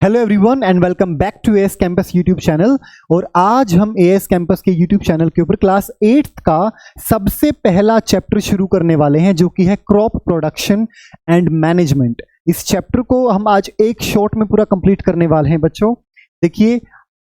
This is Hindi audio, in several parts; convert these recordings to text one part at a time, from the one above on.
Hello everyone and welcome back to AS campus YouTube channel. और आज हम एएस कैंपस के यूट्यूब चैनल के ऊपर क्लास 8th का सबसे पहला चैप्टर शुरू करने वाले हैं, जो कि है क्रॉप प्रोडक्शन एंड मैनेजमेंट। इस चैप्टर को हम आज एक शॉर्ट में पूरा कंप्लीट करने वाले हैं। बच्चों देखिए,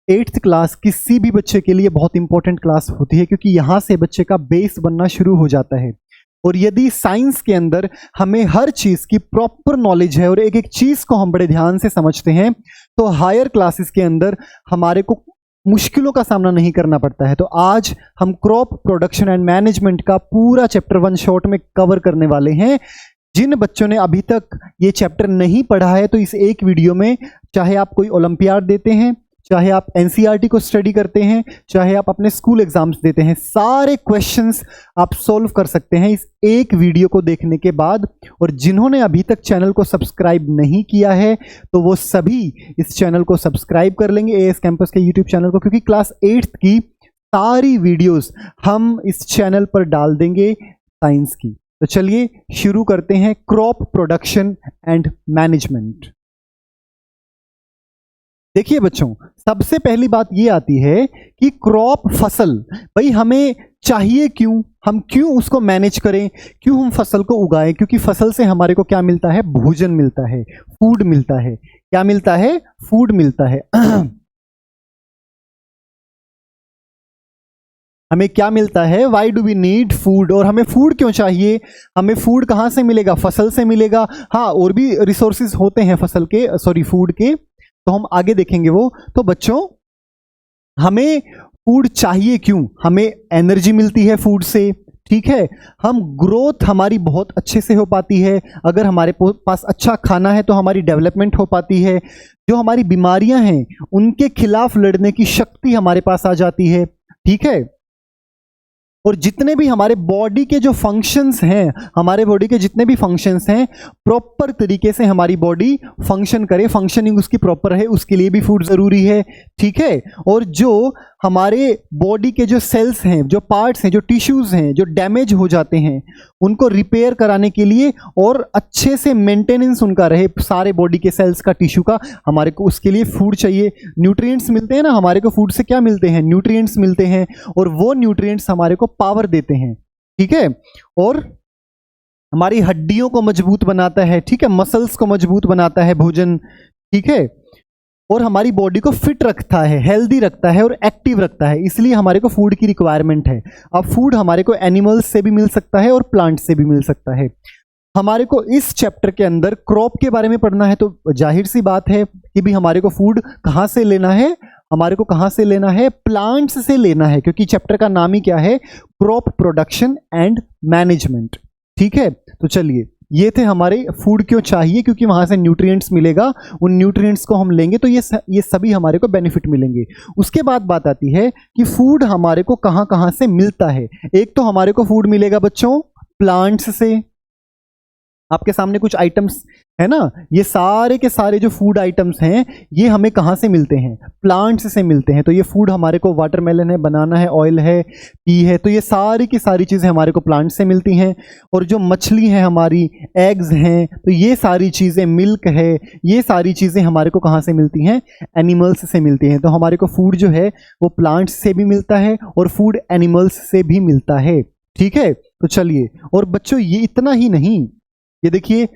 8th क्लास किसी भी बच्चे के लिए बहुत इंपॉर्टेंट क्लास होती है, क्योंकि यहाँ से बच्चे का बेस बनना शुरू हो जाता है। और यदि साइंस के अंदर हमें हर चीज़ की प्रॉपर नॉलेज है और एक एक चीज़ को हम बड़े ध्यान से समझते हैं, तो हायर क्लासेस के अंदर हमारे को मुश्किलों का सामना नहीं करना पड़ता है। तो आज हम क्रॉप प्रोडक्शन एंड मैनेजमेंट का पूरा चैप्टर 1 शॉट में कवर करने वाले हैं। जिन बच्चों ने अभी तक ये चैप्टर नहीं पढ़ा है, तो इस एक वीडियो में, चाहे आप कोई ओलंपियाड देते हैं, चाहे आप एनसीईआरटी को स्टडी करते हैं, चाहे आप अपने स्कूल एग्जाम्स देते हैं, सारे क्वेश्चंस आप सॉल्व कर सकते हैं इस एक वीडियो को देखने के बाद। और जिन्होंने अभी तक चैनल को सब्सक्राइब नहीं किया है, तो वो सभी इस चैनल को सब्सक्राइब कर लेंगे, एएस कैंपस के यूट्यूब चैनल को, क्योंकि क्लास 8th की सारी वीडियोस हम इस चैनल पर डाल देंगे साइंस की। तो चलिए शुरू करते हैं क्रॉप प्रोडक्शन एंड मैनेजमेंट। देखिए बच्चों, सबसे पहली बात ये आती है कि क्रॉप फसल भाई हमें चाहिए क्यों, हम क्यों उसको मैनेज करें, क्यों हम फसल को उगाएं। क्योंकि फसल से हमारे को क्या मिलता है, भोजन मिलता है, फूड मिलता है। क्या मिलता है, फूड मिलता है। हमें क्या मिलता है, why do we need food. और हमें फूड क्यों चाहिए, हमें फूड कहाँ से मिलेगा, फसल से मिलेगा। हाँ, और भी रिसोर्सेज होते हैं फसल के, सॉरी फूड के, तो हम आगे देखेंगे वो। तो बच्चों, हमें फूड चाहिए क्यों, हमें एनर्जी मिलती है फूड से, ठीक है। हम ग्रोथ हमारी बहुत अच्छे से हो पाती है, अगर हमारे पास अच्छा खाना है तो हमारी डेवलपमेंट हो पाती है। जो हमारी बीमारियां हैं उनके खिलाफ लड़ने की शक्ति हमारे पास आ जाती है, ठीक है। और जितने भी हमारे बॉडी के जो फंक्शंस हैं, हमारे बॉडी के जितने भी फंक्शंस हैं, प्रॉपर तरीके से हमारी बॉडी फंक्शन करे, फंक्शनिंग उसकी प्रॉपर है, उसके लिए भी फूड ज़रूरी है, ठीक है। और जो हमारे बॉडी के जो सेल्स हैं, जो पार्ट्स हैं, जो टिश्यूज़ हैं, जो डैमेज हो जाते हैं, उनको रिपेयर कराने के लिए और अच्छे से मेंटेनेंस उनका रहे, सारे बॉडी के सेल्स का, टिश्यू का, हमारे को उसके लिए फूड चाहिए। न्यूट्रिएंट्स मिलते हैं ना हमारे को, फूड से क्या मिलते हैं, न्यूट्रिएंट्स मिलते हैं। और वो न्यूट्रिएंट्स हमारे को पावर देते हैं, ठीक है। और हमारी हड्डियों को मजबूत बनाता है, ठीक है, मसल्स को मजबूत बनाता है भोजन, ठीक है। और हमारी बॉडी को फिट रखता है, हेल्दी रखता है और एक्टिव रखता है, इसलिए हमारे को फूड की रिक्वायरमेंट है। अब फूड हमारे को एनिमल्स से भी मिल सकता है और प्लांट से भी मिल सकता है। हमारे को इस चैप्टर के अंदर क्रॉप के बारे में पढ़ना है, तो जाहिर सी बात है कि भी हमारे को फूड कहाँ से लेना है, हमारे को कहाँ से लेना है, प्लांट्स से लेना है, क्योंकि चैप्टर का नाम ही क्या है, क्रॉप प्रोडक्शन एंड मैनेजमेंट, ठीक है। तो चलिए, ये थे हमारे फूड क्यों चाहिए, क्योंकि वहाँ से न्यूट्रिएंट्स मिलेगा, उन न्यूट्रिएंट्स को हम लेंगे तो ये सभी हमारे को बेनिफिट मिलेंगे। उसके बाद बात आती है कि फूड हमारे को कहाँ कहाँ से मिलता है। एक तो हमारे को फूड मिलेगा बच्चों प्लांट्स से। आपके सामने कुछ आइटम्स है ना, ये सारे के सारे जो फूड आइटम्स हैं, ये हमें कहाँ से मिलते हैं, प्लांट्स से मिलते हैं। तो ये फूड हमारे को वाटरमेलन है, बनाना है, ऑयल है, टी है, तो ये सारी की सारी चीज़ें हमारे को प्लांट से मिलती हैं। और जो मछली है हमारी, एग्स हैं, तो ये सारी चीज़ें, मिल्क है, ये सारी चीज़ें हमारे को कहाँ से मिलती हैं, एनिमल्स से मिलती हैं। तो हमारे को फूड जो है वो प्लांट्स से भी मिलता है और फूड एनिमल्स से भी मिलता है, ठीक है। तो चलिए, और बच्चों ये इतना ही नहीं, ये देखिए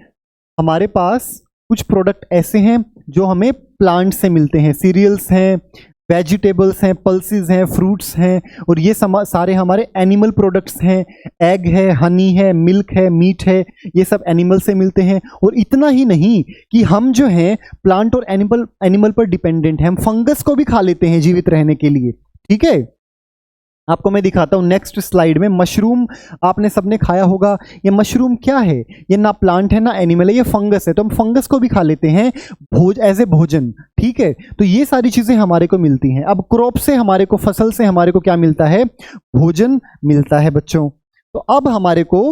हमारे पास कुछ प्रोडक्ट ऐसे हैं जो हमें प्लांट से मिलते हैं, सीरियल्स हैं, वेजिटेबल्स हैं, पल्सेस हैं, फ्रूट्स हैं, और ये सारे हमारे एनिमल प्रोडक्ट्स हैं। एग है, हनी है, मिल्क है, मीट है, ये सब एनिमल से मिलते हैं। और इतना ही नहीं कि हम जो हैं प्लांट और एनिमल पर डिपेंडेंट हैं, हम फंगस को भी खा लेते हैं जीवित रहने के लिए, ठीक है। आपको मैं दिखाता हूँ नेक्स्ट स्लाइड में। मशरूम आपने सबने खाया होगा। ये मशरूम क्या है, ये ना प्लांट है ना एनिमल है, ये फंगस है। तो हम फंगस को भी खा लेते हैं एज ए भोजन, ठीक है। तो ये सारी चीज़ें हमारे को मिलती हैं। अब क्रॉप से हमारे को, फसल से हमारे को क्या मिलता है, भोजन मिलता है बच्चों। तो अब हमारे को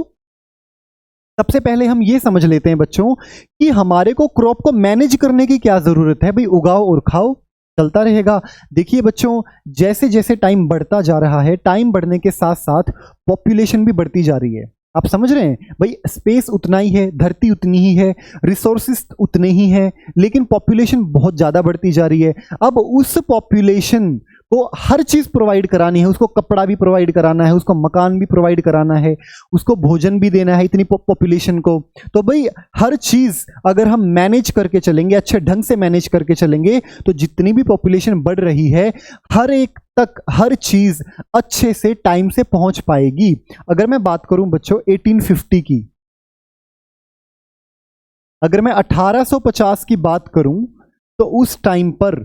सबसे पहले हम ये समझ लेते हैं बच्चों कि हमारे को क्रॉप को मैनेज करने की क्या ज़रूरत है। भाई उगाओ और खाओ, चलता रहेगा। देखिए बच्चों, जैसे जैसे टाइम बढ़ता जा रहा है, टाइम बढ़ने के साथ साथ पॉपुलेशन भी बढ़ती जा रही है। आप समझ रहे हैं भाई, स्पेस उतना ही है, धरती उतनी ही है, रिसोर्सेस उतने ही हैं, लेकिन पॉपुलेशन बहुत ज़्यादा बढ़ती जा रही है। अब उस पॉपुलेशन को हर चीज़ प्रोवाइड करानी है, उसको कपड़ा भी प्रोवाइड कराना है, उसको मकान भी प्रोवाइड कराना है, उसको भोजन भी देना है इतनी पॉपुलेशन को। तो भाई हर चीज़ अगर हम मैनेज करके चलेंगे, अच्छे ढंग से मैनेज करके चलेंगे, तो जितनी भी पॉपुलेशन बढ़ रही है हर एक तक हर चीज़ अच्छे से टाइम से पहुंच पाएगी। अगर मैं बात करूं बच्चों 1850 की, अगर मैं 1850 की बात करूं, तो उस टाइम पर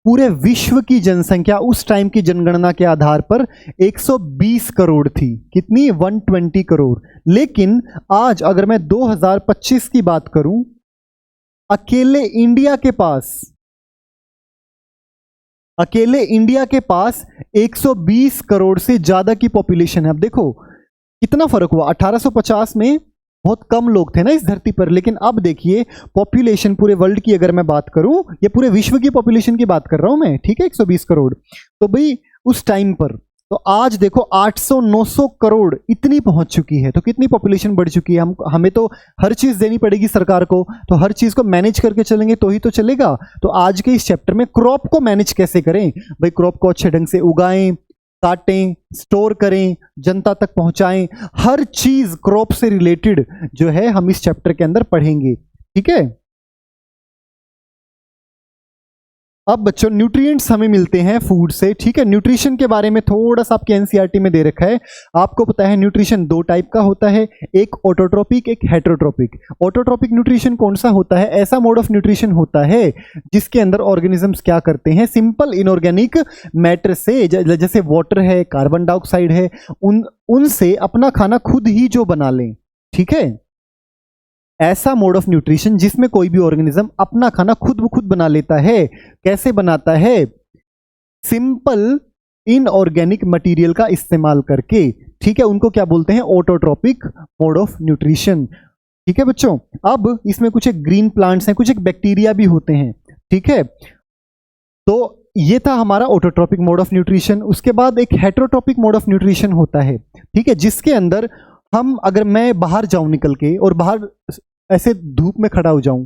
पूरे विश्व की जनसंख्या उस टाइम की जनगणना के आधार पर 120 करोड़ थी। कितनी? 120 करोड़। लेकिन आज अगर मैं 2025 की बात करूं, अकेले इंडिया के पास 120 करोड़ से ज्यादा की पॉपुलेशन है। अब देखो कितना फर्क हुआ। 1850 में बहुत कम लोग थे ना इस धरती पर, लेकिन अब देखिए पॉपुलेशन पूरे वर्ल्ड की अगर मैं बात करूं, ये पूरे विश्व की पॉपुलेशन की बात कर रहा हूं मैं, ठीक है, 120 करोड़। तो भाई उस टाइम पर, तो आज देखो 800-900 करोड़ इतनी पहुंच चुकी है। तो कितनी पॉपुलेशन बढ़ चुकी है। हमें तो हर चीज़ देनी पड़ेगी सरकार को, तो हर चीज़ को मैनेज करके चलेंगे तो ही तो चलेगा। तो आज के इस चैप्टर में क्रॉप को मैनेज कैसे करें भाई, क्रॉप को अच्छे ढंग से उगाएं, काटें, स्टोर करें, जनता तक पहुंचाएं, हर चीज क्रॉप से रिलेटेड जो है हम इस चैप्टर के अंदर पढ़ेंगे। ठीक है। अब बच्चों न्यूट्रिएंट्स हमें मिलते हैं फूड से। ठीक है, न्यूट्रिशन के बारे में थोड़ा सा आपके एनसीईआरटी में दे रखा है। आपको पता है न्यूट्रिशन दो टाइप का होता है, एक ऑटोट्रोपिक, एक हेटेरोट्रोपिक। ऑटोट्रोपिक न्यूट्रिशन कौन सा होता है? ऐसा मोड ऑफ न्यूट्रिशन होता है जिसके अंदर ऑर्गेनिजम्स क्या करते हैं, सिंपल इनऑर्गेनिक मैटर से, जैसे वाटर है, कार्बन डाइऑक्साइड है, उनसे अपना खाना खुद ही जो बना लें। ठीक है, ऐसा मोड ऑफ न्यूट्रिशन जिसमें कोई भी ऑर्गेनिज्म अपना खाना खुद ब खुद बना लेता है। कैसे बनाता है? सिंपल इनऑर्गेनिक मटेरियल का इस्तेमाल करके। ठीक है, उनको क्या बोलते हैं? Autotrophic mode of nutrition. ठीक है बच्चों, अब इसमें कुछ एक ग्रीन प्लांट्स हैं, कुछ एक बैक्टीरिया भी होते हैं। ठीक है, तो ये था हमारा ऑटोट्रोपिक मोड ऑफ न्यूट्रिशन। उसके बाद एक हेटेरोट्रोपिक मोड ऑफ न्यूट्रिशन होता है। ठीक है, जिसके अंदर अगर मैं बाहर जाऊं निकल के और बाहर ऐसे धूप में खड़ा हो जाऊं,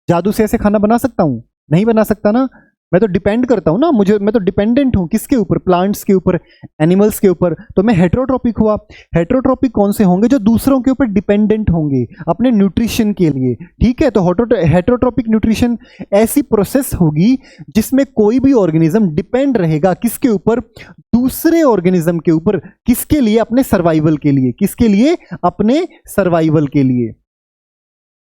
जादू से ऐसे खाना बना सकता हूं? नहीं बना सकता ना। मैं तो डिपेंड करता हूं ना, मैं तो डिपेंडेंट हूं किसके ऊपर? प्लांट्स के ऊपर, एनिमल्स के ऊपर। तो मैं हेटेरोट्रोपिक हुआ। हेटेरोट्रोपिक कौन से होंगे? जो दूसरों के ऊपर डिपेंडेंट होंगे अपने न्यूट्रिशन के लिए। ठीक है, तो हेटेरोट्रोपिक न्यूट्रिशन ऐसी प्रोसेस होगी जिसमें कोई भी ऑर्गेनिज्म डिपेंड रहेगा किसके ऊपर? दूसरे ऑर्गेनिज्म के ऊपर। किसके लिए? अपने सर्वाइवल के लिए। किसके लिए? अपने सर्वाइवल के लिए।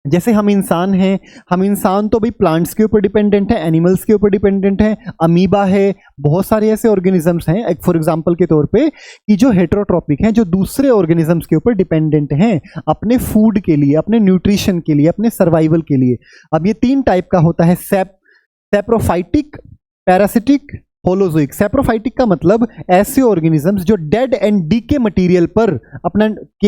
जैसे हम इंसान हैं, हम इंसान तो भाई प्लांट्स के ऊपर डिपेंडेंट है, एनिमल्स के ऊपर डिपेंडेंट है, अमीबा है, बहुत सारे ऐसे ऑर्गेनिजम्स हैं एक फॉर एग्जांपल के तौर पे कि जो हेटेरोट्रोपिक हैं, जो दूसरे ऑर्गेनिजम्स के ऊपर डिपेंडेंट हैं अपने फूड के लिए, अपने न्यूट्रिशन के लिए, अपने सर्वाइवल के लिए। अब ये तीन टाइप का होता है, सैप्रोफाइटिक, पैरासिटिक, होलोजोइक। सैप्रोफाइटिक का मतलब ऐसे ऑर्गेनिजम्स जो डेड एंड डीके मटेरियल पर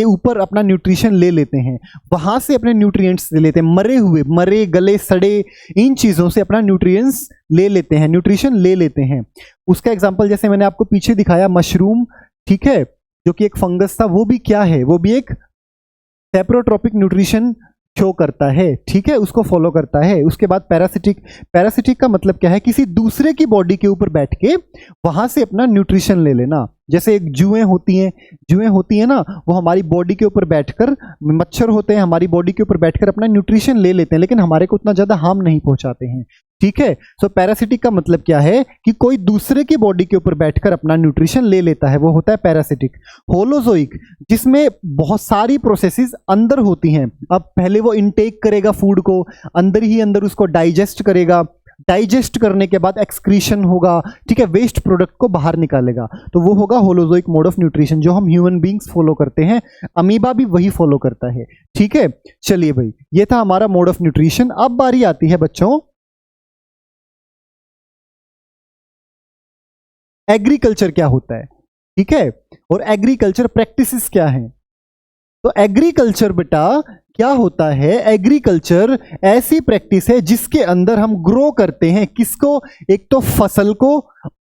ऊपर अपना न्यूट्रिशन ले लेते हैं, वहां से अपने न्यूट्रिएंट्स ले लेते हैं, मरे हुए, मरे गले सड़े इन चीजों से अपना न्यूट्रिएंट्स ले लेते हैं, न्यूट्रिशन ले लेते हैं। उसका एग्जांपल जैसे मैंने आपको पीछे दिखाया, मशरूम। ठीक है, जो कि एक फंगस था, वो भी क्या है? वो भी एक सैप्रोट्रोपिक न्यूट्रिशन शो करता है। ठीक है, उसको फॉलो करता है। उसके बाद पैरासिटिक। पैरासिटिक का मतलब क्या है? किसी दूसरे की बॉडी के ऊपर बैठ के वहां से अपना न्यूट्रिशन ले लेना। जैसे एक जुएं होती हैं ना, वो हमारी बॉडी के ऊपर बैठकर, मच्छर होते हैं हमारी बॉडी के ऊपर बैठकर अपना न्यूट्रिशन ले लेते हैं, लेकिन हमारे को उतना ज्यादा हार्म नहीं पहुंचाते हैं। ठीक है, सो पैरासिटिक का मतलब क्या है? कि कोई दूसरे की बॉडी के ऊपर बैठकर अपना न्यूट्रिशन ले लेता है, वो होता है पैरासिटिक। होलोजोइक, जिसमें बहुत सारी प्रोसेसेस अंदर होती हैं। अब पहले वो इनटेक करेगा फूड को, अंदर ही अंदर उसको डाइजेस्ट करेगा, डाइजेस्ट करने के बाद एक्सक्रीशन होगा। ठीक है, वेस्ट प्रोडक्ट को बाहर निकालेगा, तो वो होगा होलोजोइक मोड ऑफ न्यूट्रिशन, जो हम ह्यूमन बींग्स फॉलो करते हैं। अमीबा भी वही फॉलो करता है। ठीक है, चलिए भाई, ये था हमारा मोड ऑफ न्यूट्रिशन। अब बारी आती है बच्चों एग्रीकल्चर क्या होता है। ठीक है, और एग्रीकल्चर प्रैक्टिसेस क्या हैं। तो एग्रीकल्चर बेटा क्या होता है? एग्रीकल्चर ऐसी प्रैक्टिस है जिसके अंदर हम ग्रो करते हैं किसको? एक तो फसल को,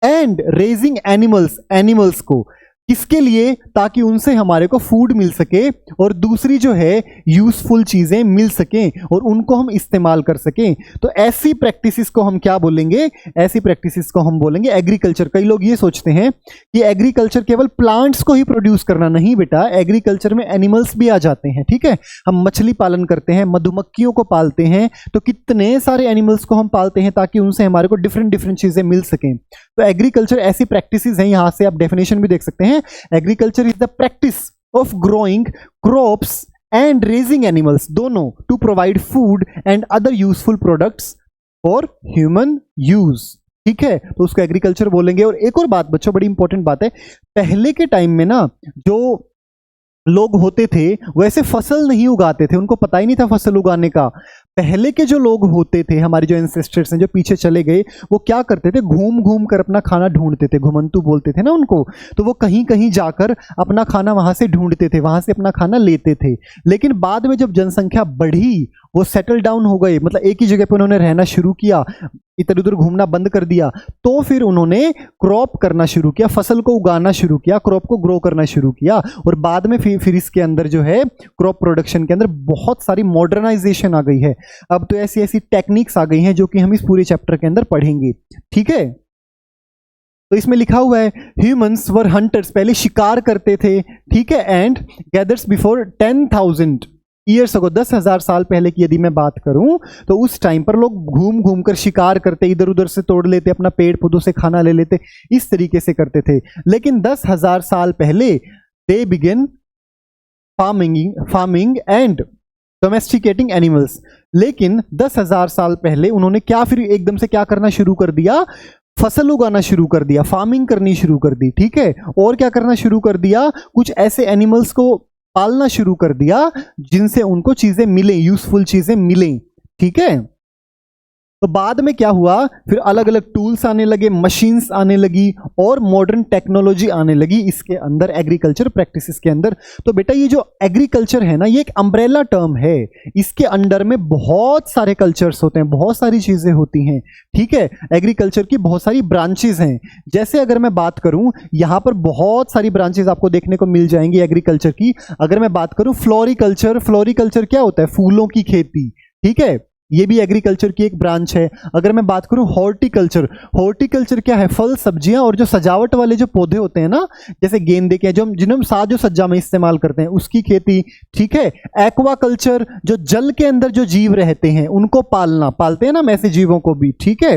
एंड रेजिंग एनिमल्स को। किसके लिए? ताकि उनसे हमारे को फूड मिल सके और दूसरी जो है यूजफुल चीजें मिल सकें और उनको हम इस्तेमाल कर सकें। तो ऐसी प्रैक्टिसेस को हम क्या बोलेंगे? ऐसी प्रैक्टिसेस को हम बोलेंगे एग्रीकल्चर। कई लोग ये सोचते हैं कि एग्रीकल्चर केवल प्लांट्स को ही प्रोड्यूस करना, नहीं बेटा, एग्रीकल्चर में एनिमल्स भी आ जाते हैं। ठीक है, हम मछली पालन करते हैं, मधुमक्खियों को पालते हैं, तो कितने सारे एनिमल्स को हम पालते हैं ताकि उनसे हमारे को डिफरेंट डिफरेंट चीजें मिल सकें। तो एग्रीकल्चर ऐसी प्रैक्टिसेस हैं, यहां से आप डेफिनेशन भी देख सकते हैं। Agriculture is the practice of growing crops and raising animals, दोनों, to provide food and other useful products for human use. ठीक है, तो उसको एग्रीकल्चर बोलेंगे। और एक और बात बच्चों, बड़ी इंपॉर्टेंट बात है, पहले के टाइम में ना जो लोग होते थे वैसे फसल नहीं उगाते थे, उनको पता ही नहीं था फसल उगाने का। पहले के जो लोग होते थे, हमारे जो एंसेस्टर्स हैं जो पीछे चले गए, वो क्या करते थे? घूम घूम कर अपना खाना ढूंढते थे, घुमंतू बोलते थे ना उनको। तो वो कहीं कहीं जाकर अपना खाना वहां से ढूंढते थे, वहां से अपना खाना लेते थे। लेकिन बाद में जब जनसंख्या बढ़ी, वो सेटल डाउन हो गए, मतलब एक ही जगह पर उन्होंने रहना शुरू किया, इधर उधर घूमना बंद कर दिया, तो फिर उन्होंने क्रॉप करना शुरू किया, फसल को उगाना शुरू किया, क्रॉप को ग्रो करना शुरू किया। और बाद में फिर इसके अंदर जो है क्रॉप प्रोडक्शन के अंदर बहुत सारी मॉडर्नाइजेशन आ गई है। अब तो ऐसी ऐसी टेक्निक्स आ गई हैं जो कि हम इस पूरे चैप्टर के अंदर पढ़ेंगे। ठीक है, तो इसमें लिखा हुआ है ह्यूमंस वर हंटर्स, पहले शिकार करते थे। ठीक है, and gathers before 10,000 years ago, 10,000 साल पहले की यदि मैं बात करूं तो उस टाइम पर लोग घूम घूम कर शिकार करते, इधर उधर से तोड़ लेते, अपना पेड़ पौधों से खाना ले लेते, इस तरीके से करते थे। लेकिन 10,000 साल पहले they begin farming and domesticating animals. लेकिन 10,000 साल पहले उन्होंने क्या फिर एकदम से क्या करना शुरू कर दिया? फसल उगाना शुरू कर दिया, फार्मिंग करनी शुरू कर दी। ठीक है, और क्या करना शुरू कर दिया? कुछ ऐसे एनिमल्स को पालना शुरू कर दिया जिनसे उनको चीजें मिलें, यूजफुल चीजें मिलें। ठीक है, तो बाद में क्या हुआ? फिर अलग अलग टूल्स आने लगे, मशीन्स आने लगी और मॉडर्न टेक्नोलॉजी आने लगी इसके अंदर, एग्रीकल्चर प्रैक्टिसेस के अंदर। तो बेटा ये जो एग्रीकल्चर है ना, ये एक अम्ब्रेला टर्म है, इसके अंडर में बहुत सारे कल्चर्स होते हैं, बहुत सारी चीजें होती हैं। ठीक है, एग्रीकल्चर की बहुत सारी ब्रांचेस हैं। जैसे अगर मैं बात करूं, यहां पर बहुत सारी ब्रांचेस आपको देखने को मिल जाएंगी एग्रीकल्चर की। अगर मैं बात करूं फ्लोरिकल्चर, फ्लोरिकल्चर क्या होता है? फूलों की खेती। ठीक है, ये भी एग्रीकल्चर की एक ब्रांच है। अगर मैं बात करूं हॉर्टिकल्चर, हॉर्टिकल्चर क्या है? फल, सब्जियां और जो सजावट वाले जो पौधे होते हैं ना, जैसे गेंदे के, जो जिन्हें हम साजो सज्जा में इस्तेमाल करते हैं, उसकी खेती। ठीक है, एक्वाकल्चर, जो जल के अंदर जो जीव रहते हैं उनको पालते हैं ना हम ऐसे जीवों को भी। ठीक है,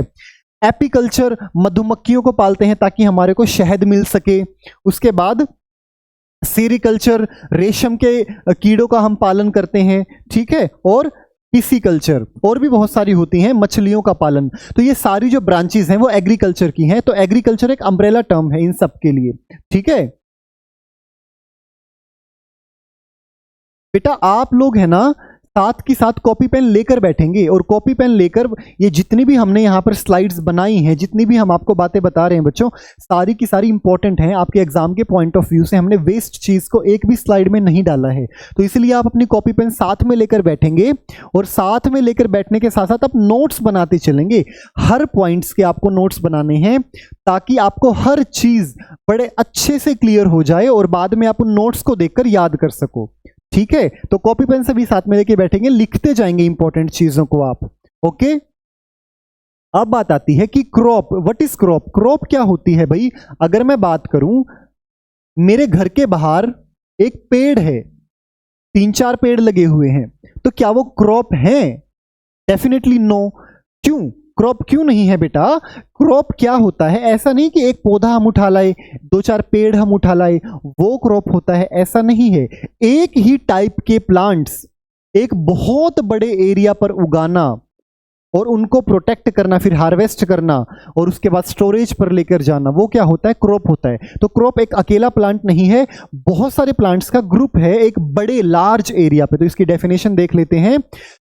एपीकल्चर, मधुमक्खियों को पालते हैं ताकि हमारे को शहद मिल सके। उसके बाद सेरिकल्चर, रेशम के कीड़ों का हम पालन करते हैं। ठीक है, और पिसीकल्चर, और भी बहुत सारी होती हैं, मछलियों का पालन। तो ये सारी जो ब्रांचेस हैं वो एग्रीकल्चर की हैं। तो एग्रीकल्चर एक अम्ब्रेला टर्म है इन सब के लिए। ठीक है बेटा, आप लोग है ना साथ की साथ कॉपी पेन लेकर बैठेंगे और कॉपी पेन लेकर ये जितनी भी हमने यहाँ पर स्लाइड्स बनाई हैं, जितनी भी हम आपको बातें बता रहे हैं बच्चों, सारी की सारी इंपॉर्टेंट हैं आपके एग्जाम के पॉइंट ऑफ व्यू से। हमने वेस्ट चीज को एक भी स्लाइड में नहीं डाला है, तो इसलिए आप अपनी कॉपी पेन साथ में लेकर बैठेंगे और साथ में लेकर बैठने के साथ साथ आप नोट्स बनाते चलेंगे। हर पॉइंट्स के आपको नोट्स बनाने हैं ताकि आपको हर चीज बड़े अच्छे से क्लियर हो जाए और बाद में आप उन नोट्स को देखकर याद कर सको। ठीक है, तो कॉपी पेन से भी साथ में लेके बैठेंगे, लिखते जाएंगे इंपॉर्टेंट चीजों को आप। ओके, अब बात आती है कि crop, what is crop? Crop क्या होती है भाई? अगर मैं बात करूं, मेरे घर के बाहर एक पेड़ है, 3-4 पेड़ लगे हुए हैं, तो क्या वो क्रॉप है? Definitely no. क्यों क्रॉप क्यों नहीं है बेटा? क्रॉप क्या होता है? ऐसा नहीं कि एक पौधा हम उठा लाए, 2-4 पेड़ हम उठा लाए, वो क्रॉप होता है, ऐसा नहीं है। एक ही टाइप के प्लांट्स एक बहुत बड़े एरिया पर उगाना और उनको प्रोटेक्ट करना, फिर हार्वेस्ट करना और उसके बाद स्टोरेज पर लेकर जाना, वो क्या होता है? क्रॉप होता है। तो क्रॉप एक अकेला प्लांट नहीं है, बहुत सारे प्लांट्स का ग्रुप है एक बड़े लार्ज एरिया पे। तो इसकी डेफिनेशन देख लेते हैं।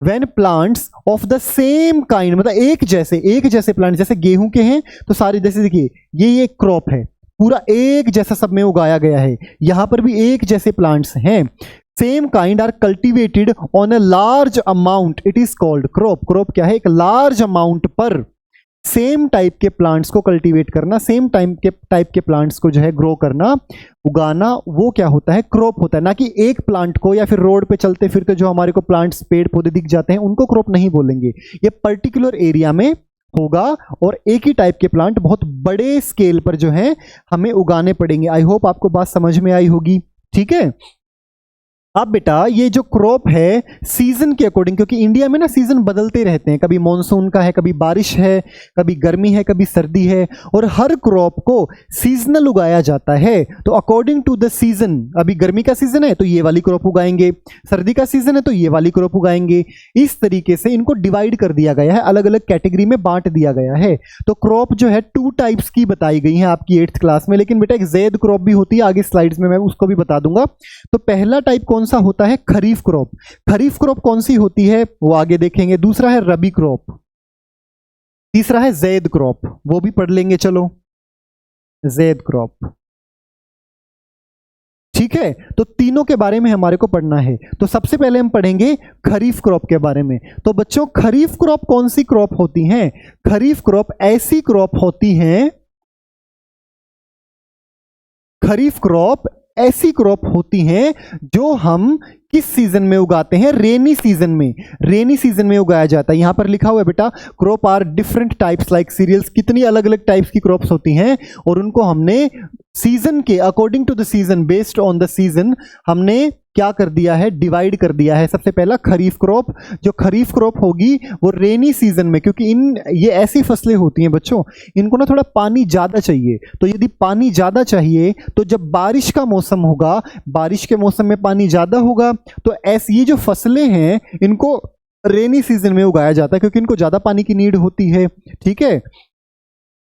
When plants of the same kind, मतलब एक जैसे प्लांट, जैसे गेहूं के हैं तो सारे, जैसे देखिए ये क्रॉप है, पूरा एक जैसा सब में उगाया गया है, यहां पर भी एक जैसे प्लांट्स हैं। Same kind are cultivated on a large amount, it is called crop. Crop क्या है? एक लार्ज अमाउंट पर सेम टाइप के प्लांट्स को कल्टीवेट करना, सेम टाइप के प्लांट्स को जो है ग्रो करना, उगाना, वो क्या होता है, क्रॉप होता है। ना कि एक प्लांट को या फिर रोड पे चलते फिरते जो हमारे को प्लांट्स पेड़ पौधे दिख जाते हैं उनको क्रॉप नहीं बोलेंगे। ये पर्टिकुलर एरिया में होगा और एक ही टाइप के प्लांट बहुत बड़े स्केल पर जो है हमें उगाने पड़ेंगे। आई होप आपको बात समझ में आई होगी। ठीक है, अब बेटा ये जो क्रॉप है सीजन के अकॉर्डिंग, क्योंकि इंडिया में ना सीजन बदलते रहते हैं, कभी मॉनसून का है, कभी बारिश है, कभी गर्मी है, कभी सर्दी है, और हर क्रॉप को सीजनल उगाया जाता है। तो अकॉर्डिंग टू द सीजन, अभी गर्मी का सीजन है तो ये वाली क्रॉप उगाएंगे, सर्दी का सीजन है तो ये वाली क्रॉप उगाएंगे। इस तरीके से इनको डिवाइड कर दिया गया है, अलग अलग कैटेगरी में बांट दिया गया है। तो क्रॉप जो है 2 टाइप्स की बताई गई है आपकी 8th क्लास में, लेकिन बेटा एक ज़ैद क्रॉप भी होती है, आगे स्लाइड्स में मैं उसको भी बता दूंगा। तो पहला टाइप कौन सा होता है, खरीफ क्रॉप। खरीफ क्रॉप कौन सी होती है वो आगे देखेंगे। दूसरा है रबी क्रॉप, तीसरा है ज़ैद क्रॉप, वो भी पढ़ लेंगे। चलो, ज़ैद क्रॉप, ठीक है। तो तीनों के बारे में हमारे को पढ़ना है। तो सबसे पहले हम पढ़ेंगे खरीफ क्रॉप के बारे में। तो बच्चों खरीफ क्रॉप कौन सी क्रॉप होती हैं? खरीफ क्रॉप ऐसी क्रॉप होती हैं, खरीफ क्रॉप ऐसी क्रॉप होती हैं जो हम किस सीजन में उगाते हैं? रेनी सीजन में। रेनी सीजन में उगाया जाता है। यहां पर लिखा हुआ है बेटा, crop are different types like cereals. कितनी अलग अलग टाइप्स की क्रॉप्स होती हैं और उनको हमने सीजन के according to the season, based on the season, हमने क्या कर दिया है, डिवाइड कर दिया है। सबसे पहला खरीफ क्रॉप, जो खरीफ क्रॉप होगी वो रेनी सीजन में, क्योंकि ये ऐसी फसलें होती हैं बच्चों, इनको ना थोड़ा पानी ज़्यादा चाहिए। तो यदि पानी ज़्यादा चाहिए तो जब बारिश का मौसम होगा, बारिश के मौसम में पानी ज़्यादा होगा, तो ऐसी ये जो फसलें हैं इनको रेनी सीजन में उगाया जाता है, क्योंकि इनको ज़्यादा पानी की नीड होती है। ठीक है,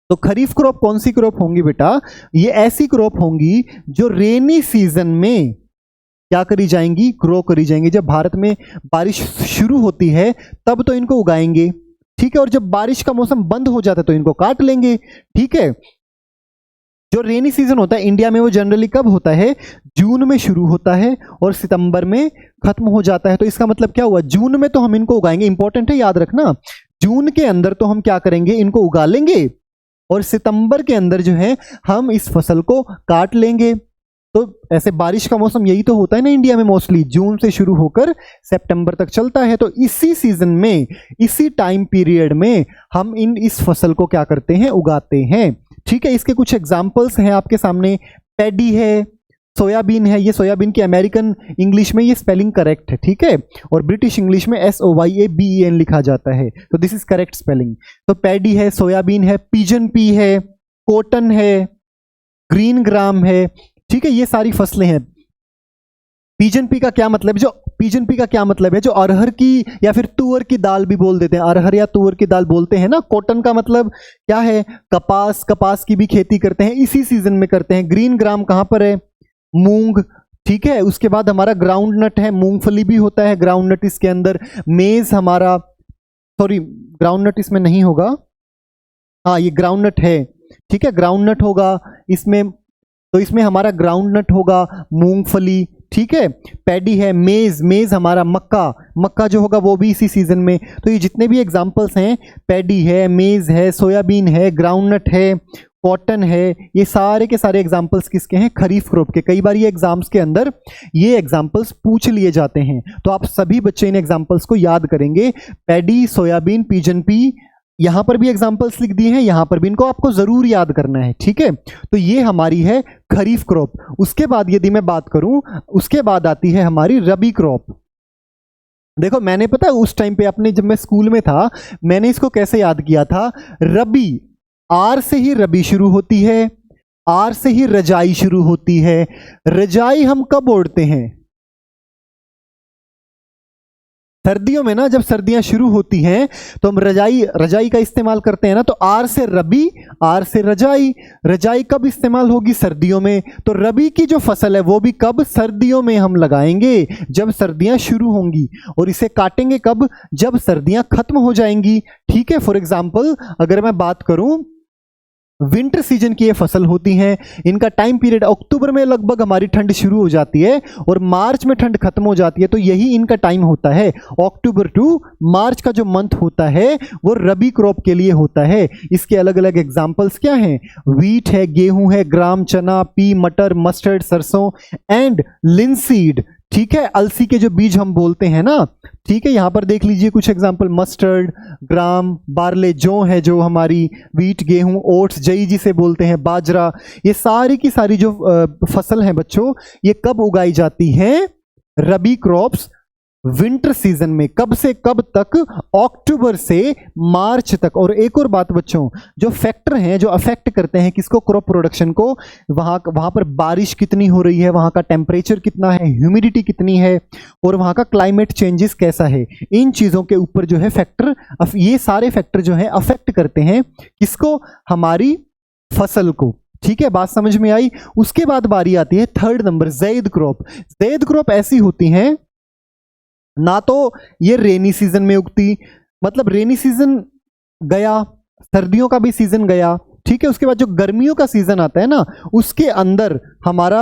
तो खरीफ क्रॉप कौन सी क्रॉप होंगी बेटा? ये ऐसी क्रॉप होंगी जो रेनी सीजन में क्या करी जाएंगी, ग्रो करी जाएंगी। जब भारत में बारिश शुरू होती है तब तो इनको उगाएंगे, ठीक है, और जब बारिश का मौसम बंद हो जाता है तो इनको काट लेंगे। ठीक है, जो रेनी सीजन होता है इंडिया में वो जनरली कब होता है? जून में शुरू होता है और सितंबर में खत्म हो जाता है। तो इसका मतलब क्या हुआ, जून में तो हम इनको उगाएंगे, इंपॉर्टेंट है याद रखना, जून के अंदर तो हम क्या करेंगे, इनको उगा लेंगे, और सितंबर के अंदर जो है हम इस फसल को काट लेंगे। तो ऐसे बारिश का मौसम यही तो होता है ना इंडिया में, मोस्टली जून से शुरू होकर सितंबर तक चलता है। तो इसी सीजन में, इसी टाइम पीरियड में हम इस फसल को क्या करते हैं, उगाते हैं। ठीक है, इसके कुछ एग्जाम्पल्स हैं आपके सामने। पैडी है, सोयाबीन है। ये सोयाबीन की अमेरिकन इंग्लिश में ये स्पेलिंग करेक्ट है, ठीक है, और ब्रिटिश इंग्लिश में SOYABEN लिखा जाता है, तो दिस इज करेक्ट स्पेलिंग। तो पैडी है, सोयाबीन है, पिजन पी है, कॉटन है, ग्रीन ग्राम है। ठीक है, ये सारी फसलें हैं। पिजन पी का क्या मतलब है? जो पिजन पी का क्या मतलब है, जो अरहर की या फिर तुअर की दाल भी बोल देते हैं, अरहर या तुअर की दाल बोलते हैं ना। कॉटन का मतलब क्या है? कपास, कपास की भी खेती करते हैं, इसी सीजन में करते हैं। ग्रीन ग्राम कहां पर है? मूंग। ठीक है, उसके बाद हमारा ग्राउंड नट है, मूंगफली भी होता है ग्राउंड नट इसके अंदर। मेज हमारा, सॉरी ग्राउंड नट इसमें नहीं होगा, हाँ ये ग्राउंड नट है, ठीक है, ग्राउंड नट होगा इसमें। तो इसमें हमारा ग्राउंड नट होगा, मूंगफली, ठीक है। पैडी है, मेज, मेज हमारा मक्का, मक्का जो होगा वो भी इसी सीजन में। तो ये जितने भी एग्जांपल्स हैं, पैडी है, मेज है, सोयाबीन है, ग्राउंड नट है, कॉटन है, ये सारे के सारे एग्जांपल्स किसके हैं? खरीफ क्रॉप के। कई बार ये एग्जाम्स के अंदर ये एग्जांपल्स पूछ लिए जाते हैं, तो आप सभी बच्चे इन एग्जांपल्स को याद करेंगे। पैडी, सोयाबीन, पिजन पी, यहां पर भी एग्जांपल्स लिख दिए हैं, यहां पर भी, इनको आपको जरूर याद करना है, ठीक है। तो ये हमारी है खरीफ क्रॉप। उसके बाद यदि मैं बात करूं, उसके बाद आती है हमारी रबी क्रॉप। देखो मैंने, पता है उस टाइम पे अपने, जब मैं स्कूल में था, मैंने इसको कैसे याद किया था? रबी, आर से ही रबी शुरू होती है, आर से ही रजाई शुरू होती है। रजाई हम कब ओढ़ते हैं? सर्दियों में ना, जब सर्दियां शुरू होती हैं तो हम रजाई का इस्तेमाल करते हैं ना। तो आर से रबी, आर से रजाई। रजाई कब इस्तेमाल होगी? सर्दियों में। तो रबी की जो फसल है वो भी कब? सर्दियों में हम लगाएंगे, जब सर्दियां शुरू होंगी। और इसे काटेंगे कब? जब सर्दियां खत्म हो जाएंगी, ठीक है। फॉर एग्जाम्पल अगर मैं बात करूं विंटर सीजन की ये फसल होती हैं। इनका टाइम पीरियड अक्टूबर में लगभग हमारी ठंड शुरू हो जाती है और मार्च में ठंड खत्म हो जाती है, तो यही इनका टाइम होता है। अक्टूबर टू मार्च का जो मंथ होता है वो रबी क्रॉप के लिए होता है। इसके अलग अलग एग्जाम्पल्स क्या हैं? व्हीट है, गेहूं है, ग्राम चना, पी, मटर, मस्टर्ड, सरसों एंड लिनसीड। ठीक है, अलसी के जो बीज हम बोलते हैं ना, ठीक है, यहां पर देख लीजिए कुछ एग्जांपल, मस्टर्ड, ग्राम, बार्ले, जौ है जो हमारी, व्हीट, गेहूं, ओट्स, जई जिसे बोलते हैं, बाजरा, ये सारी की सारी जो फसल है बच्चों, ये कब उगाई जाती हैं? रबी क्रॉप्स विंटर सीजन में। कब से कब तक? अक्टूबर से मार्च तक। और एक और बात बच्चों, जो फैक्टर हैं जो अफेक्ट करते हैं किसको? क्रॉप प्रोडक्शन को। वहां पर बारिश कितनी हो रही है, वहां का टेम्परेचर कितना है, ह्यूमिडिटी कितनी है, और वहां का क्लाइमेट चेंजेस कैसा है, इन चीजों के ऊपर जो है फैक्टर, ये सारे फैक्टर जो है अफेक्ट करते हैं किसको? हमारी फसल को। ठीक है, बात समझ में आई? उसके बाद बारी आती है थर्ड नंबर, ज़ैद क्रॉप। ज़ैद क्रॉप ऐसी होती हैं, ना तो ये रेनी सीजन में उगती, मतलब रेनी सीजन गया, सर्दियों का भी सीजन गया, ठीक है, उसके बाद जो गर्मियों का सीजन आता है ना, उसके अंदर हमारा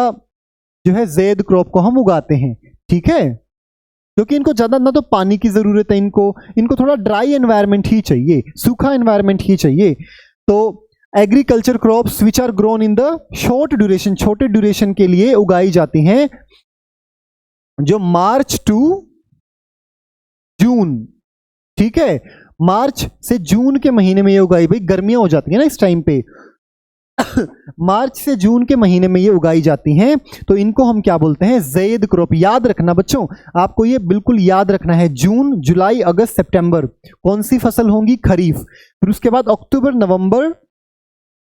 जो है ज़ैद क्रॉप को हम उगाते हैं। ठीक है, क्योंकि इनको ज्यादा ना तो पानी की जरूरत है, इनको थोड़ा ड्राई एनवायरनमेंट ही चाहिए, सूखा एनवायरनमेंट ही चाहिए। तो agriculture crops which are grown in the short duration, छोटे ड्यूरेशन के लिए उगाई जाती हैं, जो मार्च टू जून। ठीक है, मार्च से जून के महीने में ये उगाई, भाई गर्मियां हो जाती है ना इस टाइम पे मार्च से जून के महीने में ये उगाई जाती हैं, तो इनको हम क्या बोलते हैं? ज़ैद क्रॉप। याद रखना बच्चों, आपको ये बिल्कुल याद रखना है, जून, जुलाई, अगस्त, सितंबर कौन सी फसल होंगी? खरीफ। फिर उसके बाद अक्टूबर, नवंबर,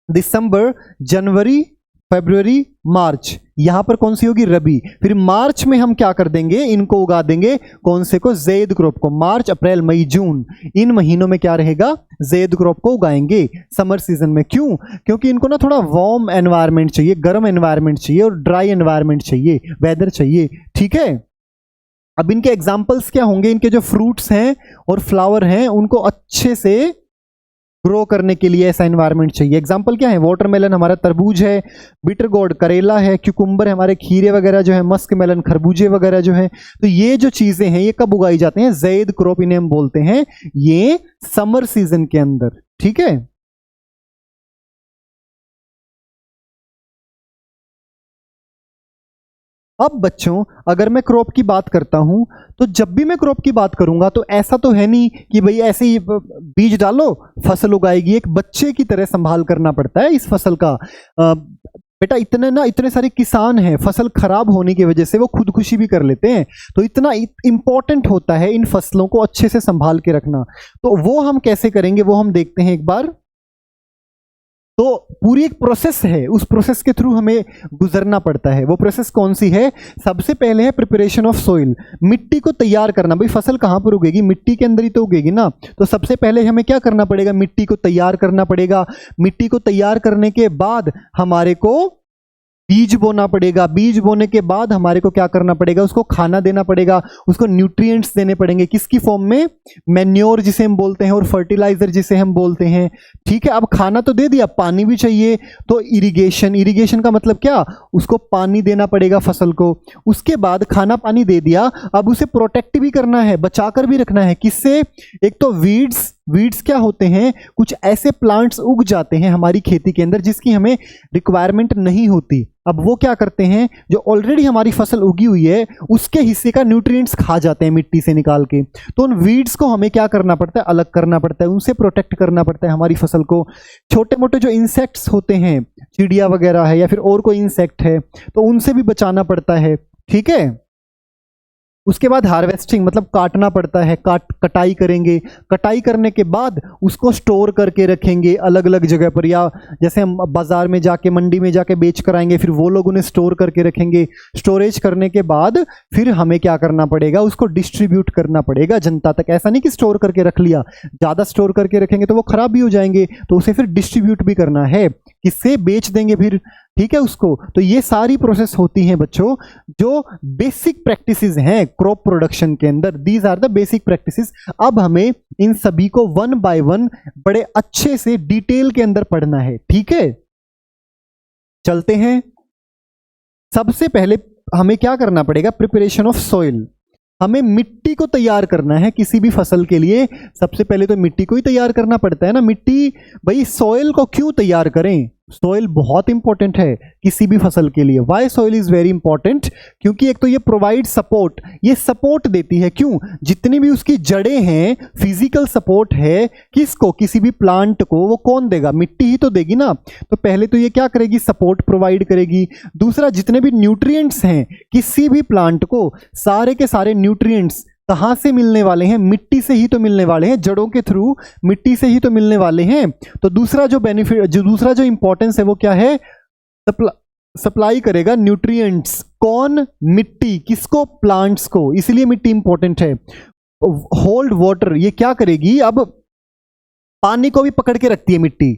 दिसंबर, जनवरी, फरवरी, मार्च, यहां पर कौन सी होगी? रबी। फिर मार्च में हम क्या कर देंगे? इनको उगा देंगे, कौन से को? ज़ैद क्रॉप को। मार्च, अप्रैल, मई, जून, इन महीनों में क्या रहेगा? ज़ैद क्रॉप को उगाएंगे समर सीजन में। क्यों? क्योंकि इनको ना थोड़ा वार्म एनवायरनमेंट चाहिए, गर्म एनवायरनमेंट चाहिए और ड्राई एनवायरनमेंट चाहिए, वेदर चाहिए। ठीक है, अब इनके एग्जाम्पल्स क्या होंगे? इनके जो फ्रूट्स हैं और फ्लावर हैं उनको अच्छे से ग्रो करने के लिए ऐसा एनवायरनमेंट चाहिए। एग्जाम्पल क्या है? वाटरमेलन हमारा तरबूज है, बिटर गोर्ड करेला है, क्यूकुम्बर हमारे खीरे वगैरह जो है, मस्क मेलन खरबूजे वगैरह जो है। तो ये जो चीजें हैं ये कब उगाई जाते हैं? ज़ैद क्रॉप इन्हें हम बोलते हैं, ये समर सीजन के अंदर। ठीक है, अब बच्चों अगर मैं क्रॉप की बात करता हूं, तो जब भी मैं क्रॉप की बात करूंगा तो ऐसा तो है नहीं कि भाई ऐसे ही बीज डालो फसल उगाएगी। एक बच्चे की तरह संभाल करना पड़ता है इस फसल का। बेटा इतने सारे किसान हैं, फसल खराब होने की वजह से वो खुदकुशी भी कर लेते हैं, तो इतना इंपॉर्टेंट होता है इन फसलों को अच्छे से संभाल के रखना। तो वो हम कैसे करेंगे वो हम देखते हैं एक बार। तो पूरी एक प्रोसेस है, उस प्रोसेस के थ्रू हमें गुजरना पड़ता है। वो प्रोसेस कौन सी है? सबसे पहले है प्रिपरेशन ऑफ सोइल, मिट्टी को तैयार करना। भाई फसल कहाँ पर उगेगी? मिट्टी के अंदर ही तो उगेगी ना। तो सबसे पहले हमें क्या करना पड़ेगा? मिट्टी को तैयार करना पड़ेगा। मिट्टी को तैयार करने के बाद हमारे को बीज बोना पड़ेगा। बीज बोने के बाद हमारे को क्या करना पड़ेगा? उसको खाना देना पड़ेगा, उसको न्यूट्रिएंट्स देने पड़ेंगे। किसकी फॉर्म में? मैन्योर जिसे हम बोलते हैं और फर्टिलाइजर जिसे हम बोलते हैं। ठीक है, अब खाना तो दे दिया, पानी भी चाहिए, तो इरिगेशन। इरिगेशन का मतलब क्या? उसको पानी देना पड़ेगा फसल को। उसके बाद खाना पानी दे दिया, अब उसे प्रोटेक्ट भी करना है, बचाकर भी रखना है। किससे? एक तो वीड्स क्या होते हैं? कुछ ऐसे प्लांट्स उग जाते हैं हमारी खेती के अंदर जिसकी हमें रिक्वायरमेंट नहीं होती। अब वो क्या करते हैं? जो ऑलरेडी हमारी फसल उगी हुई है उसके हिस्से का न्यूट्रिएंट्स खा जाते हैं मिट्टी से निकाल के। तो उन वीड्स को हमें क्या करना पड़ता है? अलग करना पड़ता है, उनसे प्रोटेक्ट करना पड़ता है हमारी फसल को। छोटे मोटे जो इंसेक्ट्स होते हैं, चिड़िया वगैरह है या फिर और कोई इंसेक्ट है, तो उनसे भी बचाना पड़ता है। ठीक है, उसके बाद हार्वेस्टिंग मतलब काटना पड़ता है, कटाई करेंगे। कटाई करने के बाद उसको स्टोर करके रखेंगे अलग अलग जगह पर, या जैसे हम बाजार में जाके, मंडी में जाके बेच कर आएंगे, फिर वो लोग उन्हें स्टोर करके रखेंगे। स्टोरेज करने के बाद फिर हमें क्या करना पड़ेगा? उसको डिस्ट्रीब्यूट करना पड़ेगा जनता तक। ऐसा नहीं कि स्टोर करके रख लिया, ज़्यादा स्टोर करके रखेंगे तो वो खराब भी हो जाएंगे, तो उसे फिर डिस्ट्रीब्यूट भी करना है। किससे? बेच देंगे फिर, ठीक है उसको। तो ये सारी प्रोसेस होती हैं बच्चों, जो बेसिक प्रैक्टिसेस हैं क्रॉप प्रोडक्शन के अंदर। These are the basic practices. अब हमें इन सभी को वन बाय वन बड़े अच्छे से डिटेल के अंदर पढ़ना है, ठीक है। चलते हैं। सबसे पहले हमें क्या करना पड़ेगा? Preparation of soil. हमें मिट्टी को तैयार करना है किसी भी फसल के लिए। सबसे पहले तो मिट्टी को ही तैयार करना पड़ता है ना। मिट्टी, भाई सॉइल को क्यों तैयार करें? सॉइल बहुत इंपॉर्टेंट है किसी भी फसल के लिए। Why soil is very important? क्योंकि एक तो ये प्रोवाइड सपोर्ट, ये सपोर्ट देती है। क्यों? जितनी भी उसकी जड़ें हैं, फिजिकल सपोर्ट है किसको? किसी भी प्लांट को वो कौन देगा? मिट्टी ही तो देगी ना। तो पहले तो ये क्या करेगी? सपोर्ट प्रोवाइड करेगी। दूसरा, जितने भी न्यूट्रिएंट्स हैं किसी भी प्लांट को, सारे के सारे न्यूट्रिएंट्स कहां से मिलने वाले हैं? मिट्टी से ही तो मिलने वाले हैं, जड़ों के थ्रू मिट्टी से ही तो मिलने वाले हैं। तो दूसरा जो बेनिफिट, दूसरा जो इंपॉर्टेंस है वो क्या है? सप्लाई करेगा न्यूट्रिएंट्स। कौन? मिट्टी। किसको? प्लांट्स को। इसलिए मिट्टी इंपॉर्टेंट है। होल्ड वाटर, ये क्या करेगी? अब पानी को भी पकड़ के रखती है मिट्टी,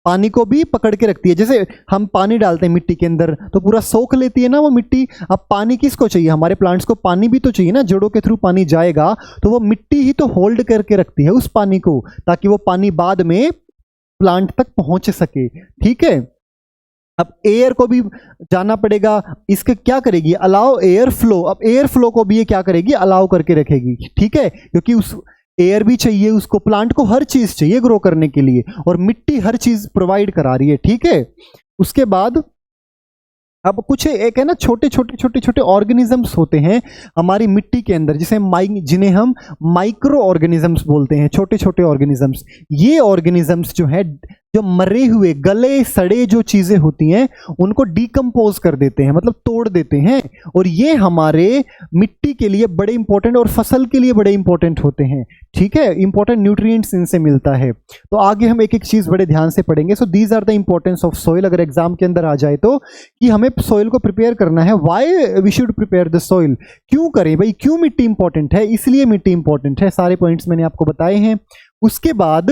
पानी को भी पकड़ के रखती है। जैसे हम पानी डालते हैं मिट्टी के अंदर तो पूरा सोख लेती है ना वो मिट्टी। अब पानी किसको चाहिए? हमारे प्लांट्स को पानी भी तो चाहिए ना। जड़ों के थ्रू पानी जाएगा तो वो मिट्टी ही तो होल्ड करके रखती है उस पानी को, ताकि वो पानी बाद में प्लांट तक पहुंच सके, ठीक है। अब एयर को भी जाना पड़ेगा। इसके क्या करेगी? Allow air flow. अब एयर फ्लो को भी ये क्या करेगी? अलाउ करके रखेगी, ठीक है। क्योंकि उस एयर भी चाहिए उसको, प्लांट को हर चीज चाहिए ग्रो करने के लिए, और मिट्टी हर चीज प्रोवाइड करा रही है, ठीक है। उसके बाद अब कुछ एक है ना, छोटे छोटे ऑर्गेनिजम्स होते हैं हमारी मिट्टी के अंदर, जिन्हें हम माइक्रो ऑर्गेनिजम्स बोलते हैं, छोटे छोटे ऑर्गेनिजम्स। ये ऑर्गेनिजम्स जो है, जो मरे हुए गले सड़े जो चीजें होती हैं उनको डिकम्पोज कर देते हैं, मतलब तोड़ देते हैं। और ये हमारे मिट्टी के लिए बड़े इंपॉर्टेंट और फसल के लिए बड़े इंपॉर्टेंट होते हैं, ठीक है। इंपॉर्टेंट न्यूट्रिएंट्स इनसे मिलता है। तो आगे हम एक एक चीज बड़े ध्यान से पढ़ेंगे। So these are the importance of soil. अगर एग्जाम के अंदर आ जाए तो, कि हमें सॉइल को प्रिपेयर करना है। Why we should prepare the soil? क्यों करें भाई? क्यों मिट्टी इंपॉर्टेंट है? इसलिए मिट्टी इंपॉर्टेंट है। सारे पॉइंट्स मैंने आपको बताए हैं। उसके बाद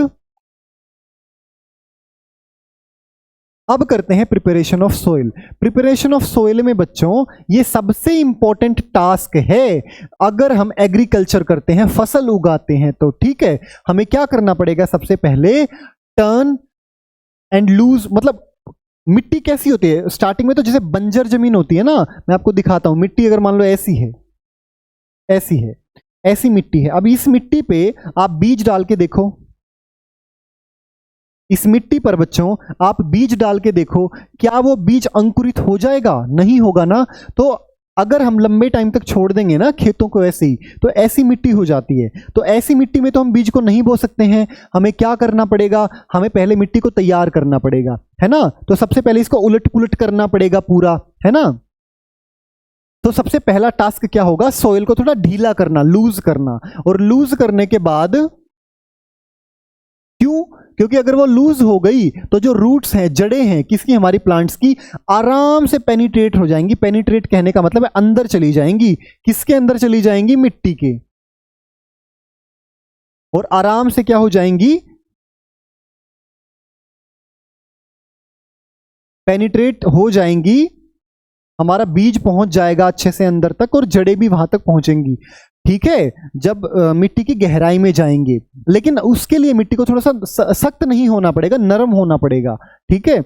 अब करते हैं preparation of soil. Preparation of soil में बच्चों ये सबसे इंपॉर्टेंट टास्क है। अगर हम एग्रीकल्चर करते हैं, फसल उगाते हैं, तो ठीक है, हमें क्या करना पड़ेगा? सबसे पहले टर्न एंड लूज। मतलब मिट्टी कैसी होती है स्टार्टिंग में? तो जैसे बंजर जमीन होती है ना, मैं आपको दिखाता हूं। मिट्टी अगर मान लो ऐसी है, ऐसी है, ऐसी मिट्टी है। अब इस मिट्टी पे आप बीज डाल के देखो। इस मिट्टी पर बच्चों आप बीज डाल के देखो, क्या वो बीज अंकुरित हो जाएगा? नहीं होगा ना। तो अगर हम लंबे टाइम तक छोड़ देंगे ना खेतों को ऐसे ही, तो ऐसी मिट्टी हो जाती है। तो ऐसी मिट्टी में तो हम बीज को नहीं बो सकते हैं। हमें क्या करना पड़ेगा? हमें पहले मिट्टी को तैयार करना पड़ेगा, है ना। तो सबसे पहले इसको उलट पुलट करना पड़ेगा पूरा, है ना। तो सबसे पहला टास्क क्या होगा? सॉइल को थोड़ा ढीला करना, लूज करना। और लूज करने के बाद, क्यों? क्योंकि अगर वो लूज हो गई तो जो रूट्स हैं, जड़ें हैं किसकी? हमारी प्लांट्स की, आराम से पेनिट्रेट हो जाएंगी। पेनिट्रेट कहने का मतलब है अंदर चली जाएंगी। किसके अंदर चली जाएंगी? मिट्टी के। और आराम से क्या हो जाएंगी? पेनिट्रेट हो जाएंगी। हमारा बीज पहुंच जाएगा अच्छे से अंदर तक, और जड़ें भी वहां तक पहुंचेंगी, ठीक है, जब मिट्टी की गहराई में जाएंगे। लेकिन उसके लिए मिट्टी को थोड़ा सा सख्त नहीं होना पड़ेगा, नरम होना पड़ेगा, ठीक है।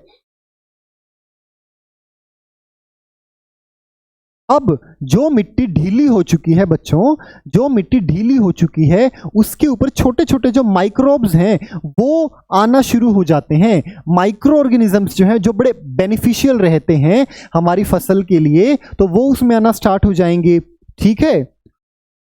अब जो मिट्टी ढीली हो चुकी है बच्चों, जो मिट्टी ढीली हो चुकी है, उसके ऊपर छोटे छोटे जो माइक्रोब्स हैं वो आना शुरू हो जाते हैं। माइक्रो ऑर्गेनिजम्स जो हैं, जो बड़े बेनिफिशियल रहते हैं हमारी फसल के लिए, तो वो उसमें आना स्टार्ट हो जाएंगे, ठीक है।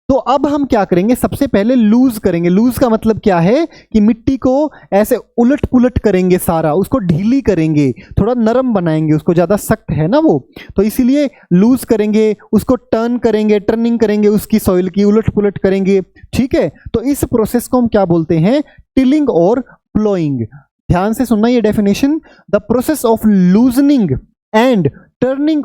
तो अब हम क्या करेंगे? सबसे पहले लूज करेंगे। लूज का मतलब क्या है? कि मिट्टी को ऐसे उलट पुलट करेंगे, सारा उसको ढीली करेंगे, थोड़ा नरम बनाएंगे उसको, ज्यादा सख्त है ना वो, तो इसीलिए लूज करेंगे, उसको टर्न करेंगे, टर्निंग करेंगे उसकी, सॉइल की उलट पुलट करेंगे, ठीक है। तो इस प्रोसेस को हम क्या बोलते हैं? टिलिंग और प्लोइंग। ध्यान से सुनना ये definition. The process of loosening and turning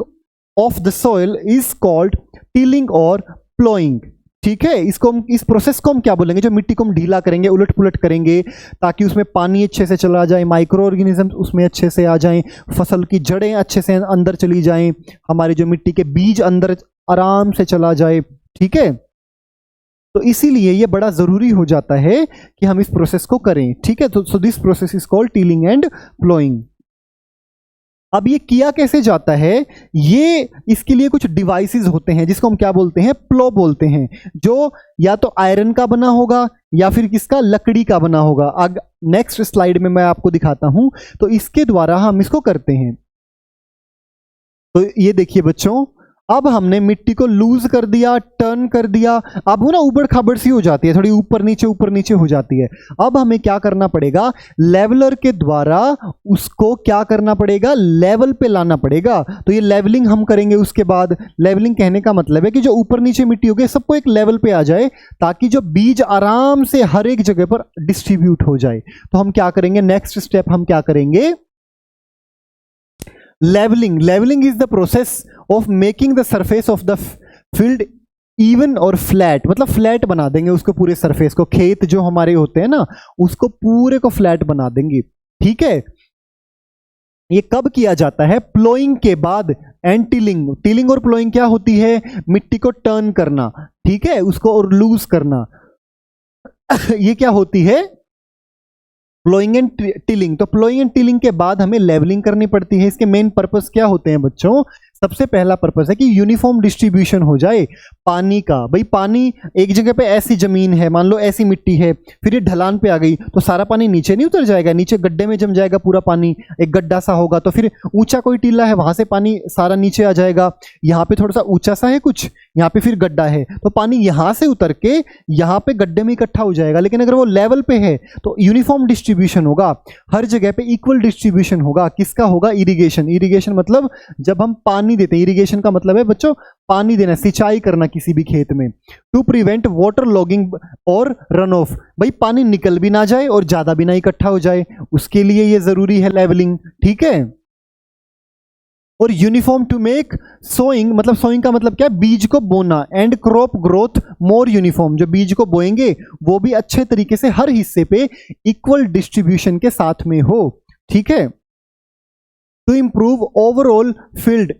of the soil is called tilling और प्लोइंग। ठीक है, इसको हम, इस प्रोसेस को हम क्या बोलेंगे, जो मिट्टी को हम ढीला करेंगे, उलट पुलट करेंगे ताकि उसमें पानी अच्छे से चला जाए, माइक्रो ऑर्गेनिजम्स उसमें अच्छे से आ जाएं, फसल की जड़ें अच्छे से अंदर चली जाएं, हमारे जो मिट्टी के बीज अंदर आराम से चला जाए। ठीक है, तो इसीलिए ये बड़ा जरूरी हो जाता है कि हम इस प्रोसेस को करें। ठीक है, तो so this process is called tilling and ploughing. अब ये किया कैसे जाता है, ये इसके लिए कुछ डिवाइसेस होते हैं जिसको हम क्या बोलते हैं, प्लो बोलते हैं, जो या तो आयरन का बना होगा या फिर किसका, लकड़ी का बना होगा। अब नेक्स्ट स्लाइड में मैं आपको दिखाता हूं, तो इसके द्वारा हम इसको करते हैं। तो ये देखिए बच्चों, अब हमने मिट्टी को लूज कर दिया, टर्न कर दिया। अब वो ना ऊबड़ खाबड़ सी हो जाती है, थोड़ी ऊपर नीचे हो जाती है। अब हमें क्या करना पड़ेगा, लेवलर के द्वारा उसको क्या करना पड़ेगा, लेवल पे लाना पड़ेगा। तो ये लेवलिंग हम करेंगे। उसके बाद लेवलिंग कहने का मतलब है कि जो ऊपर नीचे मिट्टी होगी सबको एक लेवल पे आ जाए, ताकि जो बीज आराम से हर एक जगह पर डिस्ट्रीब्यूट हो जाए। तो हम क्या करेंगे, नेक्स्ट स्टेप हम क्या करेंगे, levelling. Levelling is the process of making the surface of the field even और फ्लैट, मतलब फ्लैट बना देंगे उसको, पूरे सरफेस को, खेत जो हमारे होते हैं ना उसको पूरे को फ्लैट बना देंगे। ठीक है, ये कब किया जाता है, प्लोइंग के बाद एंड टिलिंग। टिलिंग और प्लोइंग क्या होती है, मिट्टी को टर्न करना, ठीक है, उसको और लूज करना। ये क्या होती है, प्लोइंग एंड टिलिंग। तो प्लोइंग एंड टिलिंग के बाद हमें लेवलिंग करनी पड़ती है। इसके मेन पर्पस क्या होते हैं बच्चों, सबसे पहला पर्पस है कि यूनिफॉर्म डिस्ट्रीब्यूशन हो जाए पानी का। भाई पानी एक जगह पे, ऐसी जमीन है, मान लो ऐसी मिट्टी है, फिर ये ढलान पे आ गई तो सारा पानी नीचे नहीं उतर जाएगा, नीचे गड्ढे में जम जाएगा पूरा पानी, एक गड्ढा सा होगा। तो फिर ऊंचा कोई टीला है, वहां से पानी सारा नीचे आ जाएगा। यहाँ पे थोड़ा सा ऊंचा सा है कुछ, यहाँ पे फिर गड्ढा है, तो पानी यहाँ से उतर के यहाँ पे गड्ढे में इकट्ठा हो जाएगा। लेकिन अगर वो लेवल पे है तो यूनिफॉर्म डिस्ट्रीब्यूशन होगा, हर जगह पे इक्वल डिस्ट्रीब्यूशन होगा। किसका होगा, इरिगेशन। इरिगेशन मतलब जब हम पानी देते हैं, इरिगेशन का मतलब है बच्चों पानी देना, सिंचाई करना किसी भी खेत में। टू प्रिवेंट वाटर लॉगिंग और रन ऑफ, भाई पानी निकल भी ना जाए और ज्यादा भी ना इकट्ठा हो जाए, उसके लिए ये जरूरी है लेवलिंग। ठीक है, और यूनिफॉर्म टू मेक सोइंग, मतलब सोइंग का मतलब क्या है, बीज को बोना। And crop growth more uniform, जो बीज को बोएंगे वो भी अच्छे तरीके से हर हिस्से पे इक्वल डिस्ट्रीब्यूशन के साथ में हो। ठीक है, to improve overall field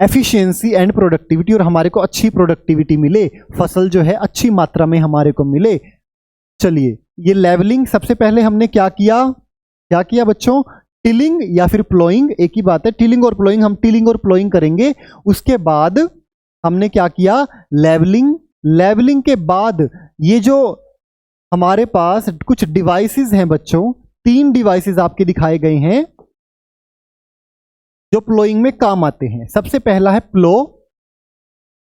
efficiency and productivity, और हमारे को अच्छी प्रोडक्टिविटी मिले, फसल जो है अच्छी मात्रा में हमारे को मिले। चलिए, ये लेवलिंग सबसे पहले हमने क्या किया बच्चों, टिलिंग या फिर प्लोइंग, एक ही बात है, टिलिंग और प्लोइंग। हम टिलिंग और प्लोइंग करेंगे। उसके बाद हमने क्या किया, लेवलिंग। लेवलिंग के बाद ये जो हमारे पास कुछ डिवाइसेस हैं बच्चों, 3 डिवाइसेस आपके दिखाए गए हैं जो प्लोइंग में काम आते हैं। सबसे पहला है प्लो,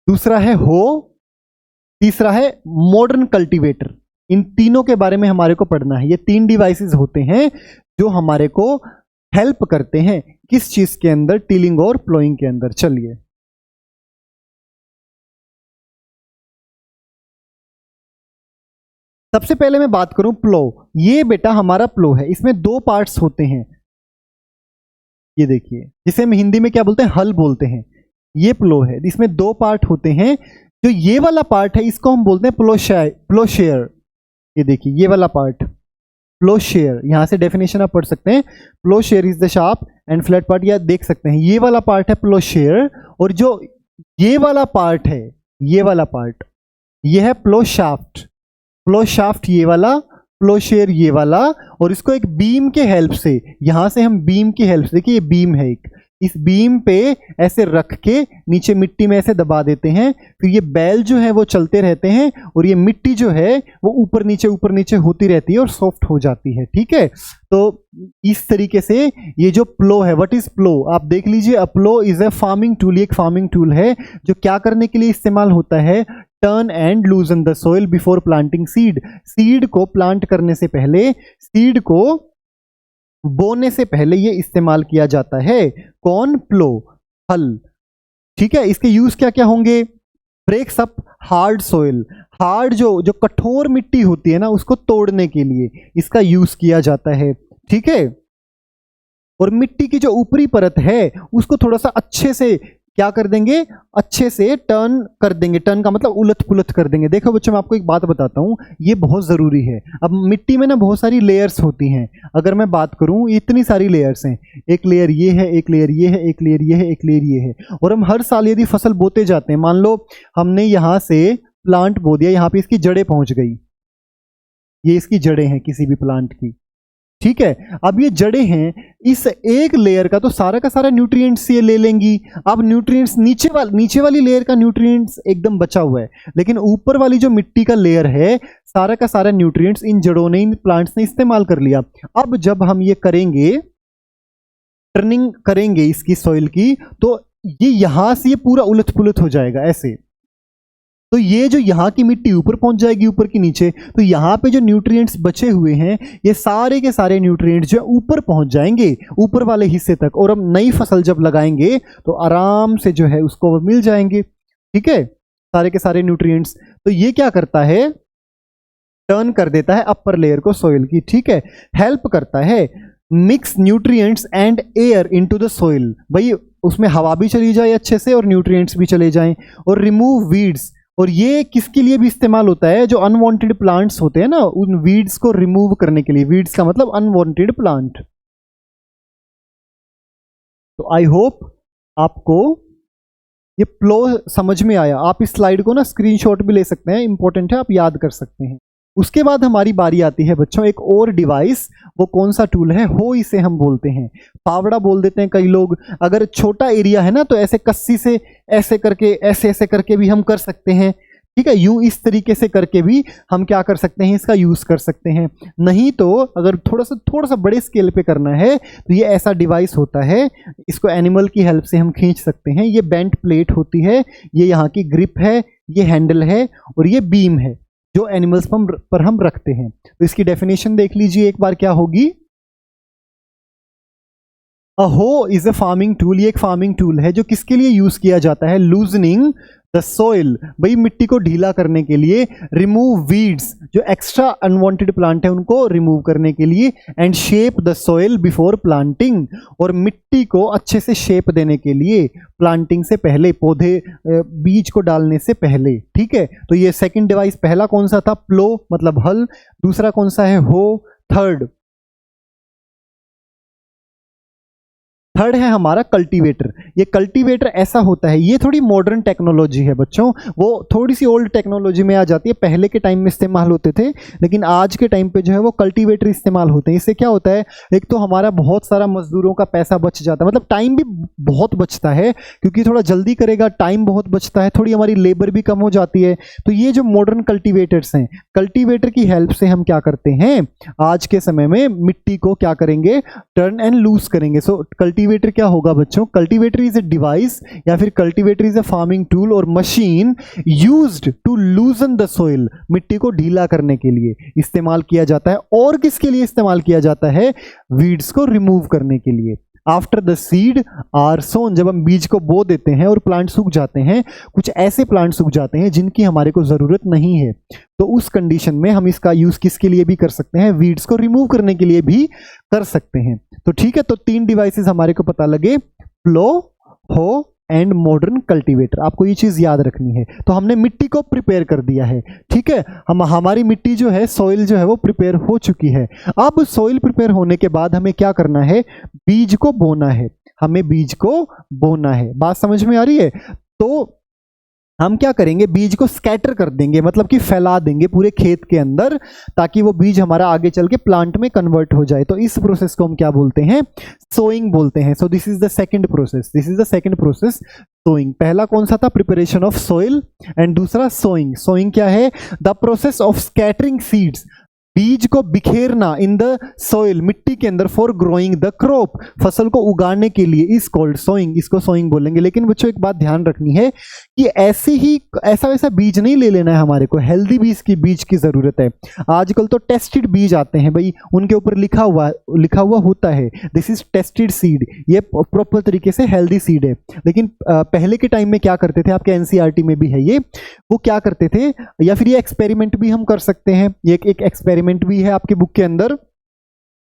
दूसरा है हो, तीसरा है मॉडर्न कल्टीवेटर। इन तीनों के बारे में हमारे को पढ़ना है। ये 3 डिवाइसेस होते हैं जो हमारे को हेल्प करते हैं किस चीज के अंदर, टिलिंग और प्लोइंग के अंदर। चलिए, सबसे पहले मैं बात करूं प्लो। ये बेटा हमारा प्लो है, इसमें 2 पार्ट्स होते हैं। ये देखिए, जिसे हम हिंदी में क्या बोलते हैं, हल बोलते हैं। ये प्लो है, इसमें 2 पार्ट होते हैं। जो ये वाला पार्ट है इसको हम बोलते हैं प्लोशेयर। ये देखिए, ये वाला पार्ट प्लोशेयर, यहां से डेफिनेशन आप पढ़ सकते हैं। Ploughshare is the sharp and flat part, या देख सकते हैं ये वाला पार्ट है प्लोशेयर। और जो ये वाला पार्ट है, ये वाला पार्ट, ये है प्लोशाफ्ट। प्लोशाफ्ट ये वाला, प्लोशेयर ये वाला। और इसको एक बीम के हेल्प से, यहां से हम बीम की हेल्प से, देखिए ये बीम है एक, इस बीम पे ऐसे रख के नीचे मिट्टी में ऐसे दबा देते हैं। फिर ये बैल जो है वो चलते रहते हैं और ये मिट्टी जो है वो ऊपर नीचे होती रहती है और सॉफ्ट हो जाती है। ठीक है, तो इस तरीके से ये जो प्लो है, व्हाट इज प्लो, आप देख लीजिए। अ प्लो इज ए फार्मिंग टूल, एक फार्मिंग टूल है जो क्या करने के लिए इस्तेमाल होता है, turn and लूजन the soil before planting seed. Seed को प्लांट करने से पहले, सीड को बोने से पहले ये इस्तेमाल किया जाता है। कौन, प्लो, हल। ठीक है, इसके यूज क्या क्या होंगे, breaks up hard soil, hard जो कठोर मिट्टी होती है ना उसको तोड़ने के लिए इसका यूज किया जाता है। ठीक है, और मिट्टी की जो ऊपरी परत है उसको थोड़ा सा अच्छे से क्या कर देंगे, अच्छे से टर्न कर देंगे। टर्न का मतलब उलट पुलट कर देंगे। देखो बच्चों, मैं आपको एक बात बताता हूँ, ये बहुत ज़रूरी है। अब मिट्टी में ना बहुत सारी लेयर्स होती हैं। अगर मैं बात करूँ, इतनी सारी लेयर्स हैं। एक लेयर ये है, एक लेयर ये है, एक लेयर ये है, एक लेयर ये है। और हम हर साल यदि फसल बोते जाते हैं, मान लो हमने यहाँ से प्लांट बो दिया, यहाँ पे इसकी जड़ें पहुँच गई, ये इसकी जड़ें हैं किसी भी प्लांट की, ठीक है। अब ये जड़ें हैं, इस एक लेयर का तो सारा का सारा न्यूट्रिएंट्स ये ले लेंगी। अब न्यूट्रिएंट्स नीचे वाली लेयर का न्यूट्रिएंट्स एकदम बचा हुआ है, लेकिन ऊपर वाली जो मिट्टी का लेयर है, सारा का सारा न्यूट्रिएंट्स इन जड़ों ने, इन प्लांट्स ने इस्तेमाल कर लिया। अब जब हम ये करेंगे, टर्निंग करेंगे इसकी सॉइल की, तो ये यहां से ये पूरा उलट पुलट हो जाएगा ऐसे। तो ये जो यहाँ की मिट्टी ऊपर पहुंच जाएगी, ऊपर की नीचे, तो यहाँ पे जो न्यूट्रिएंट्स बचे हुए हैं, ये सारे के सारे न्यूट्रिएंट्स जो ऊपर पहुंच जाएंगे, ऊपर वाले हिस्से तक। और हम नई फसल जब लगाएंगे तो आराम से जो है उसको मिल जाएंगे, ठीक है, सारे के सारे न्यूट्रिएंट्स। तो ये क्या करता है, टर्न कर देता है अपर लेयर को सॉइल की, ठीक है। हेल्प करता है mix nutrients and air into the soil, भाई उसमें हवा भी चली जाए अच्छे से और न्यूट्रिएंट्स भी चले जाएं। और रिमूव वीड्स, और ये किसके लिए भी इस्तेमाल होता है, जो अनवांटेड प्लांट्स होते हैं ना, उन वीड्स को रिमूव करने के लिए। वीड्स का मतलब अनवांटेड प्लांट। तो आई होप आपको ये फ्लो समझ में आया। आप इस स्लाइड को ना स्क्रीनशॉट भी ले सकते हैं, इंपॉर्टेंट है, आप याद कर सकते हैं। उसके बाद हमारी बारी आती है बच्चों एक और डिवाइस। वो कौन सा टूल है, हो इसे हम बोलते हैं, फावड़ा बोल देते हैं कई लोग। अगर छोटा एरिया है ना, तो ऐसे कस्सी से ऐसे करके, ऐसे ऐसे करके भी हम कर सकते हैं, ठीक है। यूं इस तरीके से करके भी हम क्या कर सकते हैं, इसका यूज कर सकते हैं। नहीं तो अगर थोड़ा सा बड़े स्केल पे करना है, तो ये ऐसा डिवाइस होता है, इसको एनिमल की हेल्प से हम खींच सकते हैं। ये बेंट प्लेट होती है, ये यहाँ की ग्रिप है, ये हैंडल है, और ये बीम है जो एनिमल्स पर हम रखते हैं। तो इसकी डेफिनेशन देख लीजिए एक बार, क्या होगी। अ हो इज अ फार्मिंग टूल, ये एक फार्मिंग टूल है जो किसके लिए यूज किया जाता है, लूजनिंग द सॉइल, भाई मिट्टी को ढीला करने के लिए। रिमूव वीड्स, जो एक्स्ट्रा अनवांटेड प्लांट है उनको रिमूव करने के लिए। And shape the soil before planting, और मिट्टी को अच्छे से शेप देने के लिए प्लांटिंग से पहले, पौधे बीज को डालने से पहले, ठीक है। तो ये सेकंड डिवाइस, पहला कौन सा था, प्लो मतलब हल, दूसरा कौन सा है, हो, थर्ड है हमारा कल्टीवेटर। ये कल्टीवेटर ऐसा होता है, ये थोड़ी मॉडर्न टेक्नोलॉजी है बच्चों, वो थोड़ी सी ओल्ड टेक्नोलॉजी में आ जाती है। पहले के टाइम में इस्तेमाल होते थे, लेकिन आज के टाइम पे जो है वो कल्टीवेटर इस्तेमाल होते हैं। इससे क्या होता है, एक तो हमारा बहुत सारा मजदूरों का पैसा बच जाता है, मतलब टाइम भी बहुत बचता है, क्योंकि थोड़ा जल्दी करेगा, टाइम बहुत बचता है, थोड़ी हमारी लेबर भी कम हो जाती है। तो ये जो मॉडर्न कल्टीवेटर्स हैं, कल्टीवेटर की हेल्प से हम क्या करते हैं, आज के समय में मिट्टी को क्या करेंगे, टर्न एंड लूज करेंगे। सो कल्टीवेटर क्या होगा बच्चों, कल्टीवेटर इज ए डिवाइस या फिर cultivator is a farming tool और machine used to loosen the soil, मिट्टी को ढीला करने के लिए इस्तेमाल किया जाता है। और किसके लिए इस्तेमाल किया जाता है, वीड्स को रिमूव करने के लिए। आफ्टर द सीड आर सोन, जब हम बीज को बो देते हैं और प्लांट सूख जाते हैं, कुछ ऐसे प्लांट सूख जाते हैं जिनकी हमारे को ज़रूरत नहीं है, तो उस कंडीशन में हम इसका यूज़ किसके लिए भी कर सकते हैं, वीड्स को रिमूव करने के लिए भी कर सकते हैं। तो ठीक है, तो 3 डिवाइसेस हमारे को पता लगे, प्लो, हो एंड मॉडर्न कल्टीवेटर। आपको ये चीज़ याद रखनी है। तो हमने मिट्टी को प्रिपेयर कर दिया है, ठीक है, हमारी मिट्टी जो है, सॉइल जो है वो प्रिपेयर हो चुकी है। अब सॉइल प्रिपेयर होने के बाद हमें क्या करना है, बीज को बोना है, हमें बीज को बोना है। बात समझ में आ रही है। तो हम क्या करेंगे, बीज को स्कैटर कर देंगे, मतलब कि फैला देंगे पूरे खेत के अंदर, ताकि वो बीज हमारा आगे चल के प्लांट में कन्वर्ट हो जाए। तो इस प्रोसेस को हम क्या बोलते हैं, सोइंग बोलते हैं। So this is the second process, sowing. पहला कौन सा था, प्रिपरेशन ऑफ सोइल, एंड दूसरा सोइंग। सोइंग क्या है, the process of scattering seeds, बीज को बिखेरना इन द सॉइल, मिट्टी के अंदर, फॉर ग्रोइंग द क्रॉप, फसल को उगाने के लिए, इज कॉल्ड सोइंग, इसको सोइंग बोलेंगे। लेकिन बच्चों एक बात ध्यान रखनी है कि ऐसा वैसा बीज नहीं ले लेना है, हमारे को हेल्दी बीज की जरूरत है। आजकल तो टेस्टेड बीज आते हैं भाई, उनके ऊपर लिखा हुआ होता है दिस इज टेस्टेड सीड, ये प्रॉपर तरीके से हेल्दी सीड है। लेकिन पहले के टाइम में क्या करते थे, आपके एनसीईआरटी में भी है ये, वो क्या करते थे, या फिर ये एक्सपेरिमेंट भी हम कर सकते हैं, ये एक एक्सपेरिमेंट भी है आपकी बुक के अंदर।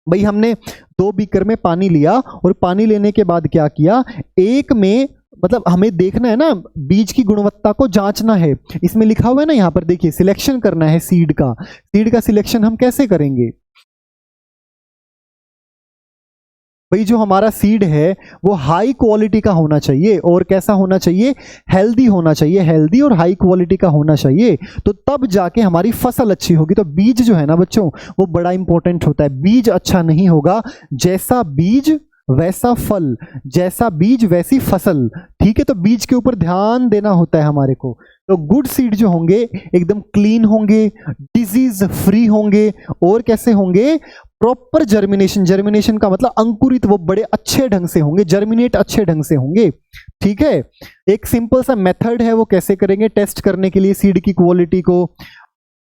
भाई हमने 2 बीकर में पानी लिया और पानी लेने के बाद क्या किया, एक में मतलब हमें देखना है ना, बीज की गुणवत्ता को जांचना है। इसमें लिखा हुआ है ना, यहाँ पर देखिए सिलेक्शन करना है सीड का। सीड का सिलेक्शन हम कैसे करेंगे भाई? जो हमारा सीड है वो हाई क्वालिटी का होना चाहिए। और कैसा होना चाहिए? हेल्दी होना चाहिए, हेल्दी और हाई क्वालिटी का होना चाहिए, तो तब जाके हमारी फसल अच्छी होगी। तो बीज जो है ना बच्चों, वो बड़ा इंपॉर्टेंट होता है। बीज अच्छा नहीं होगा, जैसा बीज वैसा फल, जैसा बीज वैसी फसल, ठीक है? तो बीज के ऊपर ध्यान देना होता है हमारे को। तो गुड सीड जो होंगे एकदम क्लीन होंगे, डिजीज फ्री होंगे, और कैसे होंगे? Proper germination. जर्मिनेशन का मतलब अंकुरित, वो बड़े अच्छे ढंग से होंगे, जर्मिनेट अच्छे ढंग से होंगे, ठीक है? एक सिंपल सा मेथड है, वो कैसे करेंगे टेस्ट करने के लिए सीड की क्वालिटी को?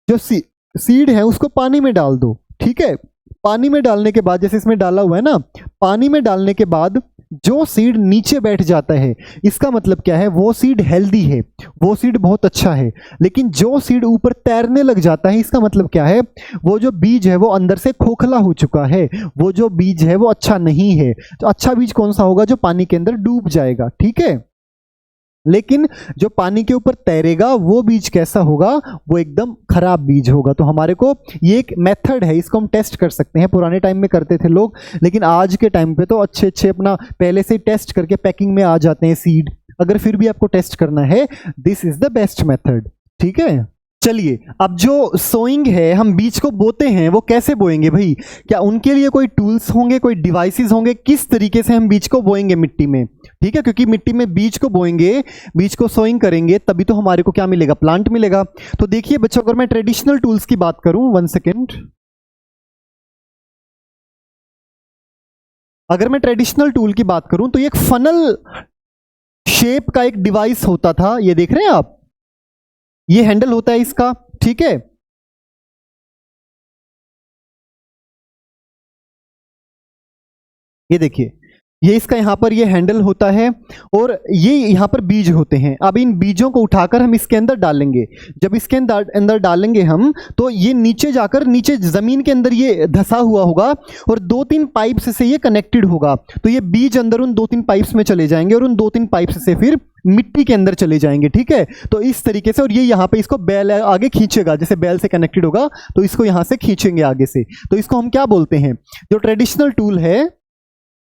जो सीड है उसको पानी में डाल दो, ठीक है? पानी में डालने के बाद, जैसे इसमें डाला हुआ है ना, पानी में डालने के बाद जो सीड नीचे बैठ जाता है, इसका मतलब क्या है? वो सीड हेल्दी है, वो सीड बहुत अच्छा है। लेकिन जो सीड ऊपर तैरने लग जाता है, इसका मतलब क्या है? वो जो बीज है वो अंदर से खोखला हो चुका है, वो जो बीज है वो अच्छा नहीं है। तो अच्छा बीज कौन सा होगा? जो पानी के अंदर डूब जाएगा, ठीक है? लेकिन जो पानी के ऊपर तैरेगा वो बीज कैसा होगा? वो एकदम खराब बीज होगा। तो हमारे को ये एक मेथड है, इसको हम टेस्ट कर सकते हैं। पुराने टाइम में करते थे लोग, लेकिन आज के टाइम पे तो अच्छे अच्छे अपना पहले से टेस्ट करके पैकिंग में आ जाते हैं सीड। अगर फिर भी आपको टेस्ट करना है, this is the best method, ठीक है? चलिए, अब जो सोइंग है, हम बीज को बोते हैं, वो कैसे बोएंगे भाई? क्या उनके लिए कोई टूल्स होंगे, कोई डिवाइसेस होंगे? किस तरीके से हम बीज को बोएंगे मिट्टी में, ठीक है? क्योंकि मिट्टी में बीज को बोएंगे, बीज को सोइंग करेंगे, तभी तो हमारे को क्या मिलेगा? प्लांट मिलेगा। तो देखिए बच्चों, अगर मैं ट्रेडिशनल टूल्स की बात करूं, 1 सेकेंड, अगर मैं ट्रेडिशनल टूल की बात करूं तो एक फनल शेप का एक डिवाइस होता था, ये देख रहे हैं आप, ये हैंडल होता है इसका, ठीक है? ये देखिए, ये इसका यहाँ पर ये हैंडल होता है, और ये यहाँ पर बीज होते हैं। अब इन बीजों को उठाकर हम इसके अंदर डालेंगे। जब इसके अंदर डालेंगे हम, तो ये नीचे जाकर, नीचे जमीन के अंदर ये धंसा हुआ होगा, और 2-3 पाइप्स से ये कनेक्टेड होगा। तो ये बीज अंदर उन 2-3 पाइप्स में चले जाएंगे, और उन 2-3 पाइप्स से फिर मिट्टी के अंदर चले जाएंगे, ठीक है? तो इस तरीके से, और ये यहाँ पे इसको बैल आगे खींचेगा, जैसे बैल से कनेक्टेड होगा तो इसको यहाँ से खींचेंगे आगे से। तो इसको हम क्या बोलते हैं? जो ट्रेडिशनल टूल है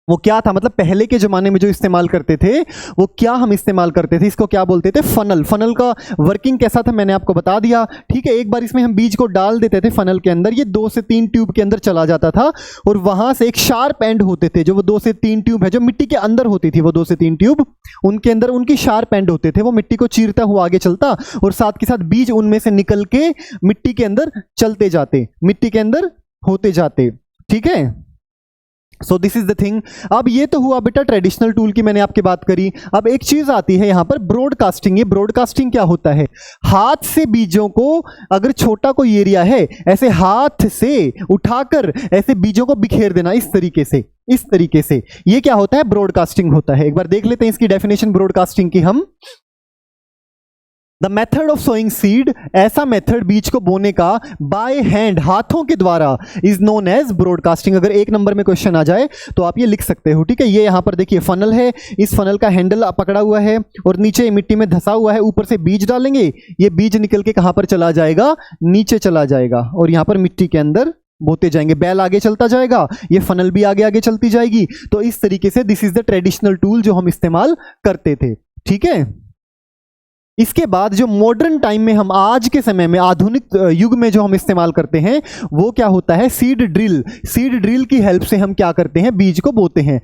वो क्या था? मतलब पहले के जमाने में जो इस्तेमाल करते थे, वो क्या हम इस्तेमाल करते थे? इसको क्या बोलते थे? फनल। फनल का वर्किंग कैसा था मैंने आपको बता दिया, ठीक है? एक बार इसमें हम बीज को डाल देते थे फनल के अंदर, ये 2 से 3 ट्यूब के अंदर चला जाता था, और वहां से एक शार्प एंड होते थे, जो वो 2 से 3 ट्यूब है जो मिट्टी के अंदर होती थी, वो 2 से 3 ट्यूब, उनके अंदर उनकी शार्प एंड होते थे, वो मिट्टी को चीरता हुआ आगे चलता, और साथ के साथ बीज उनमें से निकल के मिट्टी के अंदर चलते जाते, मिट्टी के अंदर होते जाते, ठीक है? सो दिस इज द थिंग। अब ये तो हुआ बेटा ट्रेडिशनल टूल की, मैंने आपकी बात करी। अब एक चीज आती है यहां पर, ब्रॉडकास्टिंग। ये ब्रॉडकास्टिंग क्या होता है? हाथ से बीजों को, अगर छोटा कोई एरिया है, ऐसे हाथ से उठाकर ऐसे बीजों को बिखेर देना, इस तरीके से, इस तरीके से, ये क्या होता है? ब्रॉडकास्टिंग होता है। एक बार देख लेते हैं इसकी डेफिनेशन ब्रॉडकास्टिंग की हम। The method of sowing seed, ऐसा मेथड बीज को बोने का बाय हैंड, हाथों के द्वारा, इज नोन एज ब्रॉडकास्टिंग। अगर 1 नंबर में क्वेश्चन आ जाए तो आप ये लिख सकते हो, ठीक है? ये यहां पर देखिए फनल है, इस फनल का हैंडल पकड़ा हुआ है, और नीचे मिट्टी में धंसा हुआ है, ऊपर से बीज डालेंगे, ये बीज निकल के कहां पर चला जाएगा? नीचे चला जाएगा, और यहां पर मिट्टी के अंदर बोते जाएंगे, बैल आगे चलता जाएगा, ये फनल भी आगे आगे चलती जाएगी। तो इस तरीके से this is the traditional tool जो हम इस्तेमाल करते थे, ठीक है? इसके बाद जो मॉडर्न टाइम में, हम आज के समय में, आधुनिक युग में जो हम इस्तेमाल करते हैं, वो क्या होता है? Seed drill. सीड ड्रिल की हेल्प से हम क्या करते हैं? बीज को बोते हैं।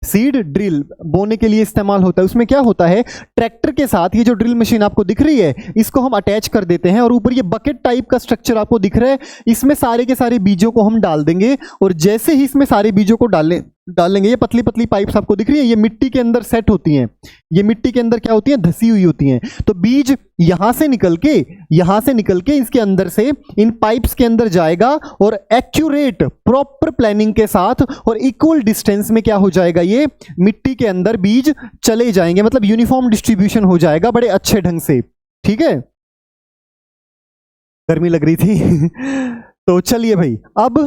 सीड ड्रिल बोने के लिए इस्तेमाल होता है। उसमें क्या होता है? ट्रैक्टर के साथ ये जो ड्रिल मशीन आपको दिख रही है, इसको हम अटैच कर देते हैं, और ऊपर ये बकेट टाइप का स्ट्रक्चर आपको दिख रहा है, इसमें सारे के सारे बीजों को हम डाल देंगे, और जैसे ही इसमें सारे बीजों को डालेंगे, ये पतली पतली पाइप्स आपको दिख रही है, ये मिट्टी के अंदर सेट होती हैं, ये मिट्टी के अंदर क्या होती हैं? धसी हुई होती हैं। तो बीज यहां से निकल के इसके अंदर से इन पाइप्स के अंदर जाएगा, और एक्यूरेट प्रॉपर प्लानिंग के साथ और इक्वल डिस्टेंस में क्या हो जाएगा? ये मिट्टी के अंदर बीज चले जाएंगे, मतलब यूनिफॉर्म डिस्ट्रीब्यूशन हो जाएगा बड़े अच्छे ढंग से, ठीक है? गर्मी लग रही थी तो चलिए भाई, अब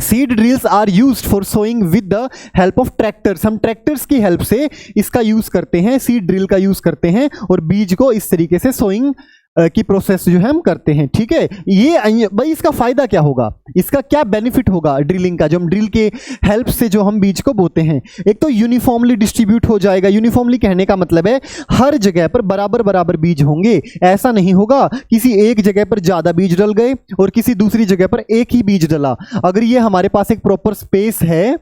seed drills are used for sowing with the help of tractors. हम ट्रैक्टर्स की हेल्प से इसका यूज करते हैं, सीड ड्रिल का यूज करते हैं और बीज को इस तरीके से सोइंग की प्रोसेस जो है हम करते हैं। ठीक है, ये भाई इसका फायदा क्या होगा, इसका क्या बेनिफिट होगा ड्रिलिंग का, जो हम ड्रिल के हेल्प से जो हम बीज को बोते हैं। एक तो यूनिफॉर्मली डिस्ट्रीब्यूट हो जाएगा। यूनिफॉर्मली कहने का मतलब है हर जगह पर बराबर बराबर बीज होंगे। ऐसा नहीं होगा किसी एक जगह पर ज्यादा बीज डल गए और किसी दूसरी जगह पर एक ही बीज डला। अगर ये हमारे पास एक प्रॉपर स्पेस है,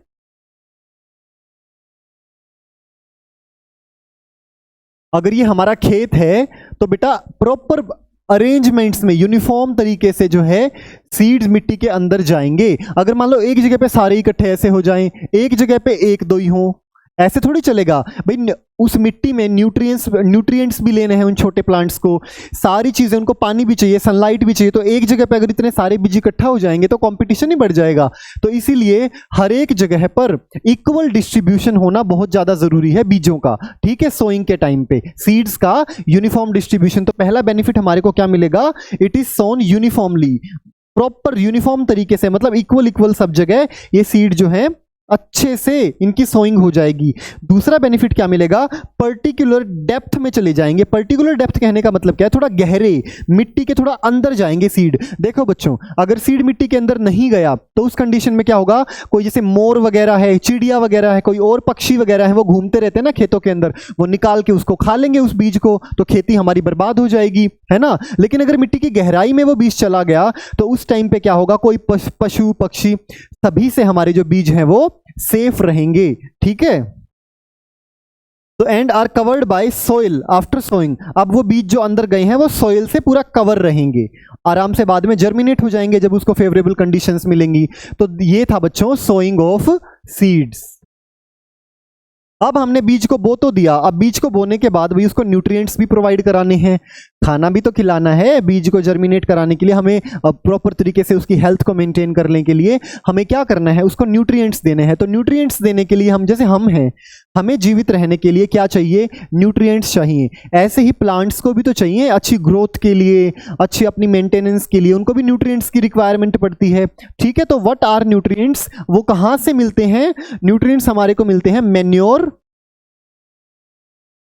अगर ये हमारा खेत है तो बेटा प्रॉपर अरेंजमेंट्स में यूनिफॉर्म तरीके से जो है सीड्स मिट्टी के अंदर जाएंगे। अगर मान लो एक जगह पे सारे इकट्ठे ऐसे हो जाएं, एक जगह पे एक दो ही हो, ऐसे थोड़ी चलेगा भाई। उस मिट्टी में न्यूट्रिएंट्स भी लेने हैं उन छोटे प्लांट्स को, सारी चीजें, उनको पानी भी चाहिए, सनलाइट भी चाहिए। तो एक जगह पे अगर इतने सारे बीज इकट्ठा हो जाएंगे तो कंपटीशन ही बढ़ जाएगा। तो इसीलिए हर एक जगह पर इक्वल डिस्ट्रीब्यूशन होना बहुत ज्यादा जरूरी है बीजों का। ठीक है, सोइंग के टाइम पे सीड्स का यूनिफॉर्म डिस्ट्रीब्यूशन। तो पहला बेनिफिट हमारे को क्या मिलेगा, it is sown uniformly, proper uniform तरीके से, मतलब इक्वल सब जगह ये सीड जो है अच्छे से इनकी सोइंग हो जाएगी। दूसरा बेनिफिट क्या मिलेगा, पर्टिकुलर डेप्थ में चले जाएंगे। पर्टिकुलर डेप्थ कहने का मतलब क्या है, थोड़ा गहरे, मिट्टी के थोड़ा अंदर जाएंगे सीड। देखो बच्चों, अगर सीड मिट्टी के अंदर नहीं गया तो उस कंडीशन में क्या होगा, कोई जैसे मोर वगैरह है, चिड़िया वगैरह है, कोई और पक्षी वगैरह है, वो घूमते रहते हैं ना खेतों के अंदर, वो निकाल के उसको खा लेंगे उस बीज को, तो खेती हमारी बर्बाद हो जाएगी, है ना। लेकिन अगर मिट्टी की गहराई में वो बीज चला गया तो उस टाइम पे क्या होगा, कोई पशु पक्षी सभी से हमारे जो बीज हैं वो सेफ रहेंगे। ठीक है, तो and are covered by soil after sowing. अब वो बीज जो अंदर गए हैं वो सोइल से पूरा कवर रहेंगे, आराम से बाद में जर्मिनेट हो जाएंगे जब उसको फेवरेबल कंडीशंस मिलेंगी। तो ये था बच्चों सोइंग ऑफ सीड्स। अब हमने बीज को बो तो दिया, अब बीज को बोने के बाद भी उसको न्यूट्रिएंट्स भी प्रोवाइड कराने हैं, खाना भी तो खिलाना है। बीज को जर्मिनेट कराने के लिए हमें प्रॉपर तरीके से उसकी हेल्थ को मेंटेन करने के लिए हमें क्या करना है, उसको न्यूट्रिएंट्स देने हैं। तो न्यूट्रिएंट्स देने के लिए हम जैसे हम हैं, हमें जीवित रहने के लिए क्या चाहिए, न्यूट्रिएंट्स चाहिए। ऐसे ही प्लांट्स को भी तो चाहिए अच्छी ग्रोथ के लिए, अच्छी अपनी मेंटेनेंस के लिए, उनको भी न्यूट्रिएंट्स की रिक्वायरमेंट पड़ती है। ठीक है, तो व्हाट आर न्यूट्रिएंट्स, वो कहां से मिलते हैं, न्यूट्रिएंट्स हमारे को मिलते हैं मैन्योर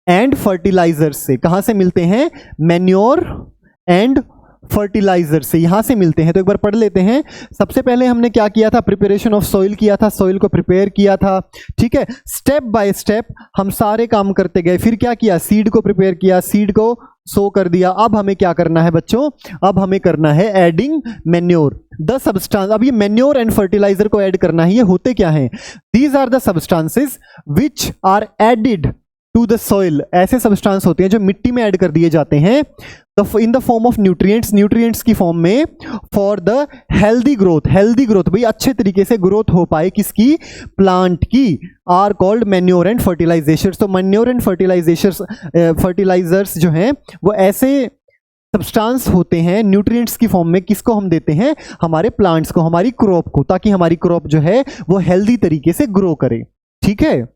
एंड फर्टिलाइजर्स से। कहां से मिलते हैं, मैन्योर एंड फर्टिलाइजर से, यहां से मिलते हैं। तो एक बार पढ़ लेते हैं। सबसे पहले हमने क्या किया था, प्रिपरेशन ऑफ सॉइल किया था, सॉइल को प्रिपेयर किया था। ठीक है, स्टेप बाय स्टेप हम सारे काम करते गए। फिर क्या किया, सीड को प्रिपेयर किया, सीड को सो कर दिया। अब हमें क्या करना है बच्चों, अब हमें करना है एडिंग मैन्योर द सब्सटेंस। अब ये मैन्योर एंड फर्टिलाइजर को ऐड करना है। ये होते क्या हैं, these are the substances which are added to the soil. ऐसे सब्सटेंस होते हैं जो मिट्टी में ऐड कर दिए जाते हैं in the form of nutrients, nutrients की फॉर्म में, for the healthy growth. Healthy growth भाई अच्छे तरीके से ग्रोथ हो पाए किसकी, प्लांट की, आर कॉल्ड मैन्योर एंड फर्टिलाइजेशंस। तो मैन्योर एंड फर्टिलाइजर्स जो हैं वो ऐसे सब्सटेंस होते हैं न्यूट्रिएंट्स की फॉर्म में, किसको हम देते हैं, हमारे प्लांट्स को, हमारी क्रॉप को, ताकि हमारी क्रॉप जो है वो हेल्दी तरीके से ग्रो करे। ठीक है,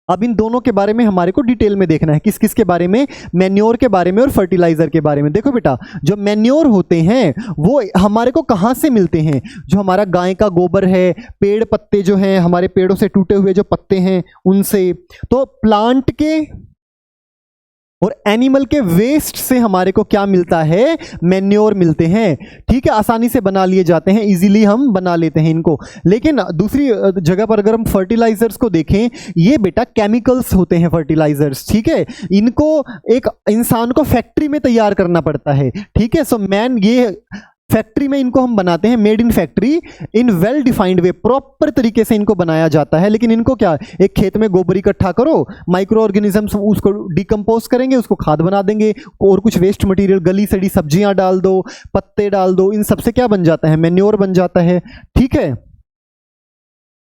अब इन दोनों के बारे में हमारे को डिटेल में देखना है, किस किस के बारे में, मैन्योर के बारे में और फर्टिलाइजर के बारे में। देखो बेटा, जो मैन्योर होते हैं वो हमारे को कहां से मिलते हैं, जो हमारा गाय का गोबर है, पेड़ पत्ते जो हैं, हमारे पेड़ों से टूटे हुए जो पत्ते हैं उनसे, तो प्लांट के और एनिमल के वेस्ट से हमारे को क्या मिलता है, मैन्योर मिलते हैं। ठीक है, आसानी से बना लिए जाते हैं, इजीली हम बना लेते हैं इनको। लेकिन दूसरी जगह पर अगर हम फर्टिलाइजर्स को देखें, ये बेटा केमिकल्स होते हैं फर्टिलाइजर्स। ठीक है, इनको एक इंसान को फैक्ट्री में तैयार करना पड़ता है। ठीक है, सो ये फैक्ट्री में इनको हम बनाते हैं, made in factory, in well defined way, proper तरीके से इनको बनाया जाता है। लेकिन इनको क्या, एक खेत में गोबर इकट्ठा करो, माइक्रो ऑर्गेनिजम्स उसको डिकम्पोज करेंगे, उसको खाद बना देंगे, और कुछ वेस्ट मटेरियल, गली सड़ी सब्जियां डाल दो, पत्ते डाल दो, इन सबसे क्या बन जाता है, मैन्योर बन जाता है। ठीक है,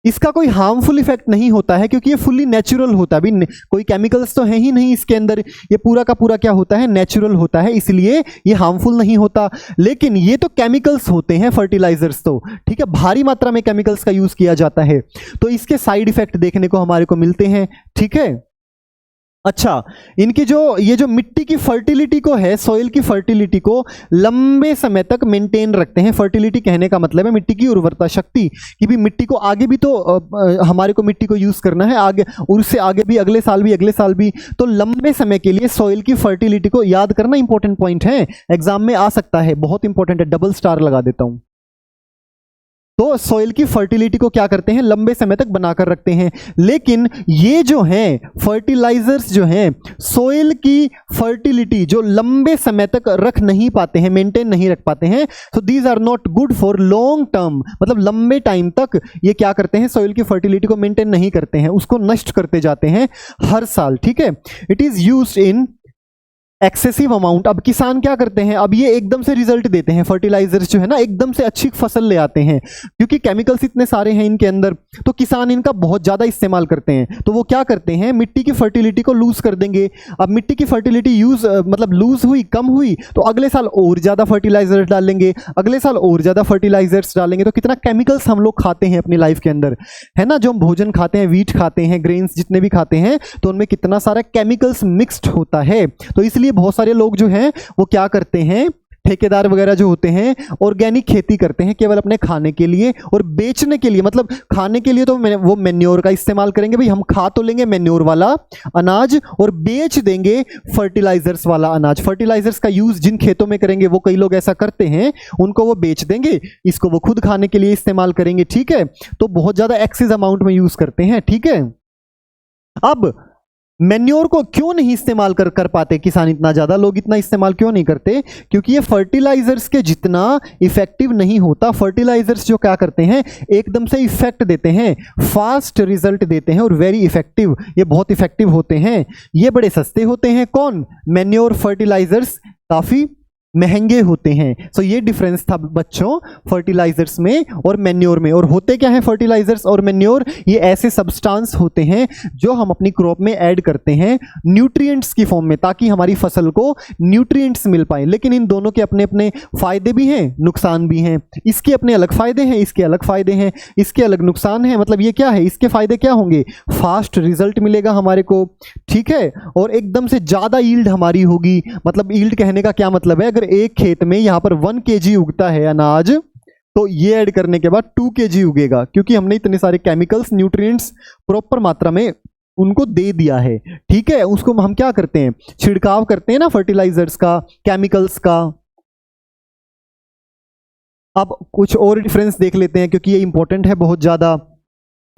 इसका कोई हार्मफुल इफेक्ट नहीं होता है क्योंकि ये फुल्ली नेचुरल होता है। अभी कोई केमिकल्स तो है ही नहीं इसके अंदर, ये पूरा का पूरा क्या होता है, नेचुरल होता है, इसलिए ये हार्मफुल नहीं होता। लेकिन ये तो केमिकल्स होते हैं फर्टिलाइजर्स तो, ठीक है, भारी मात्रा में केमिकल्स का यूज किया जाता है, तो इसके साइड इफेक्ट देखने को हमारे को मिलते हैं। ठीक है, अच्छा, इनकी जो ये जो मिट्टी की फर्टिलिटी को है, सॉइल की फर्टिलिटी को लंबे समय तक मेंटेन रखते हैं। फर्टिलिटी कहने का मतलब है मिट्टी की उर्वरता शक्ति, कि भी मिट्टी को आगे भी तो हमारे को मिट्टी को यूज करना है, आगे और उससे आगे भी, अगले साल भी, अगले साल भी। तो लंबे समय के लिए सॉइल की फर्टिलिटी को याद करना इंपॉर्टेंट पॉइंट है, एग्जाम में आ सकता है, बहुत इंपॉर्टेंट है, डबल स्टार लगा देता हूं। तो सॉइल की फर्टिलिटी को क्या करते हैं, लंबे समय तक बनाकर रखते हैं। लेकिन ये जो हैं फर्टिलाइजर्स जो हैं, सॉइल की फर्टिलिटी जो लंबे समय तक रख नहीं पाते हैं, मेंटेन नहीं रख पाते हैं, तो these are not good for long term. मतलब लंबे टाइम तक ये क्या करते हैं, सॉइल की फर्टिलिटी को मेंटेन नहीं करते हैं, उसको नष्ट करते जाते हैं हर साल। ठीक है, it is used in excessive amount. अब किसान क्या करते हैं, अब ये एकदम से रिजल्ट देते हैं, फर्टिलाइजर्स जो है ना एकदम से अच्छी फसल ले आते हैं, क्योंकि केमिकल्स इतने सारे हैं इनके अंदर, तो किसान इनका बहुत ज़्यादा इस्तेमाल करते हैं। तो वो क्या करते हैं, मिट्टी की फर्टिलिटी को लूज कर देंगे। अब मिट्टी की फर्टिलिटी मतलब लूज हुई, कम हुई, तो अगले साल और ज़्यादा फर्टिलाइजर्स डालेंगे, अगले साल और ज़्यादा फर्टिलाइजर्स डालेंगे। तो कितना केमिकल्स हम लोग खाते हैं अपनी लाइफ के अंदर, है ना। जो हम भोजन खाते हैं, वीट खाते हैं, ग्रेन्स जितने भी खाते हैं, तो उनमें कितना सारा केमिकल्स मिक्स्ड होता है। तो इसलिए बहुत सारे लोग जो हैं वो क्या करते हैं, ठेकेदार वगैरह जो होते हैं, ऑर्गेनिक खेती करते हैं केवल अपने खाने के लिए और बेचने के लिए। मतलब खाने के लिए तो वो मेन्योर का इस्तेमाल करेंगे, भाई हम खा तो लेंगे मेन्योर वाला अनाज और बेच देंगे फर्टिलाइजर्स वाला अनाज। फर्टिलाइजर्स का यूज जिन खेतों में करेंगे, वो कई लोग ऐसा करते हैं, उनको वो बेच देंगे, इसको वो खुद खाने के लिए इस्तेमाल करेंगे। ठीक है, तो बहुत ज्यादा एक्सेस अमाउंट में यूज करते हैं। ठीक है, अब मेन्योर को क्यों नहीं इस्तेमाल कर पाते किसान, इतना ज़्यादा लोग इतना इस्तेमाल क्यों नहीं करते, क्योंकि ये फर्टिलाइजर्स के जितना इफेक्टिव नहीं होता। फर्टिलाइजर्स जो क्या करते हैं, एकदम से इफेक्ट देते हैं, फास्ट रिजल्ट देते हैं और वेरी इफेक्टिव, ये बहुत इफेक्टिव होते हैं, ये बड़े सस्ते होते हैं। कौन, मेन्योर फर्टिलाइजर्स काफ़ी महंगे होते हैं। सो ये डिफरेंस था बच्चों फर्टिलाइजर्स में और मेन्योर में। और होते क्या है फर्टिलाइजर्स और मेन्योर, ये ऐसे सब्सटेंस होते हैं जो हम अपनी क्रॉप में ऐड करते हैं न्यूट्रिएंट्स की फॉर्म में, ताकि हमारी फसल को न्यूट्रिएंट्स मिल पाए। लेकिन इन दोनों के अपने अपने फायदे भी हैं, नुकसान भी हैं। इसके अपने अलग फायदे हैं, इसके अलग फायदे हैं, इसके अलग नुकसान हैं। मतलब ये क्या है, इसके फायदे क्या होंगे, फास्ट रिजल्ट मिलेगा हमारे को, ठीक है, और एकदम से ज़्यादा यील्ड हमारी होगी। मतलब यील्ड कहने का क्या मतलब है, अगर एक खेत में यहां पर 1 kg उगता है अनाज, तो ये ऐड करने के बाद 2 kg उगेगा, क्योंकि हमने इतने सारे केमिकल्स, न्यूट्रिएंट्स प्रॉपर मात्रा में उनको दे दिया है। ठीक है, उसको हम क्या करते हैं, छिड़काव करते हैं ना फर्टिलाइजर्स का, केमिकल्स का। अब कुछ और डिफरेंस देख लेते हैं, क्योंकि ये इंपॉर्टेंट है बहुत ज्यादा।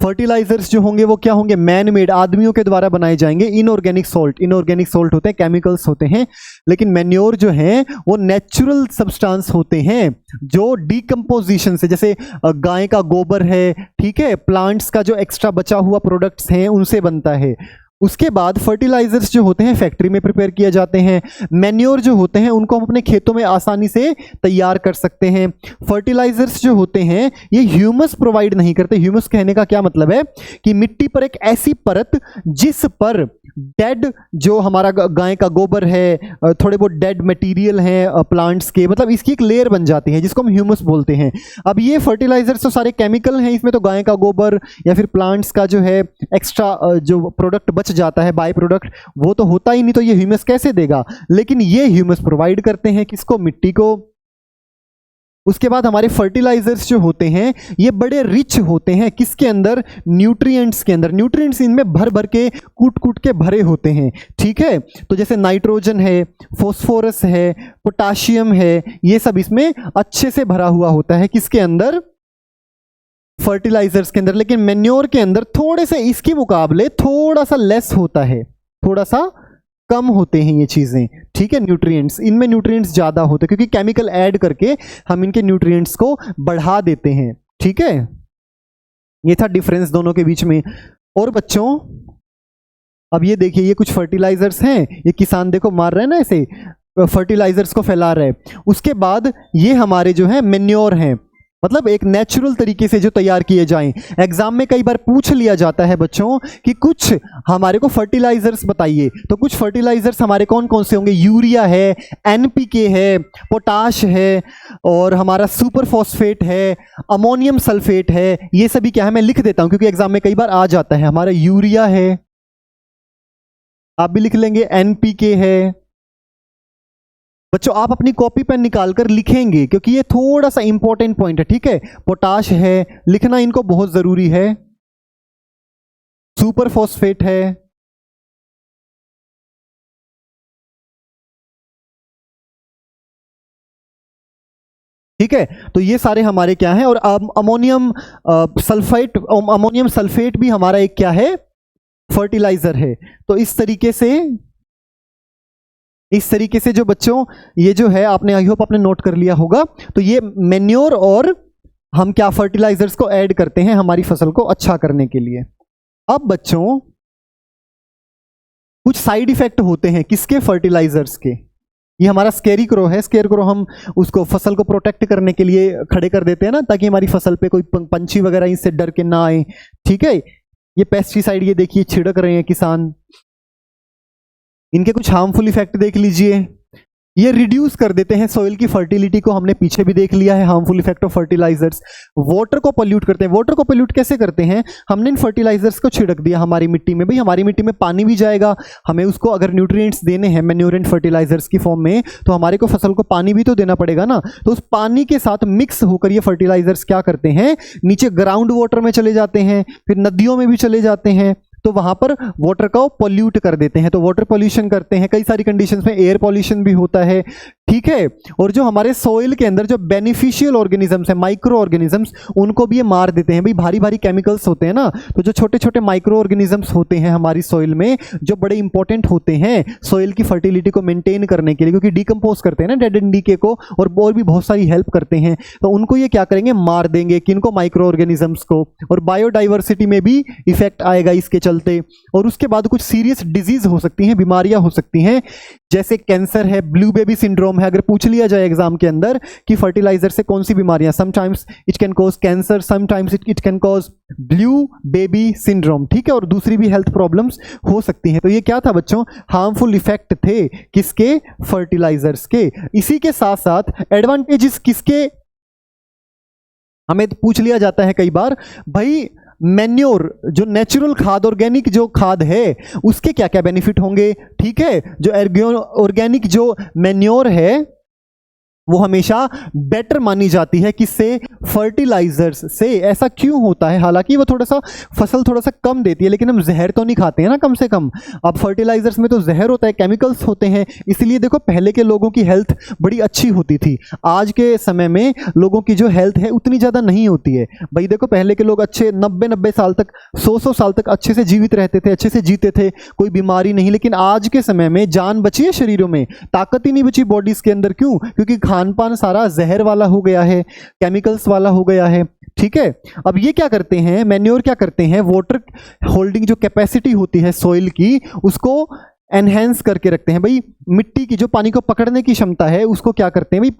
फर्टिलाइजर्स जो होंगे वो क्या होंगे, मैन मेड, आदमियों के द्वारा बनाए जाएंगे। इनऑर्गेनिक सॉल्ट होते हैं, केमिकल्स होते हैं। लेकिन मैन्योर जो हैं वो नेचुरल सब्सटेंस होते हैं, जो डिकम्पोजिशन से, जैसे गाय का गोबर है, ठीक है, प्लांट्स का जो एक्स्ट्रा बचा हुआ प्रोडक्ट्स हैं उनसे बनता है। उसके बाद फर्टिलाइजर्स जो होते हैं फैक्ट्री में प्रिपेयर किए जाते हैं। मैन्योर जो होते हैं उनको हम अपने खेतों में आसानी से तैयार कर सकते हैं। फर्टिलाइजर्स जो होते हैं ये ह्यूमस प्रोवाइड नहीं करते। ह्यूमस कहने का क्या मतलब है कि मिट्टी पर एक ऐसी परत जिस पर डेड जो हमारा गाय का गोबर है, थोड़े बहुत डेड मटेरियल हैं प्लांट्स के, मतलब इसकी एक लेयर बन जाती है जिसको हम ह्यूमस बोलते हैं। अब ये फर्टिलाइजर्स तो सारे केमिकल हैं, इसमें तो गाय का गोबर या फिर प्लांट्स का जो है एक्स्ट्रा जो प्रोडक्ट बच जाता है, बाय प्रोडक्ट, वो तो होता ही नहीं, तो ये ह्यूमस कैसे देगा। लेकिन ये ह्यूमस प्रोवाइड करते हैं किसको, मिट्टी को। उसके बाद हमारे फर्टिलाइजर्स जो होते हैं ये बड़े रिच होते हैं, किसके अंदर, न्यूट्रिएंट्स के अंदर। न्यूट्रिएंट्स इनमें भर भर के, कूट कूट के भरे होते हैं, ठीक है। तो जैसे नाइट्रोजन है, फॉस्फोरस है, पोटाशियम है, ये सब इसमें अच्छे से भरा हुआ होता है, किसके अंदर, फर्टिलाइजर्स के अंदर। लेकिन मैन्योर के अंदर थोड़े से इसके मुकाबले थोड़ा सा लेस होता है, थोड़ा सा कम होते हैं ये चीजें, ठीक है। न्यूट्रिएंट्स, इनमें न्यूट्रिएंट्स ज्यादा होते हैं, क्योंकि केमिकल ऐड करके हम इनके न्यूट्रिएंट्स को बढ़ा देते हैं, ठीक है। ये था डिफरेंस दोनों के बीच में। और बच्चों अब ये देखिए, ये कुछ फर्टिलाइजर्स हैं, ये किसान देखो मार रहे हैं ना, ऐसे फर्टिलाइजर्स को फैला रहे हैं। उसके बाद ये हमारे जो है मैन्योर हैं, मतलब एक नेचुरल तरीके से जो तैयार किए जाएं। एग्जाम में कई बार पूछ लिया जाता है बच्चों कि कुछ हमारे को फर्टिलाइजर्स बताइए, तो कुछ फर्टिलाइजर्स हमारे कौन कौन से होंगे, यूरिया है, एनपीके है, पोटाश है, और हमारा सुपर फॉस्फेट है, अमोनियम सल्फेट है। ये सभी क्या है, मैं लिख देता हूं क्योंकि एग्जाम में कई बार आ जाता है। हमारा यूरिया है, आप भी लिख लेंगे NPK है। बच्चों आप अपनी कॉपी पेन निकालकर लिखेंगे क्योंकि ये थोड़ा सा इंपॉर्टेंट पॉइंट है, ठीक है। पोटाश है, लिखना इनको बहुत जरूरी है। सुपर फॉस्फेट है, ठीक है। तो ये सारे हमारे क्या हैं, और अमोनियम सल्फेट भी हमारा एक क्या है, फर्टिलाइजर है। तो इस तरीके से जो बच्चों ये जो है आपने, आई होप आपने नोट कर लिया होगा। तो ये मैन्योर और हम क्या फर्टिलाइजर्स को ऐड करते हैं हमारी फसल को अच्छा करने के लिए। अब बच्चों कुछ साइड इफेक्ट होते हैं किसके, फर्टिलाइजर्स के। ये हमारा स्केरिक्रो है, स्केरिक्रो हम उसको फसल को प्रोटेक्ट करने के लिए खड़े कर देते हैं ना, ताकि हमारी फसल पे कोई पंछी वगैरह इससे डर के ना आए, ठीक है। ये पेस्टिसाइड ये देखिए छिड़क रहे हैं किसान, इनके कुछ हार्मफुल इफेक्ट देख लीजिए। ये रिड्यूस कर देते हैं सॉइल की फर्टिलिटी को, हमने पीछे भी देख लिया है harmful effect of fertilisers. Water को पोल्यूट करते हैं। वाटर को पोल्यूट कैसे करते हैं, हमने इन फर्टिलाइजर्स को छिड़क दिया हमारी मिट्टी में, भाई हमारी मिट्टी में पानी भी जाएगा, हमें उसको अगर न्यूट्रिएंट्स देने हैं मैन्योर एंड फर्टिलाइजर्स की फॉर्म में, तो हमारे को फसल को पानी भी तो देना पड़ेगा ना। तो उस पानी के साथ मिक्स होकर ये फर्टिलाइजर्स क्या करते हैं, नीचे ग्राउंड वाटर में चले जाते हैं, फिर नदियों में भी चले जाते हैं, तो वहां पर वाटर को पोल्यूट कर देते हैं। तो वाटर पोल्यूशन करते हैं, कई सारी कंडीशंस में एयर पोल्यूशन भी होता है, ठीक है। और जो हमारे सॉइल के अंदर जो बेनिफिशियल ऑर्गेनिजम्स हैं, माइक्रो ऑर्गेनिजम्स, उनको भी ये मार देते हैं। भाई भारी भारी केमिकल्स होते हैं ना, तो जो छोटे छोटे माइक्रो ऑर्गेनिजम्स होते हैं हमारी सॉइल में, जो बड़े इंपॉर्टेंट होते हैं सॉइल की फर्टिलिटी को मेंटेन करने के लिए, क्योंकि डिकम्पोज करते हैं ना डेड एंड डीके को, और भी बहुत सारी हेल्प करते हैं, तो उनको ये क्या करेंगे, मार देंगे। किनको, माइक्रो ऑर्गेनिजम्स को। और बायोडाइवर्सिटी में भी इफेक्ट आएगा इसके चलते। और उसके बाद कुछ सीरियस डिजीज हो सकती हैं, बीमारियां हो सकती हैं, जैसे कैंसर है, ब्लू बेबी सिंड्रोम है। अगर पूछ लिया जाए एग्जाम के अंदर कि फर्टिलाइजर से कौन सी बीमारियां, sometimes it can cause cancer, sometimes it can cause blue baby syndrome, ठीक है। और दूसरी भी हेल्थ प्रॉब्लम्स हो सकती हैं। तो ये क्या था बच्चों, हार्मफुल इफेक्ट थे किसके, फर्टिलाइजर्स के। इसी के साथ साथ एडवांटेजेस किसके, हमें पूछ लिया जाता है कई बार, भाई मैन्योर जो नेचुरल खाद, ऑर्गेनिक जो खाद है, उसके क्या क्या बेनिफिट होंगे, ठीक है। जो ऑर्गेनिक जो मैन्योर है वो हमेशा बेटर मानी जाती है किससे, फर्टिलाइजर्स से। ऐसा क्यों होता है, हालांकि वो थोड़ा सा फसल थोड़ा सा कम देती है, लेकिन हम जहर तो नहीं खाते हैं ना कम से कम। अब फर्टिलाइजर्स में तो जहर होता है, केमिकल्स होते हैं, इसलिए देखो पहले के लोगों की हेल्थ बड़ी अच्छी होती थी। आज के समय में लोगों की जो हेल्थ है उतनी ज़्यादा नहीं होती है। भाई देखो पहले के लोग अच्छे 90-90 साल तक, 100-100 साल तक अच्छे से जीवित रहते थे, अच्छे से जीते थे, कोई बीमारी नहीं। लेकिन आज के समय में जान बची है शरीरों में, ताकत ही नहीं बची बॉडीज के अंदर। क्यों, क्योंकि खान पान सारा जहर वाला हो गया है, केमिकल्स वाला हो गया है, ठीक है। अब ये क्या करते हैं, मैन्योर क्या करते हैं, वाटर होल्डिंग जो कैपेसिटी होती है सॉइल की, उसको एनहेंस करके रखते हैं। भाई मिट्टी की जो पानी को पकड़ने की क्षमता है उसको क्या करते हैं, भाई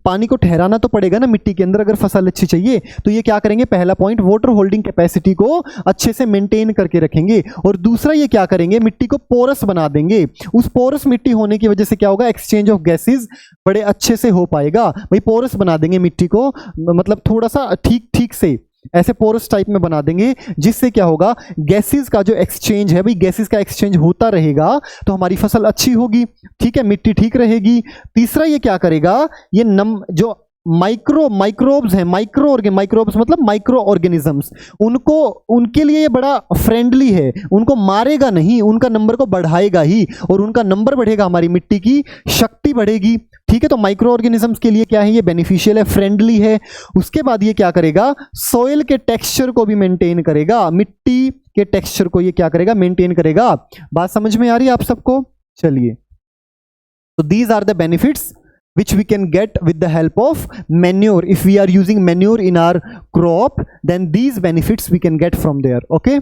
पानी को ठहराना तो पड़ेगा ना मिट्टी के अंदर, अगर फसल अच्छी चाहिए। तो ये क्या करेंगे, पहला पॉइंट, वाटर होल्डिंग कैपेसिटी को अच्छे से मेंटेन करके रखेंगे। और दूसरा ये क्या करेंगे, मिट्टी को पोरस बना देंगे। उस पोरस मिट्टी होने की वजह से क्या होगा, एक्सचेंज ऑफ गैसेज बड़े अच्छे से हो पाएगा। भाई पोरस बना देंगे मिट्टी को, मतलब थोड़ा सा ठीक से ऐसे पोरस टाइप में बना देंगे, जिससे क्या होगा, गैसेस का जो एक्सचेंज है, भाई गैसेस का एक्सचेंज होता रहेगा, तो हमारी फसल अच्छी होगी, ठीक है, मिट्टी ठीक रहेगी। तीसरा ये क्या करेगा, ये जो माइक्रोब्स हैं, माइक्रोब्स मतलब माइक्रो ऑर्गेनिजम्स, उनके लिए ये बड़ा फ्रेंडली है, उनको मारेगा नहीं, उनका नंबर को बढ़ाएगा ही, और उनका नंबर बढ़ेगा, हमारी मिट्टी की शक्ति बढ़ेगी, ठीक है। तो माइक्रो ऑर्गेनिजम्स के लिए क्या है, ये बेनिफिशियल है, फ्रेंडली है। उसके बाद ये क्या करेगा, सॉइल के टेक्सचर को भी मेंटेन करेगा, मिट्टी के टेक्सचर को ये क्या करेगा, मेंटेन करेगा। बात समझ में आ रही है आप सबको, चलिए। तो these are the benefits which we can get with the help of manure. If we are using manure in our crop, then these benefits we can get from there. Okay,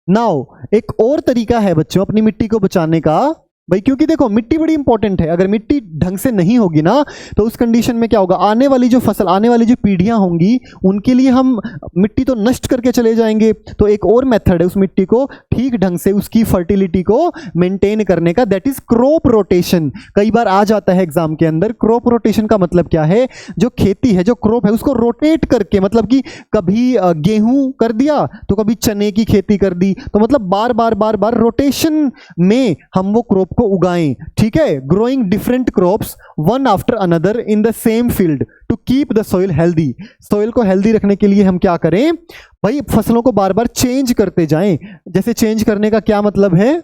now एक और तरीका है बच्चों अपनी मिट्टी को बचाने का, भाई क्योंकि देखो मिट्टी बड़ी इंपॉर्टेंट है, अगर मिट्टी ढंग से नहीं होगी ना तो उस कंडीशन में क्या होगा, आने वाली जो फसल, आने वाली जो पीढ़ियां होंगी उनके लिए हम मिट्टी तो नष्ट करके चले जाएंगे। तो एक और मेथड है उस मिट्टी को ठीक ढंग से उसकी फर्टिलिटी को मेंटेन करने का, दैट इज क्रॉप रोटेशन। कई बार आ जाता है एग्जाम के अंदर, क्रॉप रोटेशन का मतलब क्या है, जो खेती है, जो क्रॉप है, उसको रोटेट करके, मतलब कि कभी गेहूं कर दिया तो कभी चने की खेती कर दी, तो मतलब बार बार बार बार रोटेशन में हम वो क्रॉप को उगाएं, ठीक है। Growing different crops one after another in the same field to keep the soil healthy. Soil को हेल्दी रखने के लिए हम क्या करें भाई, फसलों को बार बार चेंज करते जाएं। जैसे चेंज करने का क्या मतलब है,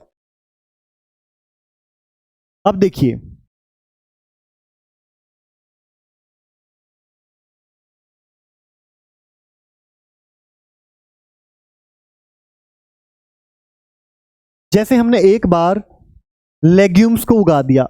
अब देखिए जैसे हमने एक बार लेग्यूम्स को उगा दिया,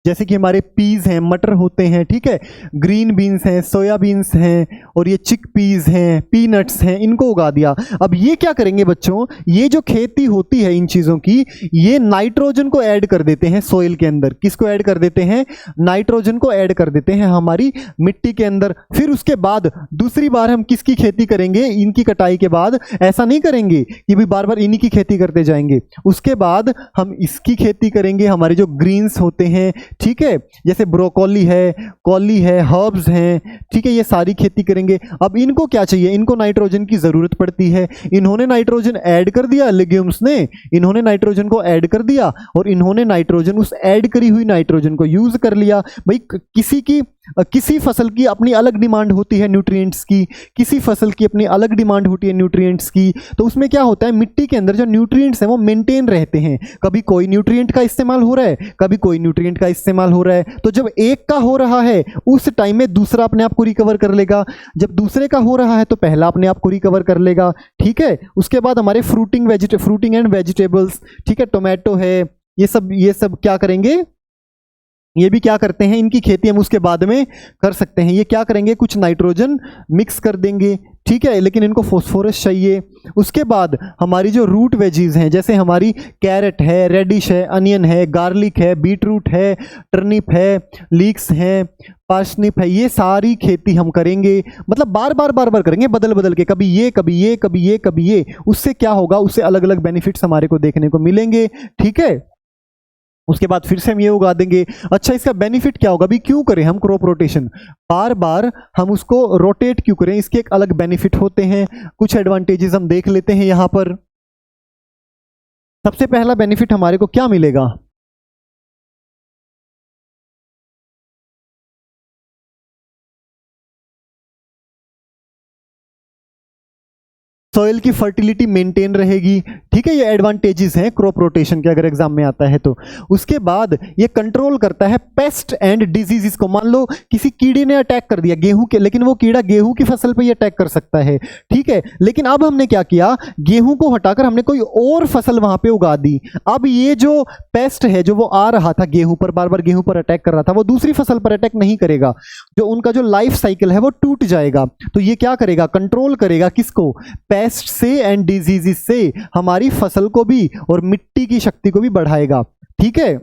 जैसे कि हमारे पीज हैं, मटर होते हैं, ठीक है, ग्रीन बीन्स हैं, सोयाबीन्स हैं, और ये चिक पीज हैं, पीनट्स हैं, इनको उगा दिया। अब ये क्या करेंगे बच्चों, ये जो खेती होती है इन चीज़ों की, ये नाइट्रोजन को ऐड कर देते हैं सॉइल के अंदर। किसको ऐड कर देते हैं, नाइट्रोजन को ऐड कर देते हैं हमारी मिट्टी के अंदर। फिर उसके बाद दूसरी बार हम किसकी खेती करेंगे, इनकी कटाई के बाद ऐसा नहीं करेंगे कि भी बार बार इन्हीं की खेती करते जाएंगे। उसके बाद हम इसकी खेती करेंगे, हमारे जो ग्रीन्स होते हैं, ठीक है, जैसे ब्रोकोली है, कॉली है, हर्ब्स हैं, ठीक है, ये सारी खेती करेंगे। अब इनको क्या चाहिए, इनको नाइट्रोजन की जरूरत पड़ती है। इन्होंने नाइट्रोजन ऐड कर दिया, लेग्यूम्स ने इन्होंने नाइट्रोजन को ऐड कर दिया, और इन्होंने नाइट्रोजन, उस ऐड करी हुई नाइट्रोजन को यूज कर लिया। भाई किसी फसल की अपनी अलग डिमांड होती है न्यूट्रिएंट्स की, किसी फसल की अपनी अलग डिमांड होती है न्यूट्रिएंट्स की। तो उसमें क्या होता है, मिट्टी के अंदर जो न्यूट्रिएंट्स हैं वो मेंटेन रहते हैं। कभी कोई न्यूट्रिएंट का इस्तेमाल हो रहा है, कभी कोई न्यूट्रिएंट का इस्तेमाल हो रहा है। तो जब एक का हो रहा है उस टाइम में दूसरा अपने आप को रिकवर कर लेगा, जब दूसरे का हो रहा है तो पहला अपने आप को रिकवर कर लेगा, ठीक है। उसके बाद हमारे फ्रूटिंग एंड वेजिटेबल्स, ठीक है, टोमेटो है, ये सब क्या करेंगे, ये भी क्या करते हैं, इनकी खेती हम उसके बाद में कर सकते हैं। ये क्या करेंगे, कुछ नाइट्रोजन मिक्स कर देंगे, ठीक है, लेकिन इनको फॉस्फोरस चाहिए। उसके बाद हमारी जो रूट वेजीज हैं, जैसे हमारी कैरेट है, रेडिश है, अनियन है, गार्लिक है, बीट रूट है, टर्निप है, लीक्स हैं, पार्सनिप है, ये सारी खेती हम करेंगे। मतलब बार बार करेंगे, बदल बदल के, कभी ये कभी ये कभी ये कभी ये। उससे क्या होगा, उससे अलग अलग बेनिफिट्स हमारे को देखने को मिलेंगे, ठीक है। उसके बाद फिर से हम ये उगा देंगे। अच्छा, इसका बेनिफिट क्या होगा, अभी क्यों करें हम क्रॉप रोटेशन, बार बार हम उसको रोटेट क्यों करें, इसके एक अलग बेनिफिट होते हैं, कुछ एडवांटेजेस हम देख लेते हैं यहां पर। सबसे पहला बेनिफिट हमारे को क्या मिलेगा, सॉइल की फर्टिलिटी मेंटेन रहेगी, ठीक है, ये एडवांटेजेस हैं क्रॉप रोटेशन के, अगर एग्जाम में आता है तो। उसके बाद ये कंट्रोल करता है पेस्ट एंड डिजीजेस को। मान लो किसी कीड़े ने अटैक कर दिया गेहूं के, लेकिन वो कीड़ा गेहूं की फसल पे ही अटैक कर सकता है, ठीक है, लेकिन अब हमने क्या किया, गेहूं को हटाकर हमने कोई और फसल वहां पे उगा दी। अब ये जो पेस्ट है, जो वो आ रहा था गेहूं पर, बार बार गेहूं पर अटैक कर रहा था, वो दूसरी फसल पर अटैक नहीं करेगा, जो उनका जो लाइफ साइकिल है वो टूट जाएगा। तो ये क्या करेगा, कंट्रोल करेगा किसको, पेस्ट से एंड डिजीजेस से, हमारी फसल को भी और मिट्टी की शक्ति को भी बढ़ाएगा, ठीक है।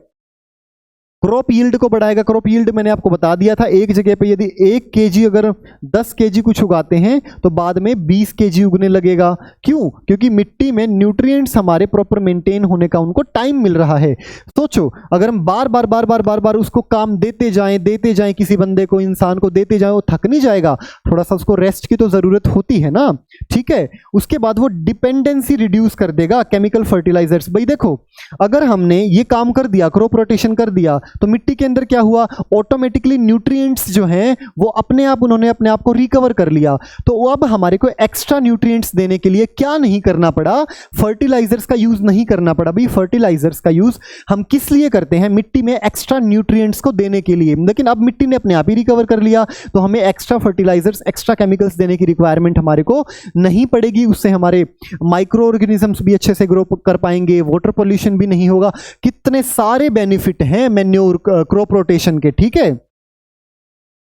क्रॉप यील्ड को बढ़ाएगा। क्रॉप यील्ड मैंने आपको बता दिया था, एक जगह पे यदि 1 केजी अगर 10 केजी कुछ उगाते हैं तो बाद में 20 केजी उगने लगेगा। क्यों, क्योंकि मिट्टी में न्यूट्रिएंट्स हमारे प्रॉपर मेंटेन होने का उनको टाइम मिल रहा है। सोचो, अगर हम बार बार उसको काम देते जाएं, किसी बंदे को, इंसान को देते जाएं, वो थक नहीं जाएगा, थोड़ा सा उसको रेस्ट की तो जरूरत होती है ना, ठीक है। उसके बाद वो डिपेंडेंसी रिड्यूस कर देगा केमिकल फर्टिलाइजर्स। भाई देखो, अगर हमने ये काम कर दिया, क्रॉप रोटेशन कर दिया, तो मिट्टी के अंदर क्या हुआ, ऑटोमेटिकली न्यूट्रिएंट्स जो हैं वो उन्होंने अपने आप को रिकवर कर लिया। तो अब हमारे को एक्स्ट्रा न्यूट्रिएंट्स देने के लिए क्या नहीं करना पड़ा, फर्टिलाइजर्स का यूज नहीं करना पड़ा। भाई फर्टिलाइजर्स का यूज हम किस लिए करते हैं, मिट्टी में एक्स्ट्रा न्यूट्रिएंट्स को देने के लिए, लेकिन अब मिट्टी ने अपने आप ही रिकवर कर लिया, तो हमें एक्स्ट्रा फर्टिलाइजर्स, एक्स्ट्रा केमिकल्स देने की रिक्वायरमेंट हमारे को नहीं पड़ेगी। उससे हमारे माइक्रो ऑर्गेनिजम्स भी अच्छे से ग्रो कर पाएंगे, वाटर पोल्यूशन भी नहीं होगा। कितने सारे बेनिफिट हैं मैन्योर क्रॉप रोटेशन के, ठीक है।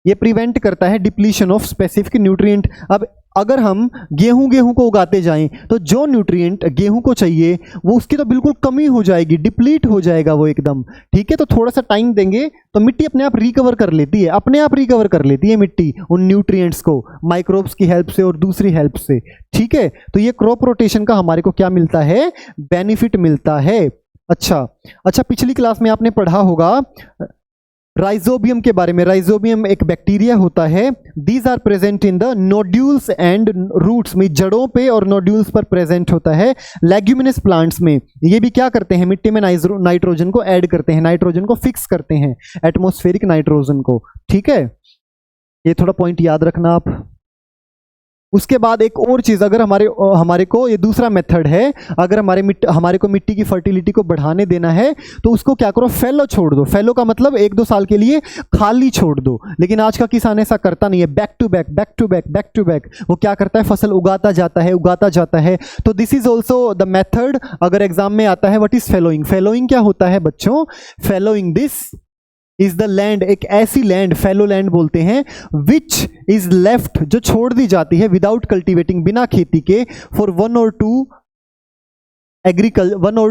ये प्रिवेंट करता है डिप्लीशन ऑफ स्पेसिफिक न्यूट्रिएंट। अब अगर हम गेहूं को उगाते जाएं तो जो न्यूट्रिएंट गेहूं को चाहिए वो उसकी तो बिल्कुल कमी हो जाएगी, डिप्लीट हो जाएगा वो एकदम। ठीक है, तो थोड़ा सा टाइम देंगे तो मिट्टी अपने आप रिकवर कर लेती है, अपने आप रिकवर कर लेती है मिट्टी उन न्यूट्रिएंट्स को, माइक्रोब्स की हेल्प से और दूसरी हेल्प से। ठीक है, तो ये क्रॉप रोटेशन का हमारे को क्या मिलता है, बेनिफिट मिलता है। अच्छा, पिछली क्लास में आपने पढ़ा होगा राइजोबियम के बारे में। राइजोबियम एक बैक्टीरिया होता है, these are present in the nodules and roots में, जड़ों पे और नोड्यूल्स पर प्रेजेंट होता है। लेग्यूमिनस प्लांट्स में ये भी क्या करते हैं, मिट्टी में नाइट्रोजन को ऐड करते हैं, नाइट्रोजन को फिक्स करते हैं, एटमॉस्फेरिक नाइट्रोजन को। ठीक है, ये थोड़ा पॉइंट याद रखना आप। उसके बाद एक और चीज, अगर हमारे को ये दूसरा मेथड है, अगर हमारे को मिट्टी की फर्टिलिटी को बढ़ाने देना है तो उसको क्या करो, फैलो छोड़ दो। फैलो का मतलब 1-2 साल के लिए खाली छोड़ दो, लेकिन आज का किसान ऐसा करता नहीं है, back to back back to back back to back वो क्या करता है, फसल उगाता जाता है। तो this is also the method. अगर एग्जाम में आता है व्हाट इज फैलोइंग, फैलोइंग क्या होता है बच्चों, फैलोइंग दिस इज द लैंड, एक ऐसी लैंड, फैलो लैंड बोलते हैं, विच इज लेफ्ट, जो छोड़ दी जाती है, विदाउट कल्टिवेटिंग, बिना खेती के, फॉर 1 or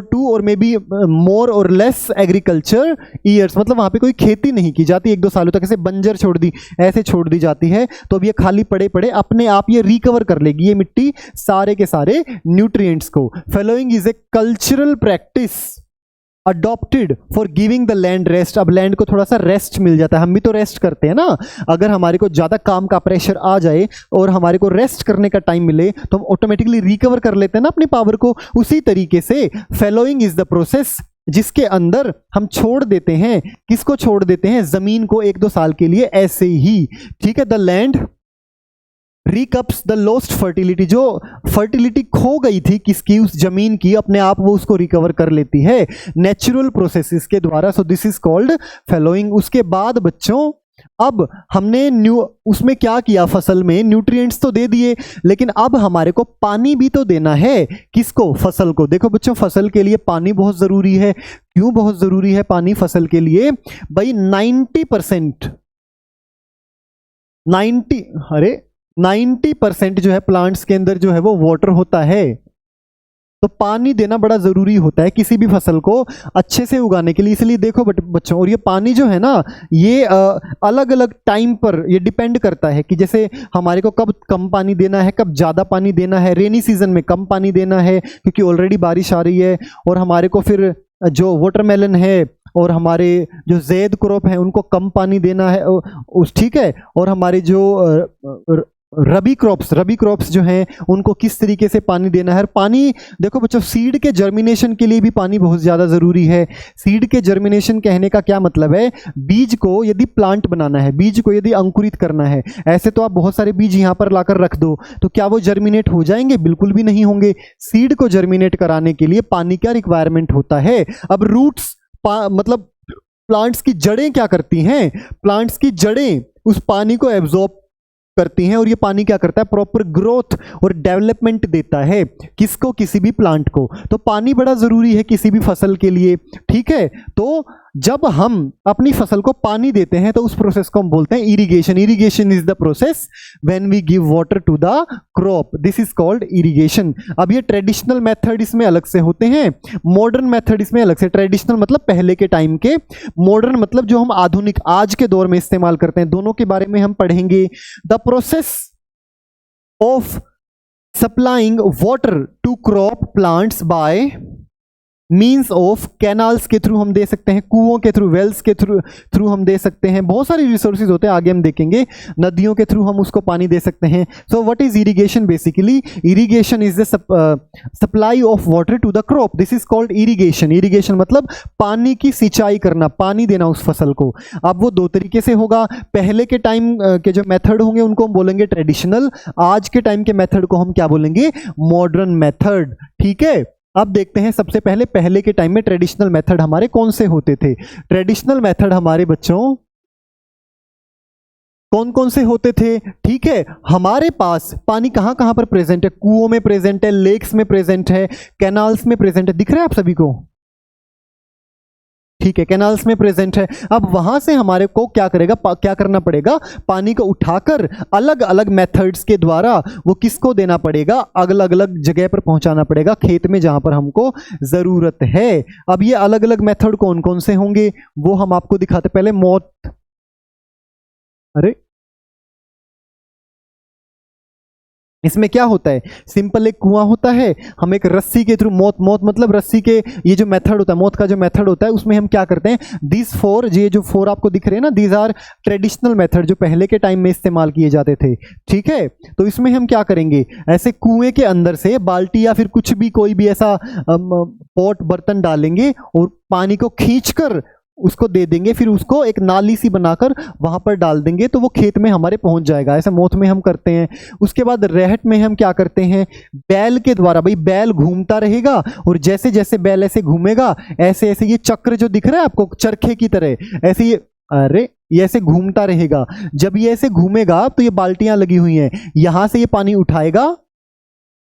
2 और मे बी मोर और लेस एग्रीकल्चर ईयर्स, मतलब वहां पे कोई खेती नहीं की जाती 1-2 सालों तक, ऐसे बंजर छोड़ दी, ऐसे छोड़ दी जाती है। तो अब ये खाली पड़े अपने आप ये रिकवर कर लेगी ये मिट्टी सारे के सारे न्यूट्रिएंट्स को। Fallowing is a cultural practice adopted for giving the land rest. अब लैंड को थोड़ा सा रेस्ट मिल जाता है, हम भी तो रेस्ट करते हैं ना। अगर हमारे को ज़्यादा काम का प्रेशर आ जाए और हमारे को रेस्ट करने का टाइम मिले तो हम ऑटोमेटिकली रिकवर कर लेते हैं ना अपनी पावर को। उसी तरीके से फैलोइंग इज द प्रोसेस जिसके अंदर हम छोड़ देते हैं, किसको छोड़ देते हैं, जमीन को 1-2 साल के लिए ऐसे ही। ठीक है, the land recoups the lost fertility, जो फर्टिलिटी खो गई थी किसकी, उस जमीन की, अपने आप वो उसको रिकवर कर लेती है नेचुरल प्रोसेसेस के द्वारा। So this is called fallowing. उसके बाद बच्चों अब हमने उसमें क्या किया, फसल में न्यूट्रिएंट्स तो दे दिए, लेकिन अब हमारे को पानी भी तो देना है, किसको, फसल को। देखो बच्चों, फसल के लिए पानी बहुत जरूरी है। क्यों बहुत जरूरी है पानी फसल के लिए भाई, 90% जो है प्लांट्स के अंदर जो है वो वाटर होता है, तो पानी देना बड़ा जरूरी होता है किसी भी फसल को अच्छे से उगाने के लिए। इसलिए देखो बच्चों, और ये पानी जो है ना, ये अलग अलग टाइम पर ये डिपेंड करता है कि जैसे हमारे को कब कम पानी देना है, कब ज़्यादा पानी देना है। रेनी सीजन में कम पानी देना है क्योंकि ऑलरेडी बारिश आ रही है, और हमारे को फिर जो वाटरमेलन है और हमारे जो ज़ैद क्रॉप है उनको कम पानी देना है ठीक है। और हमारे जो रबी क्रॉप्स जो हैं उनको किस तरीके से पानी देना है। पानी देखो बच्चों, सीड के जर्मिनेशन के लिए भी पानी बहुत ज़्यादा ज़रूरी है। सीड के जर्मिनेशन कहने का क्या मतलब है, बीज को यदि प्लांट बनाना है, बीज को यदि अंकुरित करना है, ऐसे तो आप बहुत सारे बीज यहाँ पर लाकर रख दो तो क्या वो जर्मिनेट हो जाएंगे, बिल्कुल भी नहीं होंगे। सीड को जर्मिनेट कराने के लिए पानी का रिक्वायरमेंट होता है। अब रूट्स मतलब प्लांट्स की जड़ें क्या करती हैं, प्लांट्स की जड़ें उस पानी को एब्जॉर्ब करती हैं, और ये पानी क्या करता है, प्रॉपर ग्रोथ और डेवलपमेंट देता है, किसको, किसी भी प्लांट को। तो पानी बड़ा जरूरी है किसी भी फसल के लिए। ठीक है, तो जब हम अपनी फसल को पानी देते हैं तो उस प्रोसेस को हम बोलते हैं irrigation. Irrigation is the process when we give water to the crop, this is called irrigation. अब ये ट्रेडिशनल मेथड इसमें अलग से होते हैं, मॉडर्न मेथड इसमें अलग से। ट्रेडिशनल मतलब पहले के टाइम के, मॉडर्न मतलब जो हम आधुनिक आज के दौर में इस्तेमाल करते हैं। दोनों के बारे में हम पढ़ेंगे। The process of supplying water to crop plants by means of canals के थ्रू हम दे सकते हैं, कुओं के थ्रू, वेल्स के थ्रू हम दे सकते हैं, बहुत सारी रिसोर्सेज होते हैं, आगे हम देखेंगे। नदियों के थ्रू हम उसको पानी दे सकते हैं। So what is irrigation, basically irrigation is the supply of water to the crop, this is called irrigation. Irrigation मतलब पानी की सिंचाई करना, पानी देना उस फसल को। अब वो 2 तरीके से होगा। पहले के टाइम के जो मेथड होंगे उनको हम बोलेंगे ट्रेडिशनल, आज के टाइम के मेथड को हम क्या बोलेंगे, मॉडर्न मेथड। ठीक है, अब देखते हैं सबसे पहले के टाइम में ट्रेडिशनल मेथड हमारे कौन से होते थे। ट्रेडिशनल मेथड हमारे बच्चों कौन कौन से होते थे। ठीक है, हमारे पास पानी कहां कहां पर प्रेजेंट है, कुओं में प्रेजेंट है, लेक्स में प्रेजेंट है, कैनाल्स में प्रेजेंट है, दिख रहा है आप सभी को। ठीक है, कैनाल्स में प्रेजेंट है। अब वहां से हमारे को क्या क्या करना पड़ेगा, पानी को उठाकर अलग अलग मेथड्स के द्वारा वो किसको देना पड़ेगा, अलग अलग जगह पर पहुंचाना पड़ेगा, खेत में जहां पर हमको जरूरत है। अब ये अलग अलग मेथड कौन कौन से होंगे वो हम आपको दिखाते, पहले मौत, अरे इसमें क्या होता है, सिंपल एक कुआं होता है, हम एक रस्सी के थ्रू, मौत मतलब रस्सी के, ये जो मेथड होता है, मौत का जो मेथड होता है, उसमें हम क्या करते हैं, दिस फोर, ये जो फोर आपको दिख रहे हैं ना, दीज आर ट्रेडिशनल मेथड जो पहले के टाइम में इस्तेमाल किए जाते थे। ठीक है, तो इसमें हम क्या करेंगे, ऐसे कुएं के अंदर से बाल्टी या फिर कुछ भी कोई भी ऐसा पॉट बर्तन डालेंगे और पानी को खींचकर उसको दे देंगे, फिर उसको एक नाली सी बनाकर वहां पर डाल देंगे, तो वो खेत में हमारे पहुंच जाएगा। ऐसा मोथ में हम करते हैं। उसके बाद रेहट में हम क्या करते हैं, बैल के द्वारा, भाई बैल घूमता रहेगा और जैसे जैसे बैल ऐसे घूमेगा, ऐसे ऐसे ये चक्र जो दिख रहा है आपको चरखे की तरह, ऐसे ये, अरे ये ऐसे घूमता रहेगा। जब ये ऐसे घूमेगा तो ये बाल्टियां लगी हुई हैं, यहां से ये पानी उठाएगा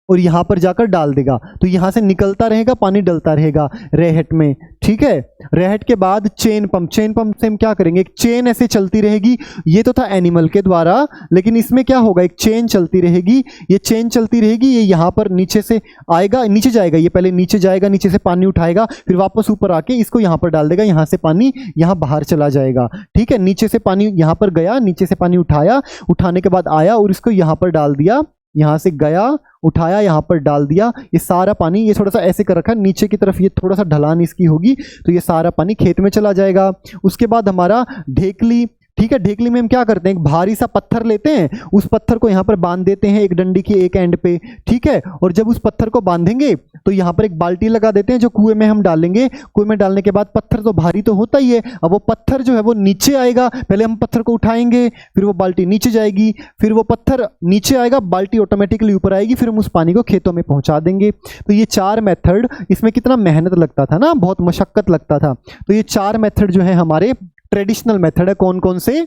और यहां पर जाकर डाल देगा, तो यहां से निकलता रहेगा, पानी डलता रहेगा रेहट में। ठीक है, रेहट के बाद चेन पंप, चेन पंप से हम क्या करेंगे, एक चेन ऐसे चलती रहेगी, ये तो था एनिमल के द्वारा, लेकिन इसमें क्या होगा, एक चेन चलती रहेगी, ये चेन चलती रहेगी, ये यहां पर नीचे से आएगा, नीचे जाएगा, ये पहले नीचे जाएगा, नीचे से पानी उठाएगा, फिर वापस ऊपर आके इसको यहां पर डाल देगा, यहां से पानी यहां बाहर चला जाएगा। ठीक है, नीचे से पानी यहां पर गया, नीचे से पानी उठाया, उठाने के बाद आया और इसको यहां पर डाल दिया, यहां से गया, उठाया, यहां पर डाल दिया, ये सारा पानी, ये थोड़ा सा ऐसे कर रखा है नीचे की तरफ, ये थोड़ा सा ढलान इसकी होगी, तो ये सारा पानी खेत में चला जाएगा। उसके बाद हमारा ढेकली, ठीक है, ढेकली में हम क्या करते हैं, एक भारी सा पत्थर लेते हैं, उस पत्थर को यहाँ पर बांध देते हैं एक डंडी की एक एंड पे। ठीक है, और जब उस पत्थर को बांधेंगे तो यहाँ पर एक बाल्टी लगा देते हैं जो कुएं में हम डालेंगे। कुएं में डालने के बाद पत्थर तो भारी तो होता ही है, अब वो पत्थर जो है वो नीचे आएगा, पहले हम पत्थर को उठाएंगे, फिर वो बाल्टी नीचे जाएगी, फिर वो पत्थर नीचे आएगा, बाल्टी ऑटोमेटिकली ऊपर आएगी, फिर हम उस पानी को खेतों में पहुंचा देंगे। तो ये 4 मेथड, इसमें कितना मेहनत लगता था ना, बहुत मशक्कत लगता था। तो ये 4 मेथड जो है हमारे ट्रेडिशनल मेथड है। कौन कौन से,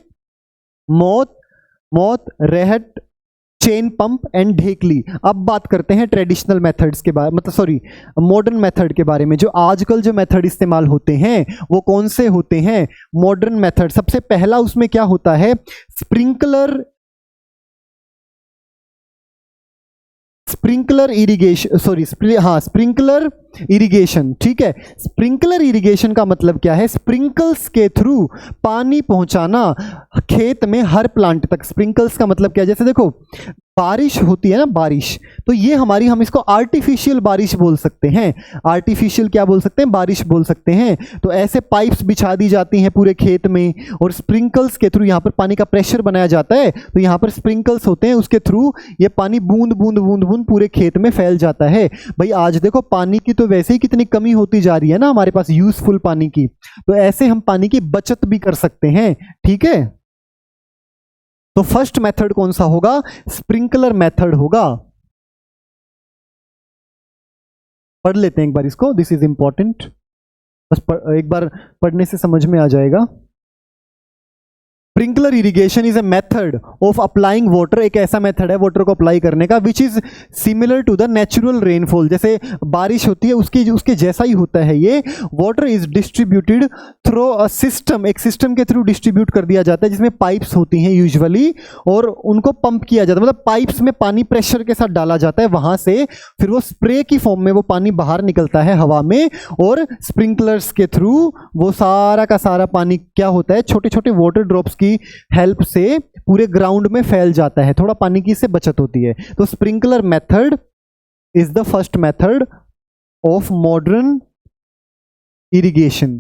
मौत, रेहट, चेन पंप एंड ढेकली। अब बात करते हैं ट्रेडिशनल मेथड्स के बारे, मतलब सॉरी मॉडर्न मेथड के बारे में। जो आजकल जो मेथड इस्तेमाल होते हैं वो कौन से होते हैं, मॉडर्न मेथड। सबसे पहला उसमें क्या होता है, sprinkler irrigation, sorry sprinkler irrigation. ठीक है, स्प्रिंकलर इरिगेशन का मतलब क्या है, स्प्रिंकल्स के थ्रू पानी पहुंचाना खेत में हर प्लांट तक। स्प्रिंकल्स का मतलब क्या है, जैसे देखो बारिश होती है ना, बारिश, तो ये हमारी, हम इसको आर्टिफिशियल बारिश बोल सकते हैं। आर्टिफिशियल क्या बोल सकते हैं, बारिश बोल सकते हैं। तो ऐसे पाइप्स बिछा दी जाती हैं पूरे खेत में और स्प्रिंकल्स के थ्रू यहाँ पर पानी का प्रेशर बनाया जाता है, तो यहाँ पर स्प्रिंकल्स होते हैं, उसके थ्रू ये पानी बूंद बूंद बूंद बूंद पूरे खेत में फैल जाता है। भाई आज देखो पानी की तो वैसे ही कितनी कमी होती जा रही है ना हमारे पास, यूजफुल पानी की, तो ऐसे हम पानी की बचत भी कर सकते हैं। ठीक है, तो फर्स्ट मेथड कौन सा होगा, स्प्रिंकलर मेथड होगा। पढ़ लेते हैं एक बार इसको, दिस इज इंपॉर्टेंट, बस एक बार पढ़ने से समझ में आ जाएगा। Sprinkler irrigation is a method of applying water, एक ऐसा मेथड है वाटर को अप्लाई करने का, which is similar to the natural rainfall. जैसे बारिश होती है उसके जैसा ही होता है ये। Water is distributed through a system, एक सिस्टम के थ्रू डिस्ट्रीब्यूट कर दिया जाता है जिसमें पाइप्स होती हैं यूजुअली, और उनको पंप किया जाता है, मतलब पाइप्स में पानी प्रेशर के साथ डाला जाता है, वहां से फिर वो स्प्रे की फॉर्म में वो पानी बाहर निकलता है हवा में, और स्प्रिंकलर्स के थ्रू वो सारा का सारा पानी क्या होता है, छोटे छोटे वाटर ड्रॉप्स की हेल्प से पूरे ग्राउंड में फैल जाता है, थोड़ा पानी की इससे बचत होती है। तो sprinkler method is the first method of modern irrigation.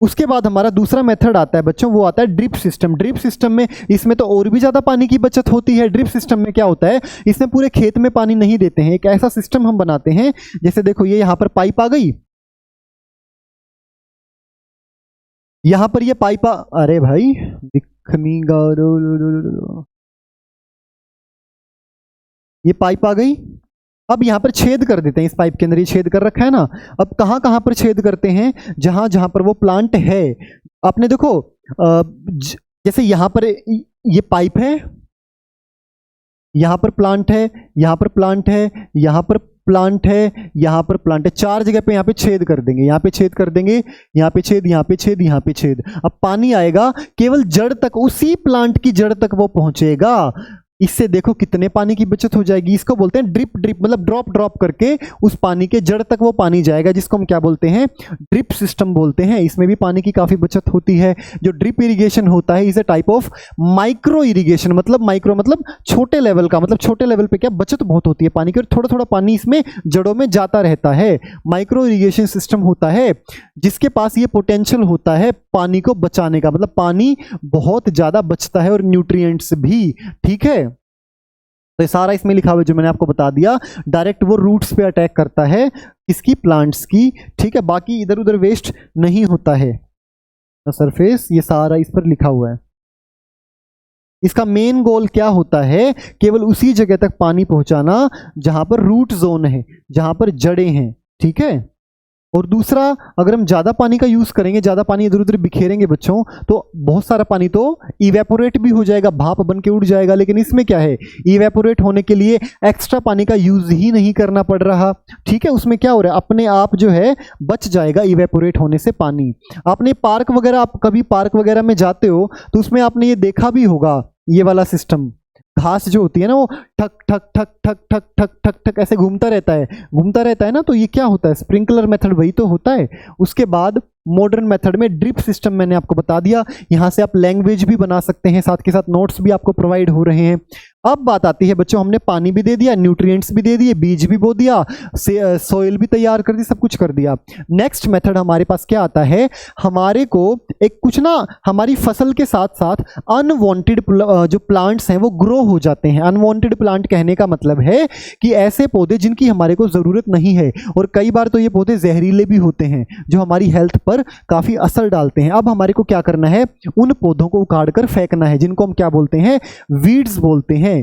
उसके बाद हमारा दूसरा मेथड आता है बच्चों, वो आता है ड्रिप सिस्टम। ड्रिप सिस्टम में, इसमें तो और भी ज्यादा पानी की बचत होती है। ड्रिप सिस्टम में क्या होता है, इसमें पूरे खेत में पानी नहीं देते हैं, एक ऐसा सिस्टम हम बनाते हैं, जैसे देखो ये यहां पर पाइप आ गई, यहां पर ये पाइप अरे भाई दिखनी ये पाइप आ गई। अब यहां पर छेद कर देते हैं, इस पाइप के अंदर ये छेद कर रखा है ना। अब कहां कहां पर छेद करते हैं, जहां जहां पर वो प्लांट है। आपने देखो जैसे यहां पर ये पाइप है, यहाँ पर प्लांट है, यहाँ पर प्लांट है, यहाँ पर प्लांट है, यहाँ पर प्लांट है, 4 जगह पे यहाँ पे छेद कर देंगे, यहाँ पे छेद कर देंगे, यहाँ पे छेद, यहाँ पे छेद, यहाँ पे छेद। अब पानी आएगा केवल जड़ तक, उसी प्लांट की जड़ तक वो पहुंचेगा। इससे देखो कितने पानी की बचत हो जाएगी। इसको बोलते हैं ड्रिप ड्रिप, मतलब ड्रॉप ड्रॉप करके उस पानी के जड़ तक वो पानी जाएगा, जिसको हम क्या बोलते हैं, ड्रिप सिस्टम बोलते हैं। इसमें भी पानी की काफी बचत होती है। जो ड्रिप इरिगेशन होता है is a type of micro irrigation, मतलब माइक्रो मतलब छोटे लेवल का, मतलब छोटे लेवल पे क्या बचत बहुत होती है पानी की, और थोड़ा थोड़ा पानी इसमें जड़ों में जाता रहता है। माइक्रो इरिगेशन सिस्टम होता है जिसके पास ये पोटेंशियल होता है पानी को बचाने का, मतलब पानी बहुत ज्यादा बचता है और न्यूट्रिएंट्स भी। ठीक है, तो ये सारा इसमें लिखा हुआ है जो मैंने आपको बता दिया। डायरेक्ट वो रूट्स पे अटैक करता है, किसकी, प्लांट्स की। ठीक है, बाकी इधर उधर वेस्ट नहीं होता है। सरफेस ये सारा इस पर लिखा हुआ है। इसका मेन गोल क्या होता है, केवल उसी जगह तक पानी पहुंचाना जहां पर रूट जोन है, जहां पर जड़ें हैं। ठीक है, और दूसरा, अगर हम ज़्यादा पानी का यूज़ करेंगे, ज़्यादा पानी इधर उधर बिखेरेंगे बच्चों, तो बहुत सारा पानी तो इवेपोरेट भी हो जाएगा, भाप बन के उड़ जाएगा। लेकिन इसमें क्या है, इवेपोरेट होने के लिए एक्स्ट्रा पानी का यूज़ ही नहीं करना पड़ रहा। ठीक है, उसमें क्या हो रहा है, अपने आप जो है बच जाएगा इवेपोरेट होने से पानी। आपने पार्क वगैरह, आप कभी पार्क वगैरह में जाते हो तो उसमें आपने ये देखा भी होगा, ये वाला सिस्टम, घास जो होती है ना वो ठक ठक ठक ठक ठक ठक ठक ठक ऐसे घूमता रहता है, घूमता रहता है ना। तो ये क्या होता है, स्प्रिंकलर मेथड वही तो होता है। उसके बाद मॉडर्न मेथड में ड्रिप सिस्टम मैंने आपको बता दिया। यहाँ से आप लैंग्वेज भी बना सकते हैं, साथ के साथ नोट्स भी आपको प्रोवाइड हो रहे हैं। अब बात आती है बच्चों, हमने पानी भी दे दिया, न्यूट्रिएंट्स भी दे दिए, बीज भी बो दिया, सोइल भी तैयार कर दी, सब कुछ कर दिया। नेक्स्ट मेथड हमारे पास क्या आता है, हमारे को एक कुछ ना, हमारी फसल के साथ साथ अनवांटेड जो प्लांट्स हैं वो ग्रो हो जाते हैं। अनवांटेड प्लांट कहने का मतलब है कि ऐसे पौधे जिनकी हमारे को ज़रूरत नहीं है, और कई बार तो ये पौधे जहरीले भी होते हैं जो हमारी हेल्थ पर काफ़ी असर डालते हैं। अब हमारे को क्या करना है, उन पौधों को उखाड़ कर फेंकना है, जिनको हम क्या बोलते हैं, वीड्स बोलते हैं।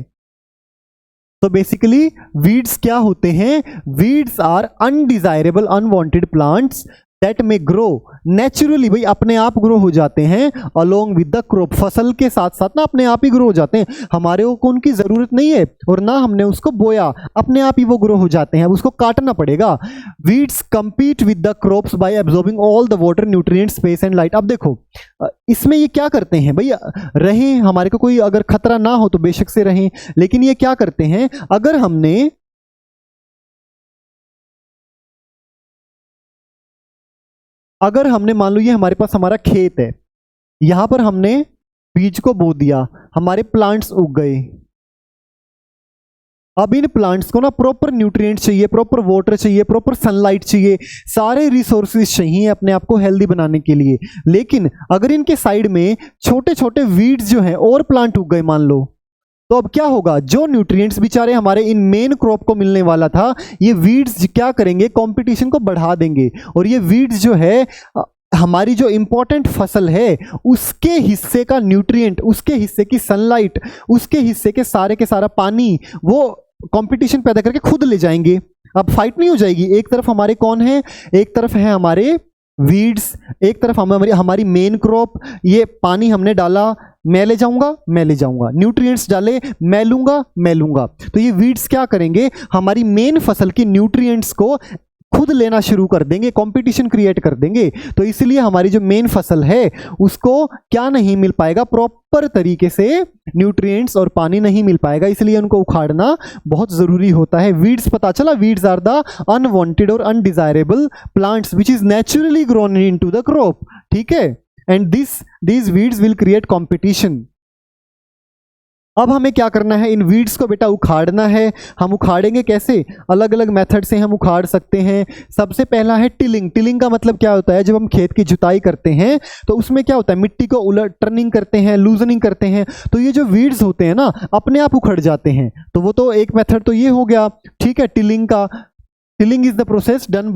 तो बेसिकली वीड्स क्या होते हैं, weeds are undesirable unwanted plants that में ग्रो नेचुरली, भाई अपने आप ग्रो हो जाते हैं अलोंग विद द क्रॉप, फसल के साथ साथ ना अपने आप ही ग्रो हो जाते हैं। हमारे को उनकी जरूरत नहीं है और ना हमने उसको बोया, अपने आप ही वो ग्रो हो जाते हैं, अब उसको काटना पड़ेगा। Weeds compete with the crops bye absorbing all the water, nutrients, space and light. अब देखो इसमें ये क्या करते हैं, भाई रहें, हमारे को कोई अगर खतरा ना हो तो बेशक से रहें, लेकिन ये क्या करते हैं, अगर हमने मान लो ये हमारे पास हमारा खेत है, यहां पर हमने बीज को बो दिया, हमारे प्लांट्स उग गए। अब इन प्लांट्स को ना प्रॉपर न्यूट्रिएंट्स चाहिए, प्रॉपर वाटर चाहिए, प्रॉपर सनलाइट चाहिए, सारे रिसोर्सेज चाहिए अपने आप को हेल्दी बनाने के लिए। लेकिन अगर इनके साइड में छोटे छोटे वीड्स जो हैं और प्लांट उग गए मान लो, तो अब क्या होगा, जो न्यूट्रिएंट्स बेचारे हमारे इन मेन क्रॉप को मिलने वाला था, ये वीड्स क्या करेंगे, कंपटीशन को बढ़ा देंगे। और ये वीड्स जो है हमारी जो इंपॉर्टेंट फसल है उसके हिस्से का न्यूट्रिएंट, उसके हिस्से की सनलाइट, उसके हिस्से के सारा पानी वो कंपटीशन पैदा करके खुद ले जाएंगे। अब फाइट नहीं हो जाएगी, एक तरफ हमारे कौन है, एक तरफ है हमारे वीड्स, एक तरफ हमारी मेन क्रॉप, ये पानी हमने डाला, मैं ले जाऊंगा, न्यूट्रिएंट्स डाले, मैं लूंगा। तो ये वीड्स क्या करेंगे, हमारी मेन फसल की न्यूट्रिएंट्स को खुद लेना शुरू कर देंगे, कंपटीशन क्रिएट कर देंगे। तो इसलिए हमारी जो मेन फसल है उसको क्या नहीं मिल पाएगा, प्रॉपर तरीके से न्यूट्रिएंट्स और पानी नहीं मिल पाएगा, इसलिए उनको उखाड़ना बहुत जरूरी होता है। वीड्स पता चला, वीड्स आर द अनवांटेड और undesirable plants which is naturally grown into the crop. ठीक है, and these weeds will create competition। अब हमें क्या करना है, इन वीड्स को बेटा उखाड़ना है। हम उखाड़ेंगे कैसे, अलग अलग मेथड से हम उखाड़ सकते हैं। सबसे पहला है टिलिंग। टिलिंग का मतलब क्या होता है, जब हम खेत की जुताई करते हैं तो उसमें क्या होता है, मिट्टी को उलट टर्निंग करते हैं, लूजनिंग करते हैं, तो ये जो वीड्स होते हैं ना अपने आप उखड़ जाते हैं। तो वो तो एक मेथड तो ये हो गया, ठीक है, टिलिंग का। Tilling is the process done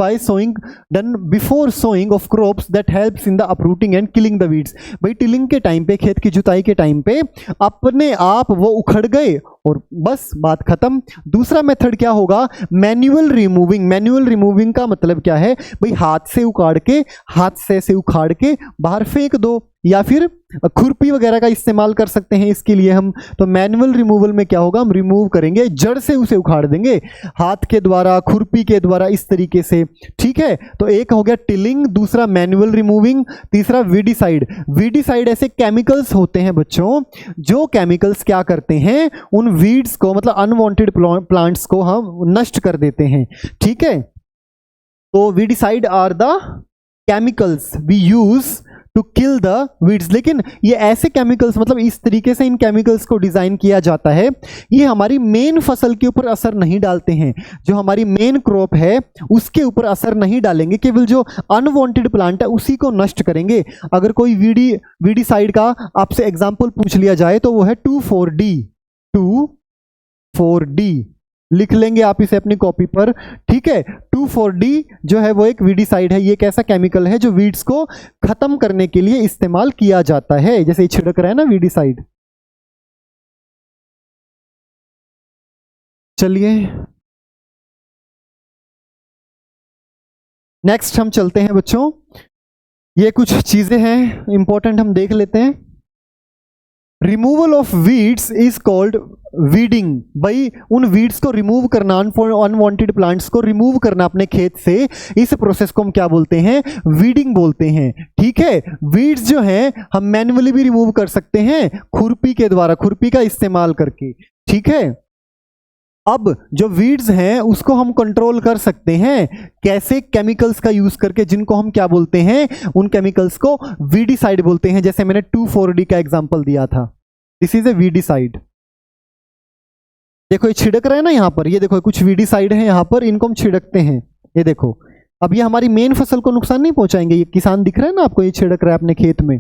before sowing of crops that helps in the uprooting and killing the weeds। भाई टिलिंग के टाइम पे, खेत की जुताई के टाइम पे अपने आप वो उखड़ गए और बस बात खत्म। दूसरा मेथड क्या होगा, मैन्युअल रिमूविंग। मैन्युअल रिमूविंग का मतलब क्या है भाई, हाथ से उखाड़ के, हाथ से उखाड़ के बाहर फेंक दो, या फिर खुरपी वगैरह का इस्तेमाल कर सकते हैं इसके लिए हम। तो मैनुअल रिमूवल में क्या होगा, हम रिमूव करेंगे, जड़ से उसे उखाड़ देंगे, हाथ के द्वारा, खुरपी के द्वारा, इस तरीके से, ठीक है। तो एक हो गया टिलिंग, दूसरा मैनुअल रिमूविंग, तीसरा वीडिसाइड। वीडिसाइड ऐसे केमिकल्स होते हैं बच्चों, जो केमिकल्स क्या करते हैं, उन वीड्स को, मतलब अनवांटेड प्लांट्स को हम नष्ट कर देते हैं, ठीक है। तो weedicide are the chemicals we use to kill the weeds. लेकिन ये ऐसे केमिकल्स, मतलब इस तरीके से इन केमिकल्स को डिजाइन किया जाता है, ये हमारी मेन फसल के ऊपर असर नहीं डालते हैं, जो हमारी मेन क्रॉप है उसके ऊपर असर नहीं डालेंगे, केवल जो अनवांटेड प्लांट है उसी को नष्ट करेंगे। अगर कोई वीडिसाइड का आपसे एग्जांपल पूछ लिया जाए तो वो है 2,4-D। 2,4-D लिख लेंगे आप इसे अपनी कॉपी पर, ठीक है। 2,4-D जो है वो एक वीडिसाइड है। ये एक ऐसा केमिकल है जो वीड्स को खत्म करने के लिए इस्तेमाल किया जाता है, जैसे ये छिड़क रहा है ना वीडिसाइड। चलिए नेक्स्ट हम चलते हैं बच्चों, ये कुछ चीजें हैं इंपॉर्टेंट, हम देख लेते हैं। Removal of weeds is called weeding. भाई उन वीड्स को रिमूव करना, अनवांटेड प्लांट्स को रिमूव करना अपने खेत से, इस प्रोसेस को हम क्या बोलते हैं, वीडिंग बोलते हैं, ठीक है। वीड्स जो हैं हम मैन्युअली भी रिमूव कर सकते हैं, खुरपी के द्वारा, खुरपी का इस्तेमाल करके, ठीक है। अब जो वीड्स हैं उसको हम कंट्रोल कर सकते हैं कैसे, केमिकल्स का यूज करके, जिनको हम क्या बोलते हैं, उन केमिकल्स को वीडिसाइड बोलते हैं। जैसे मैंने 2,4-D का एग्जांपल दिया था, दिस इज ए वीडिसाइड। देखो ये छिड़क रहे हैं ना यहाँ पर, ये देखो कुछ वीडिसाइड है यहाँ पर, इनको हम छिड़कते हैं, ये देखो। अब ये हमारी मेन फसल को नुकसान नहीं पहुंचाएंगे, ये किसान दिख रहा है ना आपको, ये छिड़क रहा है अपने खेत में।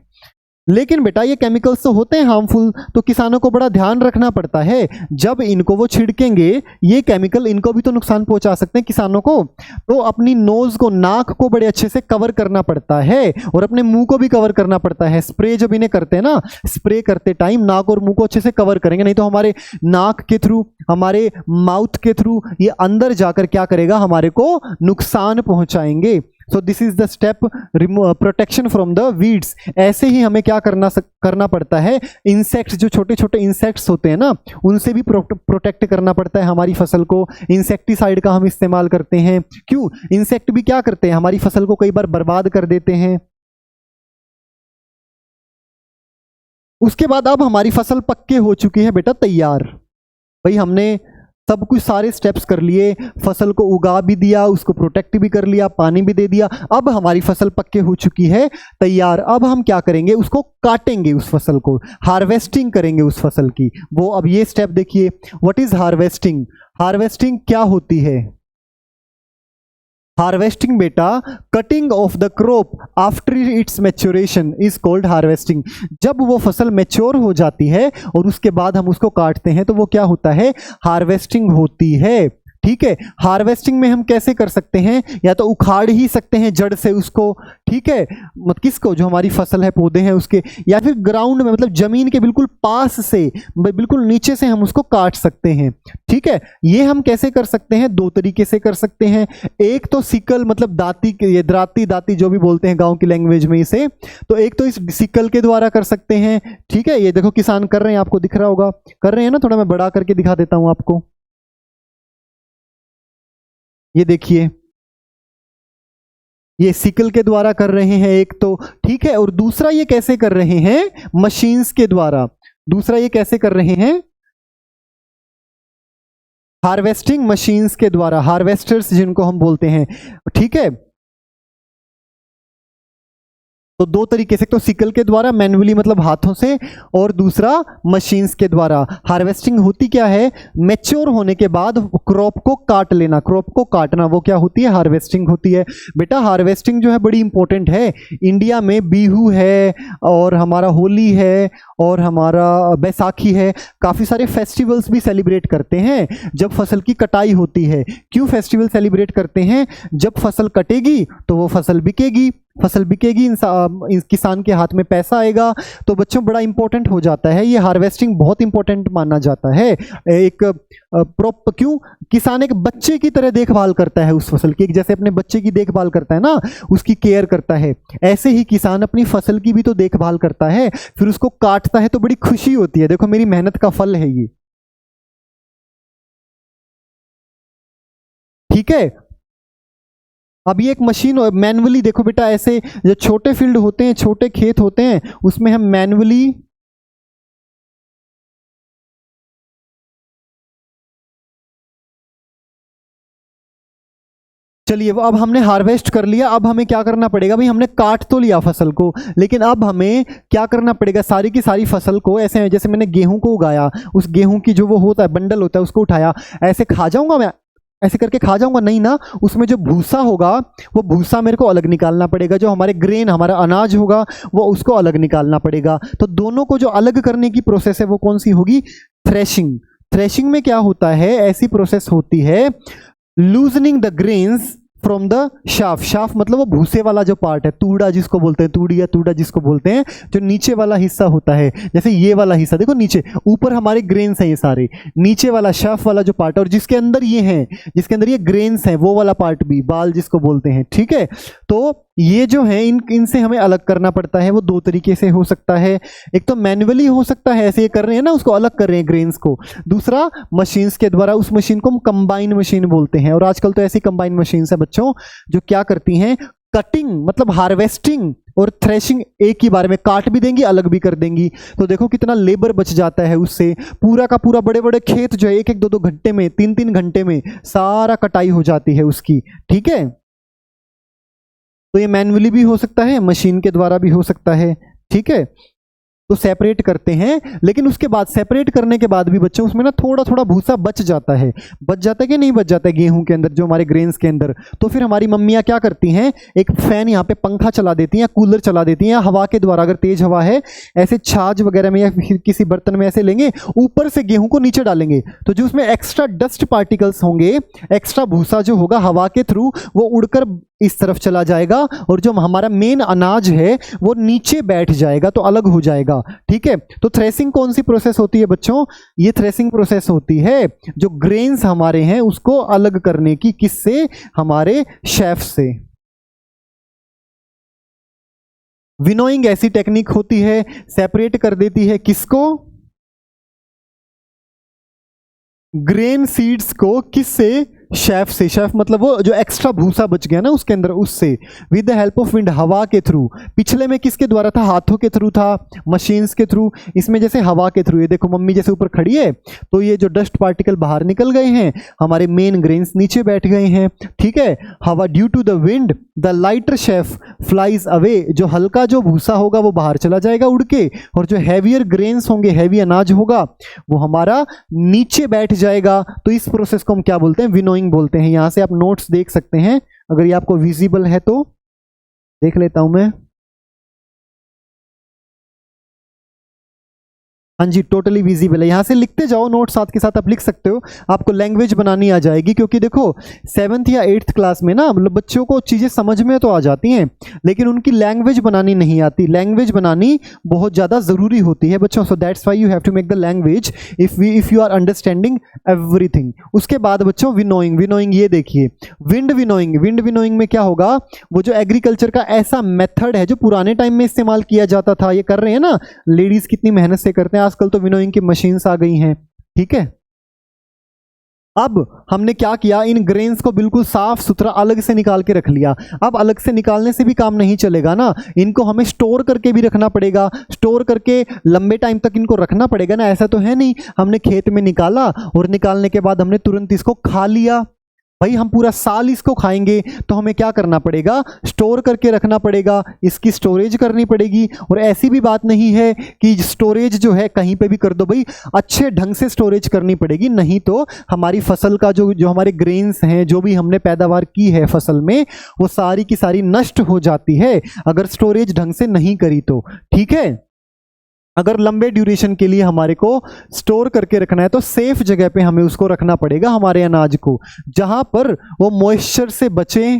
लेकिन बेटा ये केमिकल्स तो होते हैं हार्मफुल, तो किसानों को बड़ा ध्यान रखना पड़ता है, जब इनको वो छिड़केंगे ये केमिकल, इनको भी तो नुकसान पहुंचा सकते हैं किसानों को। तो अपनी नोज को, नाक को बड़े अच्छे से कवर करना पड़ता है, और अपने मुंह को भी कवर करना पड़ता है। स्प्रे जब इन्हें करते हैं ना, स्प्रे करते टाइम नाक और मुंह को अच्छे से कवर करेंगे, नहीं तो हमारे नाक के थ्रू, हमारे माउथ के थ्रू ये अंदर जाकर क्या करेगा, हमारे को नुकसान पहुंचाएंगे। सो this is the step, protection from the weeds. ऐसे ही हमें क्या करना पड़ता है, इंसेक्ट्स, जो छोटे छोटे इंसेक्ट्स होते हैं ना, उनसे भी प्रोटेक्ट करना पड़ता है हमारी फसल को। इंसेक्टिसाइड का हम इस्तेमाल करते हैं, क्यों, इंसेक्ट भी क्या करते हैं, हमारी फसल को कई बार बर्बाद कर देते हैं। उसके बाद अब हमारी फसल पक्के हो चुकी है बेटा, तैयार। भाई हमने सब कुछ, सारे स्टेप्स कर लिए, फसल को उगा भी दिया, उसको प्रोटेक्ट भी कर लिया, पानी भी दे दिया, अब हमारी फसल पक्के हो चुकी है, तैयार। अब हम क्या करेंगे, उसको काटेंगे, उस फसल को हार्वेस्टिंग करेंगे उस फसल की। वो अब ये स्टेप देखिए, व्हाट इज हार्वेस्टिंग। हार्वेस्टिंग क्या होती है, हार्वेस्टिंग बेटा, cutting of the crop after it's maturation is called harvesting. जब वो फसल मैच्योर हो जाती है और उसके बाद हम उसको काटते हैं तो वो क्या होता है, हार्वेस्टिंग होती है, ठीक है। हार्वेस्टिंग में हम कैसे कर सकते हैं, या तो उखाड़ ही सकते हैं जड़ से उसको, ठीक है, मतलब किसको, जो हमारी फसल है, पौधे हैं उसके, या फिर ग्राउंड में, मतलब जमीन के बिल्कुल पास से, बिल्कुल नीचे से हम उसको काट सकते हैं, ठीक है। ये हम कैसे कर सकते हैं, दो तरीके से कर सकते हैं। एक तो सिकल, मतलब दाती, ये दाती जो भी बोलते हैं गांव की लैंग्वेज में इसे, तो एक तो इस सिकल के द्वारा कर सकते हैं, ठीक है। ये देखो किसान कर रहे हैं, आपको दिख रहा होगा, कर रहे हैं ना, थोड़ा मैं बड़ा करके दिखा देता हूं आपको, ये देखिए, ये सिकल के द्वारा कर रहे हैं एक तो, ठीक है। और दूसरा ये कैसे कर रहे हैं, मशीन्स के द्वारा। दूसरा ये कैसे कर रहे हैं, हार्वेस्टिंग मशीन्स के द्वारा, हार्वेस्टर्स जिनको हम बोलते हैं, ठीक है। तो दो तरीके से, तो सिकल के द्वारा मैन्युअली, मतलब हाथों से, और दूसरा मशीन्स के द्वारा। हार्वेस्टिंग होती क्या है, मैच्योर होने के बाद क्रॉप को काट लेना, क्रॉप को काटना, वो क्या होती है, हार्वेस्टिंग होती है। बेटा हार्वेस्टिंग जो है बड़ी इंपॉर्टेंट है। इंडिया में बिहू है, और हमारा होली है, और हमारा बैसाखी है, काफ़ी सारे फेस्टिवल्स भी सेलिब्रेट करते हैं जब फसल की कटाई होती है। क्यों फेस्टिवल सेलिब्रेट करते हैं, जब फसल कटेगी तो वो फसल बिकेगी, फसल बिकेगी, किसान के हाथ में पैसा आएगा। तो बच्चों बड़ा इंपॉर्टेंट हो जाता है ये हार्वेस्टिंग, बहुत इंपॉर्टेंट माना जाता है। एक क्यों, किसान एक बच्चे की तरह देखभाल करता है उस फसल की, जैसे अपने बच्चे की देखभाल करता है ना, उसकी केयर करता है, ऐसे ही किसान अपनी फसल की भी तो देखभाल करता है, फिर उसको काटता है तो बड़ी खुशी होती है, देखो मेरी मेहनत का फल है ये। ठीक है, अब ये एक मशीन मैनुअली, देखो बेटा ऐसे जो छोटे फील्ड होते हैं, छोटे खेत होते हैं, उसमें हम मैनुअली, चलिए अब हमने हार्वेस्ट कर लिया, अब हमें क्या करना पड़ेगा भाई, हमने काट तो लिया फसल को, लेकिन अब हमें क्या करना पड़ेगा, सारी की सारी फसल को ऐसे, जैसे मैंने गेहूं को उगाया, उस गेहूं की जो वो होता है बंडल होता है उसको उठाया, ऐसे खा जाऊंगा मैं, ऐसे करके खा जाऊंगा नहीं ना, उसमें जो भूसा होगा वो भूसा मेरे को अलग निकालना पड़ेगा, जो हमारे ग्रेन हमारा अनाज होगा वो उसको अलग निकालना पड़ेगा। तो दोनों को जो अलग करने की प्रोसेस है वो कौन सी होगी, थ्रेशिंग। थ्रेशिंग में क्या होता है, ऐसी प्रोसेस होती है, loosening the grains from the shaft. Shaft मतलब वो भूसे वाला जो पार्ट है, तूड़ा जिसको बोलते हैं, तूड़ी या तूड़ा जिसको बोलते हैं, जो नीचे वाला हिस्सा होता है, जैसे ये वाला हिस्सा देखो नीचे, ऊपर हमारे ग्रेन्स हैं ये सारे, नीचे वाला शाफ वाला जो पार्ट है, और जिसके अंदर ये हैं, जिसके अंदर ये ग्रेन्स हैं, वो वाला पार्ट भी बाल जिसको बोलते हैं। ठीक है, तो ये जो है इनसे हमें अलग करना पड़ता है। वो दो तरीके से हो सकता है, एक तो मैन्युअली हो सकता है, ऐसे ये कर रहे हैं ना, उसको अलग कर रहे हैं ग्रेन्स को, दूसरा मशीन्स के द्वारा, उस मशीन को हम कंबाइन मशीन बोलते हैं। और आजकल तो ऐसी कंबाइन मशीन्स है बच्चों जो क्या करती हैं, कटिंग मतलब हार्वेस्टिंग और थ्रेशिंग एक ही बार में, काट भी देंगी अलग भी कर देंगी। तो देखो कितना लेबर बच जाता है उससे, पूरा का पूरा बड़े बड़े खेत जो है एक एक दो दो घंटे में, तीन तीन घंटे में सारा कटाई हो जाती है उसकी। ठीक है, तो ये मैन्युअली भी हो सकता है, मशीन के द्वारा भी हो सकता है। ठीक है, तो सेपरेट करते हैं, लेकिन उसके बाद सेपरेट करने के बाद भी बच्चों उसमें ना थोड़ा थोड़ा भूसा बच जाता है। बच जाता है कि नहीं बच जाता है गेहूं के अंदर, जो हमारे ग्रेन्स के अंदर। तो फिर हमारी मम्मियां क्या करती हैं, एक फैन यहाँ पे, पंखा चला देती हैं या कूलर चला देती हैं, या हवा के द्वारा, अगर तेज हवा है, ऐसे छाछ वगैरह में या फिर किसी बर्तन में ऐसे लेंगे, ऊपर से गेहूं को नीचे डालेंगे, तो जो उसमें एक्स्ट्रा डस्ट पार्टिकल्स होंगे, एक्स्ट्रा भूसा जो होगा हवा के थ्रू, वो उड़कर इस तरफ चला जाएगा, और जो हमारा मेन अनाज है वो नीचे बैठ जाएगा, तो अलग हो जाएगा। ठीक है, तो थ्रेसिंग कौन सी प्रोसेस होती है बच्चों, ये थ्रेसिंग प्रोसेस होती है जो ग्रेन्स हमारे हैं उसको अलग करने की, किससे, हमारे शेफ से। विनोइंग ऐसी टेक्निक होती है, सेपरेट कर देती है किसको, ग्रेन सीड्स को, किससे, शेफ से। शेफ मतलब वो जो एक्स्ट्रा भूसा बच गया ना उसके अंदर, उससे, with the help of wind, हवा के थ्रू। पिछले में किसके द्वारा था, हाथों के थ्रू था, मशीन्स के थ्रू। इसमें जैसे हवा के थ्रू, ये देखो मम्मी जैसे ऊपर खड़ी है, तो ये जो डस्ट पार्टिकल बाहर निकल गए हैं, हमारे मेन ग्रेन्स नीचे बैठ गए हैं। ठीक है, हवा, due to the wind the lighter chaff flies away, जो हल्का जो भूसा होगा वो बाहर चला जाएगा उड़ के, और जो हैवियर ग्रेन्स होंगे, हैवी अनाज होगा, वो हमारा नीचे बैठ जाएगा। तो इस प्रोसेस को हम क्या बोलते हैं, विनोइंग बोलते हैं। यहां से आप नोट्स देख सकते हैं, अगर ये आपको विजिबल है तो देख लेता हूं मैं। हाँ जी, टोटली विजिबल है, यहाँ से लिखते जाओ, नोट साथ के साथ आप लिख सकते हो, आपको लैंग्वेज बनानी आ जाएगी। क्योंकि देखो 7th या 8th क्लास में ना, मतलब बच्चों को चीज़ें समझ में तो आ जाती हैं, लेकिन उनकी लैंग्वेज बनानी नहीं आती। लैंग्वेज बनानी बहुत ज़्यादा ज़रूरी होती है बच्चों। So that's why you have to make the language if you are understanding everything. उसके बाद बच्चों विनोइंग, विनोइंग ये देखिए, विंड विनोइंग। विंड विनोइंग में क्या होगा, वो जो एग्रीकल्चर का ऐसा मेथड है जो पुराने टाइम में इस्तेमाल किया जाता था, ये कर रहे हैं ना लेडीज़, कितनी मेहनत से करते हैं। आजकल तो विनोइंग की मशीन्स आ गई हैं। ठीक है, अब हमने क्या किया, इन ग्रेन्स को बिल्कुल साफ सुथरा अलग से निकाल के रख लिया। अब अलग से निकालने से भी काम नहीं चलेगा ना, इनको हमें स्टोर करके भी रखना पड़ेगा। स्टोर करके लंबे टाइम तक इनको रखना पड़ेगा ना, ऐसा तो है नहीं हमने खेत में निकाला और निकालने के बाद हमने तुरंत इसको खा लिया। भाई हम पूरा साल इसको खाएंगे, तो हमें क्या करना पड़ेगा, स्टोर करके रखना पड़ेगा, इसकी स्टोरेज करनी पड़ेगी। और ऐसी भी बात नहीं है कि स्टोरेज जो है कहीं पे भी कर दो, भाई अच्छे ढंग से स्टोरेज करनी पड़ेगी, नहीं तो हमारी फसल का जो हमारे ग्रेन्स हैं, जो भी हमने पैदावार की है फसल में, वो सारी की सारी नष्ट हो जाती है अगर स्टोरेज ढंग से नहीं करी तो। ठीक है, अगर लंबे ड्यूरेशन के लिए हमारे को स्टोर करके रखना है तो सेफ जगह पे हमें उसको रखना पड़ेगा, हमारे अनाज को, जहां पर वो मॉइस्चर से बचे,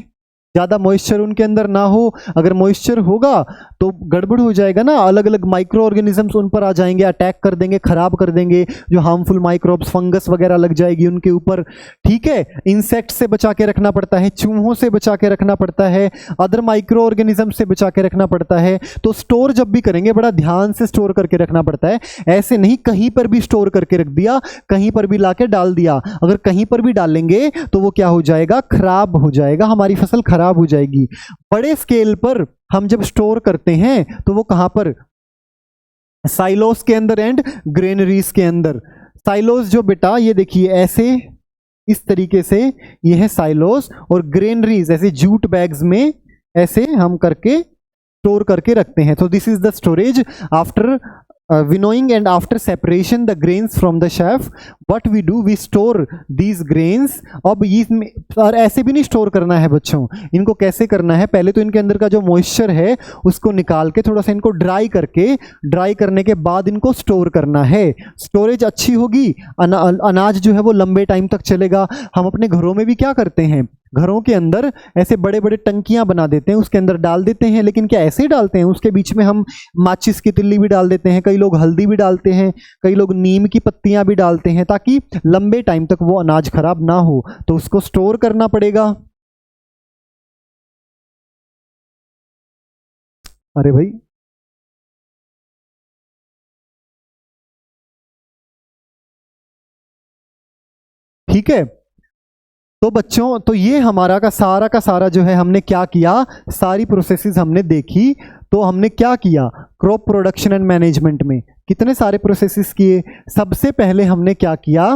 ज़्यादा मॉइस्चर उनके अंदर ना हो। अगर मॉइस्चर होगा तो गड़बड़ हो जाएगा ना, अलग अलग माइक्रो ऑर्गेनिजम्स उन पर आ जाएंगे, अटैक कर देंगे, खराब कर देंगे, जो हार्मफुल माइक्रोब्स, फंगस वगैरह लग जाएगी उनके ऊपर। ठीक है, इंसेक्ट से बचा के रखना पड़ता है, चूहों से बचा के रखना पड़ता है, अदर माइक्रो ऑर्गेनिज्म से बचा के रखना पड़ता है। तो स्टोर जब भी करेंगे बड़ा ध्यान से स्टोर करके रखना पड़ता है। ऐसे नहीं कहीं पर भी स्टोर करके रख दिया, कहीं पर भी लाके डाल दिया। अगर कहीं पर भी डालेंगे तो वो क्या हो जाएगा, खराब हो जाएगा, हमारी फसल खराब हो जाएगी। बड़े स्केल पर हम जब स्टोर करते हैं तो वो कहां पर, साइलोस के अंदर एंड ग्रेनरीज के अंदर। साइलोस जो बेटा ये देखिए ऐसे इस तरीके से, ये है साइलोस, और ग्रेनरीज ऐसे जूट बैग्स में ऐसे हम करके स्टोर करके रखते हैं। तो this is the storage after winnowing and after separation the grains from the chaff, what we do, we store these grains। अब इसमें और ऐसे भी नहीं स्टोर करना है बच्चों, इनको कैसे करना है, पहले तो इनके अंदर का जो मॉइस्चर है उसको निकाल के थोड़ा सा इनको ड्राई करके, ड्राई करने के बाद इनको स्टोर करना है। स्टोरेज अच्छी होगी, अनाज जो है वो लंबे टाइम तक चलेगा। हम अपने घरों में भी क्या करते हैं, घरों के अंदर ऐसे बड़े बड़े टंकियां बना देते हैं, उसके अंदर डाल देते हैं, लेकिन क्या ऐसे ही डालते हैं, उसके बीच में हम माचिस की तिल्ली भी डाल देते हैं, कई लोग हल्दी भी डालते हैं, कई लोग नीम की पत्तियां भी डालते हैं, ताकि लंबे टाइम तक वो अनाज खराब ना हो। तो उसको स्टोर करना पड़ेगा। अरे भाई ठीक है, तो बच्चों तो ये हमारा का सारा जो है हमने क्या किया, सारी प्रोसेसेस हमने देखी। तो हमने क्या किया, क्रॉप प्रोडक्शन एंड मैनेजमेंट में कितने सारे प्रोसेसेस किए। सबसे पहले हमने क्या किया,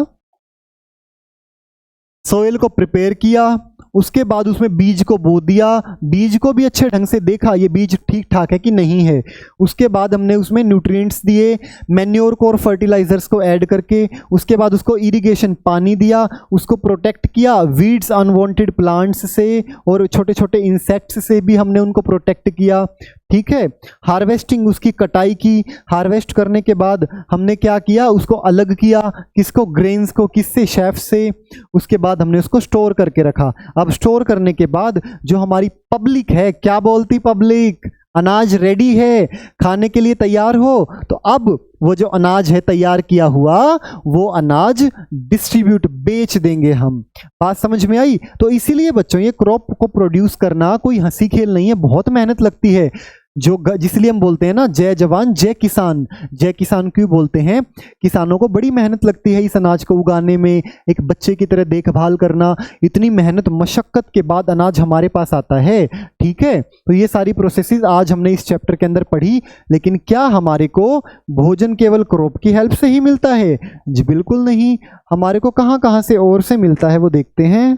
सोइल को प्रिपेयर किया, उसके बाद उसमें बीज को बो दिया, बीज को भी अच्छे ढंग से देखा ये बीज ठीक ठाक है कि नहीं है। उसके बाद हमने उसमें न्यूट्रिएंट्स दिए, मैन्योर को और फर्टिलाइजर्स को ऐड करके। उसके बाद उसको इरिगेशन पानी दिया, उसको प्रोटेक्ट किया वीड्स, अनवांटेड प्लांट्स से और छोटे छोटे इंसेक्ट्स से भी हमने उनको प्रोटेक्ट किया। ठीक है, हार्वेस्टिंग, उसकी कटाई की। हार्वेस्ट करने के बाद हमने क्या किया, उसको अलग किया, किसको, ग्रेन्स को, किससे, शेफ से। उसके बाद हमने उसको स्टोर करके रखा। अब स्टोर करने के बाद जो हमारी पब्लिक है, क्या बोलती पब्लिक, अनाज रेडी है, खाने के लिए तैयार हो, तो अब वो जो अनाज है तैयार किया हुआ, वो अनाज डिस्ट्रीब्यूट, बेच देंगे हम। बात समझ में आई। तो इसीलिए बच्चों ये क्रॉप को प्रोड्यूस करना कोई हंसी खेल नहीं है, बहुत मेहनत लगती है। जिसलिए हम बोलते हैं ना, जय जवान जय किसान। जय किसान क्यों बोलते हैं, किसानों को बड़ी मेहनत लगती है इस अनाज को उगाने में, एक बच्चे की तरह देखभाल करना। इतनी मेहनत मशक्कत के बाद अनाज हमारे पास आता है। ठीक है, तो ये सारी प्रोसेसेस आज हमने इस चैप्टर के अंदर पढ़ी। लेकिन क्या हमारे को भोजन केवल क्रॉप की हेल्प से ही मिलता है? जी बिल्कुल नहीं, हमारे को कहाँ कहाँ से और से मिलता है वो देखते हैं।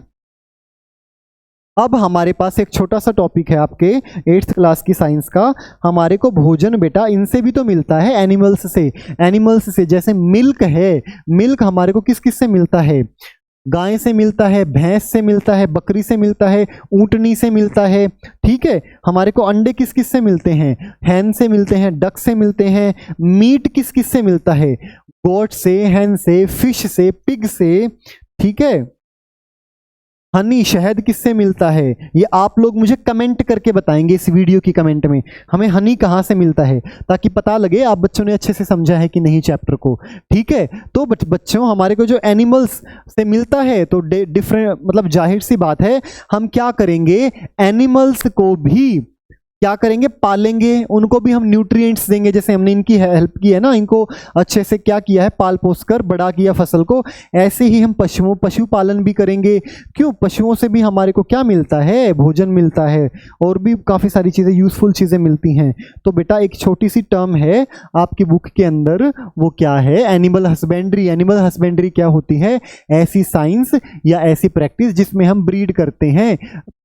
अब हमारे पास एक छोटा सा टॉपिक है आपके 8th क्लास की साइंस का। हमारे को भोजन बेटा इनसे भी तो मिलता है, एनिमल्स से। एनिमल्स से जैसे मिल्क है, मिल्क हमारे को किस किस से मिलता है, गाय से मिलता है, भैंस से मिलता है, बकरी से मिलता है, ऊंटनी से मिलता है। ठीक है, हमारे को अंडे किस किस से मिलते हैं, हैन से मिलते हैं, डक से मिलते हैं। मीट किस किस से मिलता है, गोट से, हैन से, फिश से, पिग से। ठीक है, हनी, शहद किससे मिलता है, ये आप लोग मुझे कमेंट करके बताएंगे इस वीडियो की कमेंट में, हमें हनी कहाँ से मिलता है, ताकि पता लगे आप बच्चों ने अच्छे से समझा है कि नहीं चैप्टर को। ठीक है, तो बच्चों हमारे को जो एनिमल्स से मिलता है तो डिफरेंट, मतलब जाहिर सी बात है हम क्या करेंगे, एनिमल्स को भी क्या करेंगे, पालेंगे, उनको भी हम न्यूट्रिएंट्स देंगे। जैसे हमने इनकी हेल्प की है ना, इनको अच्छे से क्या किया है, पाल पोस कर बड़ा किया फसल को, ऐसे ही हम पशुपालन भी करेंगे। क्यों, पशुओं से भी हमारे को क्या मिलता है, भोजन मिलता है, और भी काफ़ी सारी चीज़ें, यूजफुल चीज़ें मिलती हैं। तो बेटा एक छोटी सी टर्म है आपकी बुक के अंदर, वो क्या है, एनिमल हस्बेंड्री। एनिमल हस्बेंड्री क्या होती है, ऐसी साइंस या ऐसी प्रैक्टिस जिसमें हम ब्रीड करते हैं,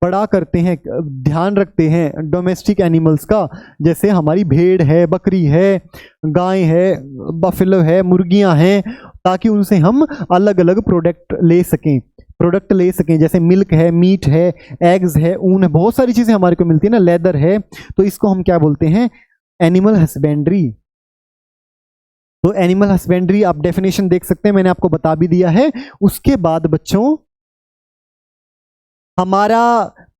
बड़ा करते हैं, ध्यान रखते हैं डोमेस्टिक एनिमल्स का। जैसे हमारी भेड़ है, बकरी है, गाय है, बफेलो है, मुर्गियां हैं, ताकि उनसे हम अलग अलग प्रोडक्ट ले सकें। जैसे मिल्क है, मीट है, एग्स है, ऊन है, बहुत सारी चीज़ें हमारे को मिलती है ना, लेदर है। तो इसको हम क्या बोलते हैं, एनिमल हस्बेंड्री। तो एनिमल हस्बेंड्री आप डेफिनेशन देख सकते हैं, मैंने आपको बता भी दिया है। उसके बाद बच्चों हमारा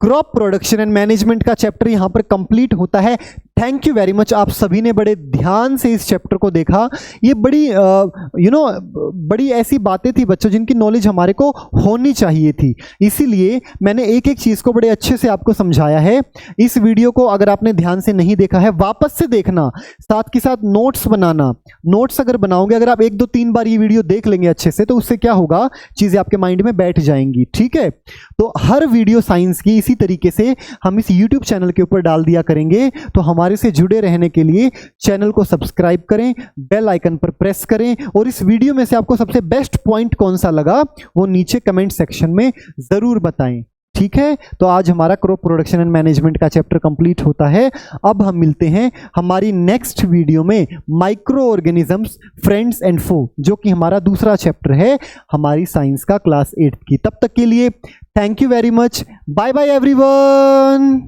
क्रॉप प्रोडक्शन एंड मैनेजमेंट का चैप्टर यहाँ पर कंप्लीट होता है। थैंक यू वेरी मच, आप सभी ने बड़े ध्यान से इस चैप्टर को देखा। ये बड़ी बड़ी ऐसी बातें थी बच्चों जिनकी नॉलेज हमारे को होनी चाहिए थी, इसीलिए मैंने एक एक चीज़ को बड़े अच्छे से आपको समझाया है। इस वीडियो को अगर आपने ध्यान से नहीं देखा है वापस से देखना, साथ के साथ नोट्स बनाना। नोट्स अगर बनाओगे, अगर आप 1-2-3 बार ये वीडियो देख लेंगे अच्छे से, तो उससे क्या होगा, चीज़ें आपके माइंड में बैठ जाएंगी। ठीक है, तो हर वीडियो साइंस की इसी तरीके से हम इस यूट्यूब चैनल के ऊपर डाल दिया करेंगे। तो हमारे से जुड़े रहने के लिए चैनल को सब्सक्राइब करें, बेल आइकन पर प्रेस करें, और इस वीडियो में से आपको सबसे बेस्ट पॉइंट कौन सा लगा वो नीचे कमेंट सेक्शन में जरूर बताएं। ठीक है, तो आज हमारा क्रॉप प्रोडक्शन एंड मैनेजमेंट का चैप्टर कंप्लीट होता है। अब हम मिलते हैं हमारी नेक्स्ट वीडियो में माइक्रो ऑर्गेनिजम्स, फ्रेंड्स एंड फो, जो कि हमारा दूसरा चैप्टर है हमारी साइंस का क्लास 8 की। तब तक के लिए thank you very much, bye bye everyone.